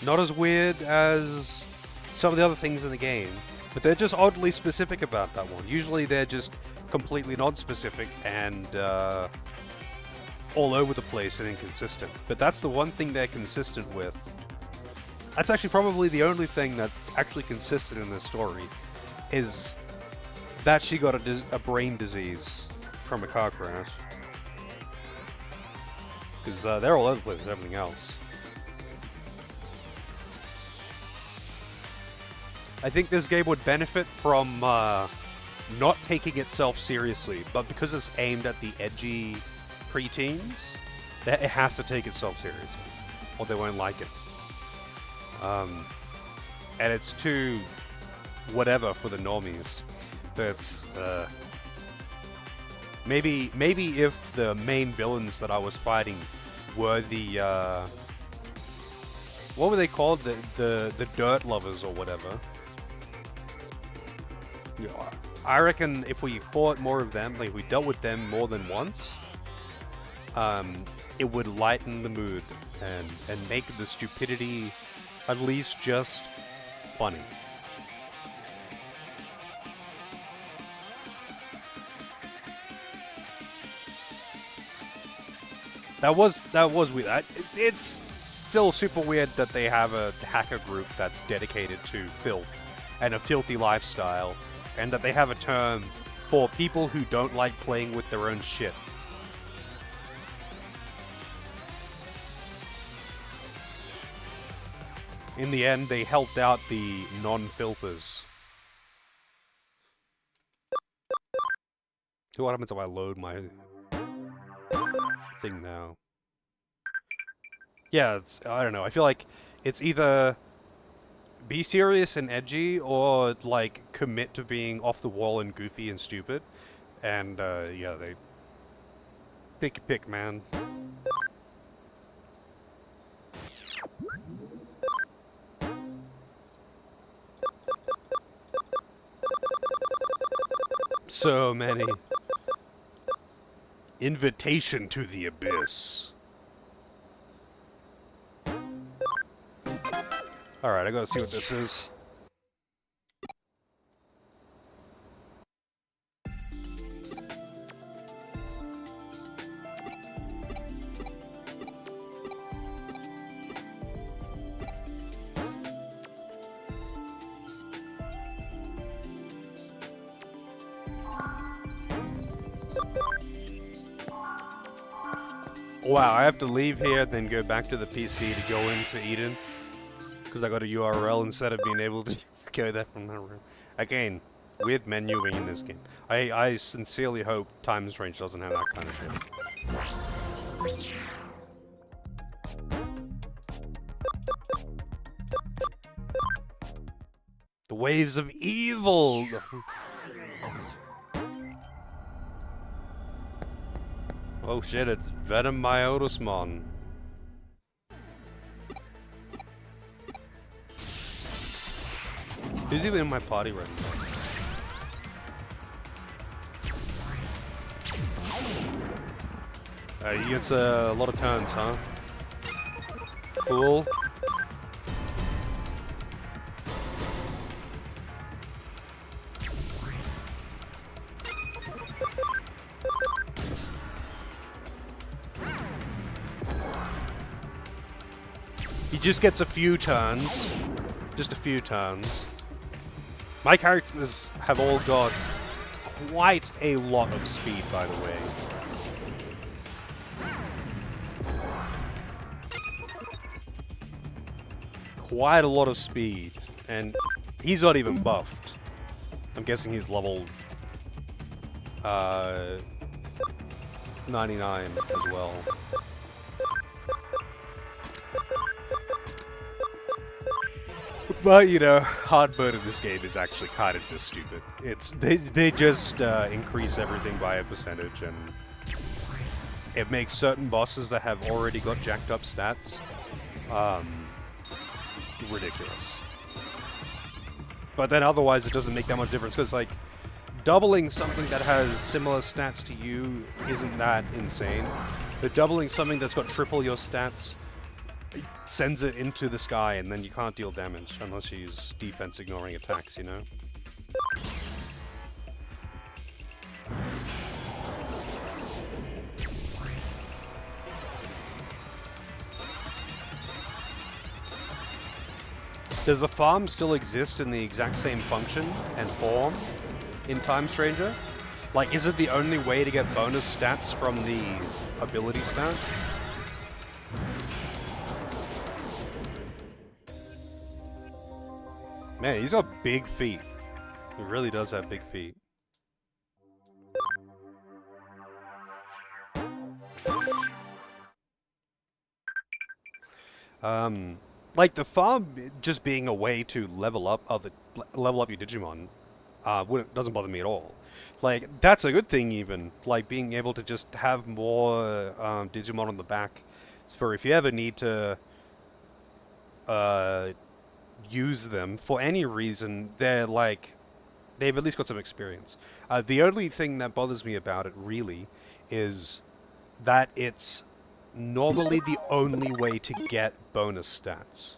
[SPEAKER 1] Not as weird as some of the other things in the game, but they're just oddly specific about that one. Usually they're just completely non-specific and all over the place and inconsistent. But that's the one thing they're consistent with. That's actually probably the only thing that's actually consistent in this story, is that she got a brain disease from a car crash. Because they're all over the place with everything else. I think this game would benefit from not taking itself seriously, but because it's aimed at the edgy preteens, it has to take itself seriously, or they won't like it. And it's too whatever for the normies. That's maybe if the main villains that I was fighting were the what were they called? The dirt lovers or whatever. Yeah, I reckon if we fought more of them, like we dealt with them more than once, it would lighten the mood and make the stupidity at least just funny. That was weird. It's still super weird that they have a hacker group that's dedicated to filth and a filthy lifestyle, and that they have a term for people who don't like playing with their own shit. In the end, they helped out the non-filters. So what happens if I load my thing now? Yeah, I don't know. I feel like it's either be serious and edgy, or like commit to being off the wall and goofy and stupid. And yeah, they take your pick, man. So many. Invitation to the Abyss. Alright, I gotta see what this is. Wow, I have to leave here, then go back to the PC to go into Eden. Because I got a URL instead of being able to go there from that room. Again, weird menuing in this game. I sincerely hope Time Strange doesn't have that kind of shit. The waves of evil! Oh shit, it's Venom Myotismon. Who's even in my party right now? He gets a lot of turns, huh? Cool. He just gets a few turns. Just a few turns. My characters have all got quite a lot of speed, by the way. Quite a lot of speed. And he's not even buffed. I'm guessing he's level 99 as well. But you know, hard mode in this game is actually kind of just stupid. They just increase everything by a percentage, and it makes certain bosses that have already got jacked up stats ridiculous. But then otherwise, it doesn't make that much difference because like doubling something that has similar stats to you isn't that insane. But doubling something that's got triple your stats sends it into the sky, and then you can't deal damage unless you use defense ignoring attacks, you know? Does the farm still exist in the exact same function and form in Time Stranger? Like, is it the only way to get bonus stats from the ability stats? Man, he's got big feet. He really does have big feet. Like the farm just being a way to level up your Digimon, doesn't bother me at all. Like that's a good thing even. Like being able to just have more Digimon on the back, for if you ever need to use them for any reason, they've at least got some experience. The only thing that bothers me about it really is that it's normally the only way to get bonus stats.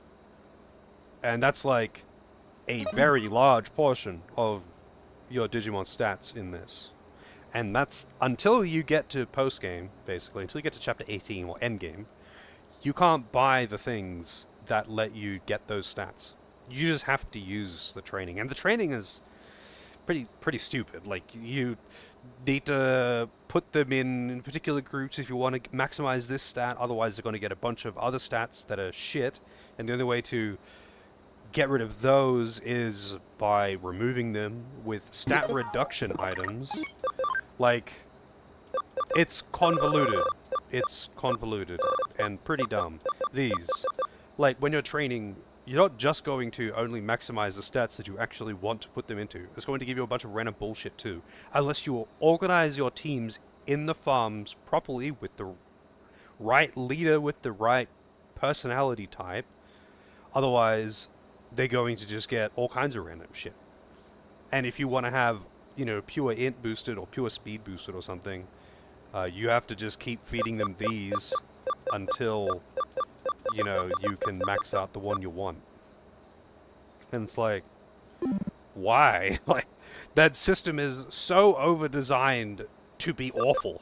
[SPEAKER 1] And that's like a very large portion of your Digimon stats in this. And that's until you get to post-game, basically, until you get to chapter 18 or endgame, you can't buy the things that let you get those stats. You just have to use the training. And the training is pretty stupid. Like, you need to put them in particular groups if you want to maximize this stat, otherwise they're going to get a bunch of other stats that are shit, and the only way to get rid of those is by removing them with stat reduction items. Like, it's convoluted. It's convoluted and pretty dumb. These, like, when you're training, you're not just going to only maximize the stats that you actually want to put them into. It's going to give you a bunch of random bullshit too. Unless you organize your teams in the farms properly with the right leader with the right personality type. Otherwise, they're going to just get all kinds of random shit. And if you want to have, you know, pure int boosted or pure speed boosted or something, you have to just keep feeding them these until, you know, you can max out the one you want. And it's like, why? Like, that system is so over-designed to be awful.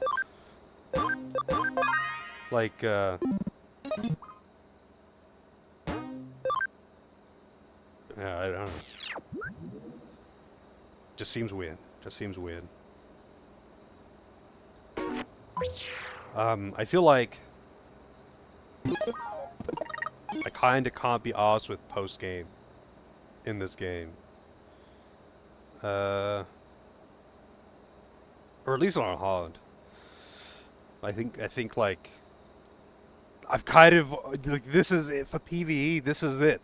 [SPEAKER 1] Like, yeah, I don't know. Just seems weird. Just seems weird. I feel like I kinda can't be arsed with post-game in this game. Or at least on hard. I think like I've kind of like, this is it for PvE, this is it.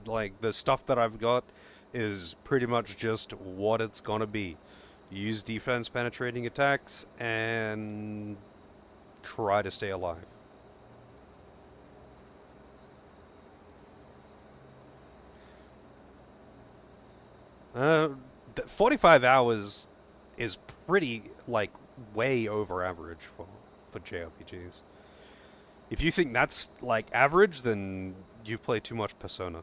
[SPEAKER 1] Like the stuff that I've got is pretty much just what it's gonna be. Use defense penetrating attacks and try to stay alive. 45 hours is pretty, like, way over average for JRPGs. If you think that's, like, average, then you've played too much Persona.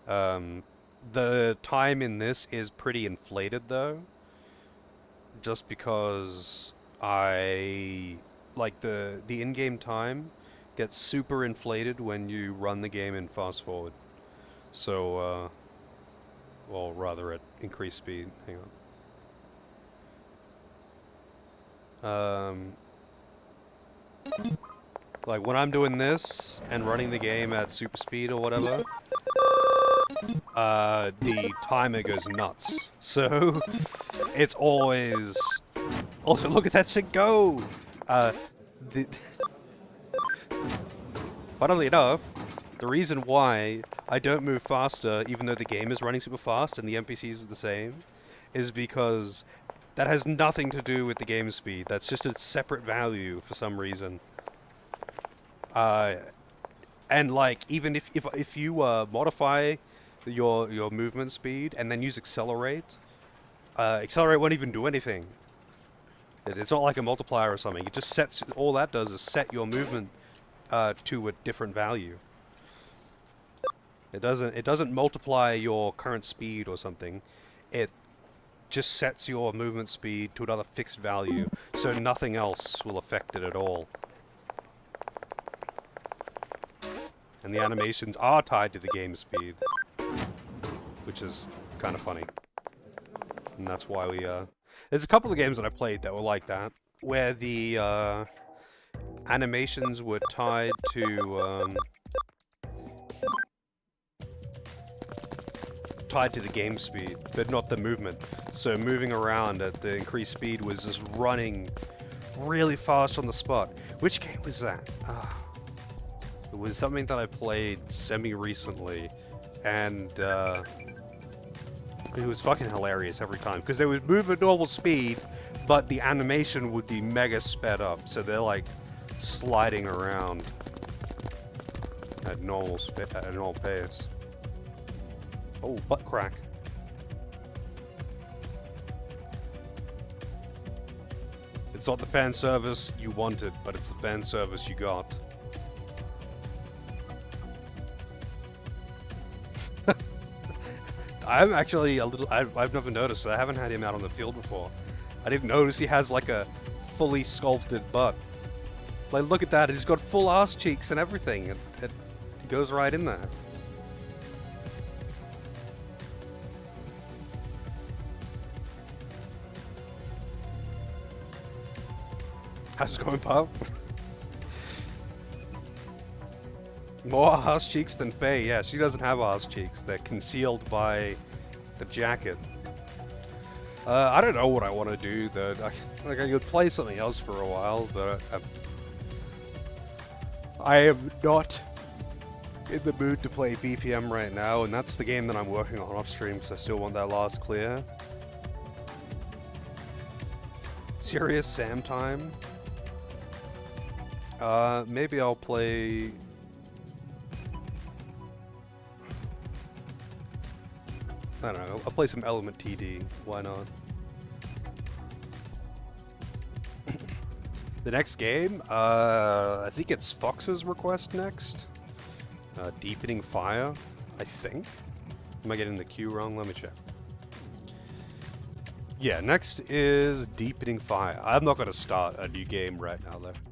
[SPEAKER 1] The time in this is pretty inflated, though. Just because like, the in-game time gets super inflated when you run the game in fast forward. So, well, rather at increased speed. Hang on. Like when I'm doing this and running the game at super speed or whatever, the timer goes nuts. So it's always. Also, look at that shit go! Funnily enough, The reason why I don't move faster, even though the game is running super fast and the NPCs are the same, is because that has nothing to do with the game speed. That's just a separate value for some reason. And like, even if you modify your movement speed and then use accelerate, accelerate won't even do anything. It's not like a multiplier or something. It just sets, all that does is set your movement to a different value. It doesn't multiply your current speed or something. It just sets your movement speed to another fixed value, so nothing else will affect it at all. And the animations are tied to the game speed, which is kind of funny. And that's why we, there's a couple of games that I played that were like that, where the animations were tied to the game speed, but not the movement. So moving around at the increased speed was just running really fast on the spot. Which game was that? It was something that I played semi-recently, and it was fucking hilarious every time, because they would move at normal speed, but the animation would be mega sped up, so they're like sliding around at normal pace. Oh, butt crack. It's not the fan service you wanted, but it's the fan service you got. I'm actually a little... I've never noticed. I haven't had him out on the field before. I didn't notice he has like a fully sculpted butt. Like, look at that. He's got full ass cheeks and everything. It goes right in there. How's it going, Pop? More ass cheeks than Faye. Yeah, she doesn't have ass cheeks. They're concealed by the jacket. I don't know what I want to do, though. Like, I could play something else for a while, but I am not in the mood to play BPM right now, and that's the game that I'm working on off stream because I still want that last clear. Serious Sam time. Maybe I'll play... I don't know, I'll play some Element TD, why not? The next game, I think it's Fox's request next. Deepening Fire, I think. Am I getting the queue wrong? Let me check. Yeah, next is Deepening Fire. I'm not going to start a new game right now, though.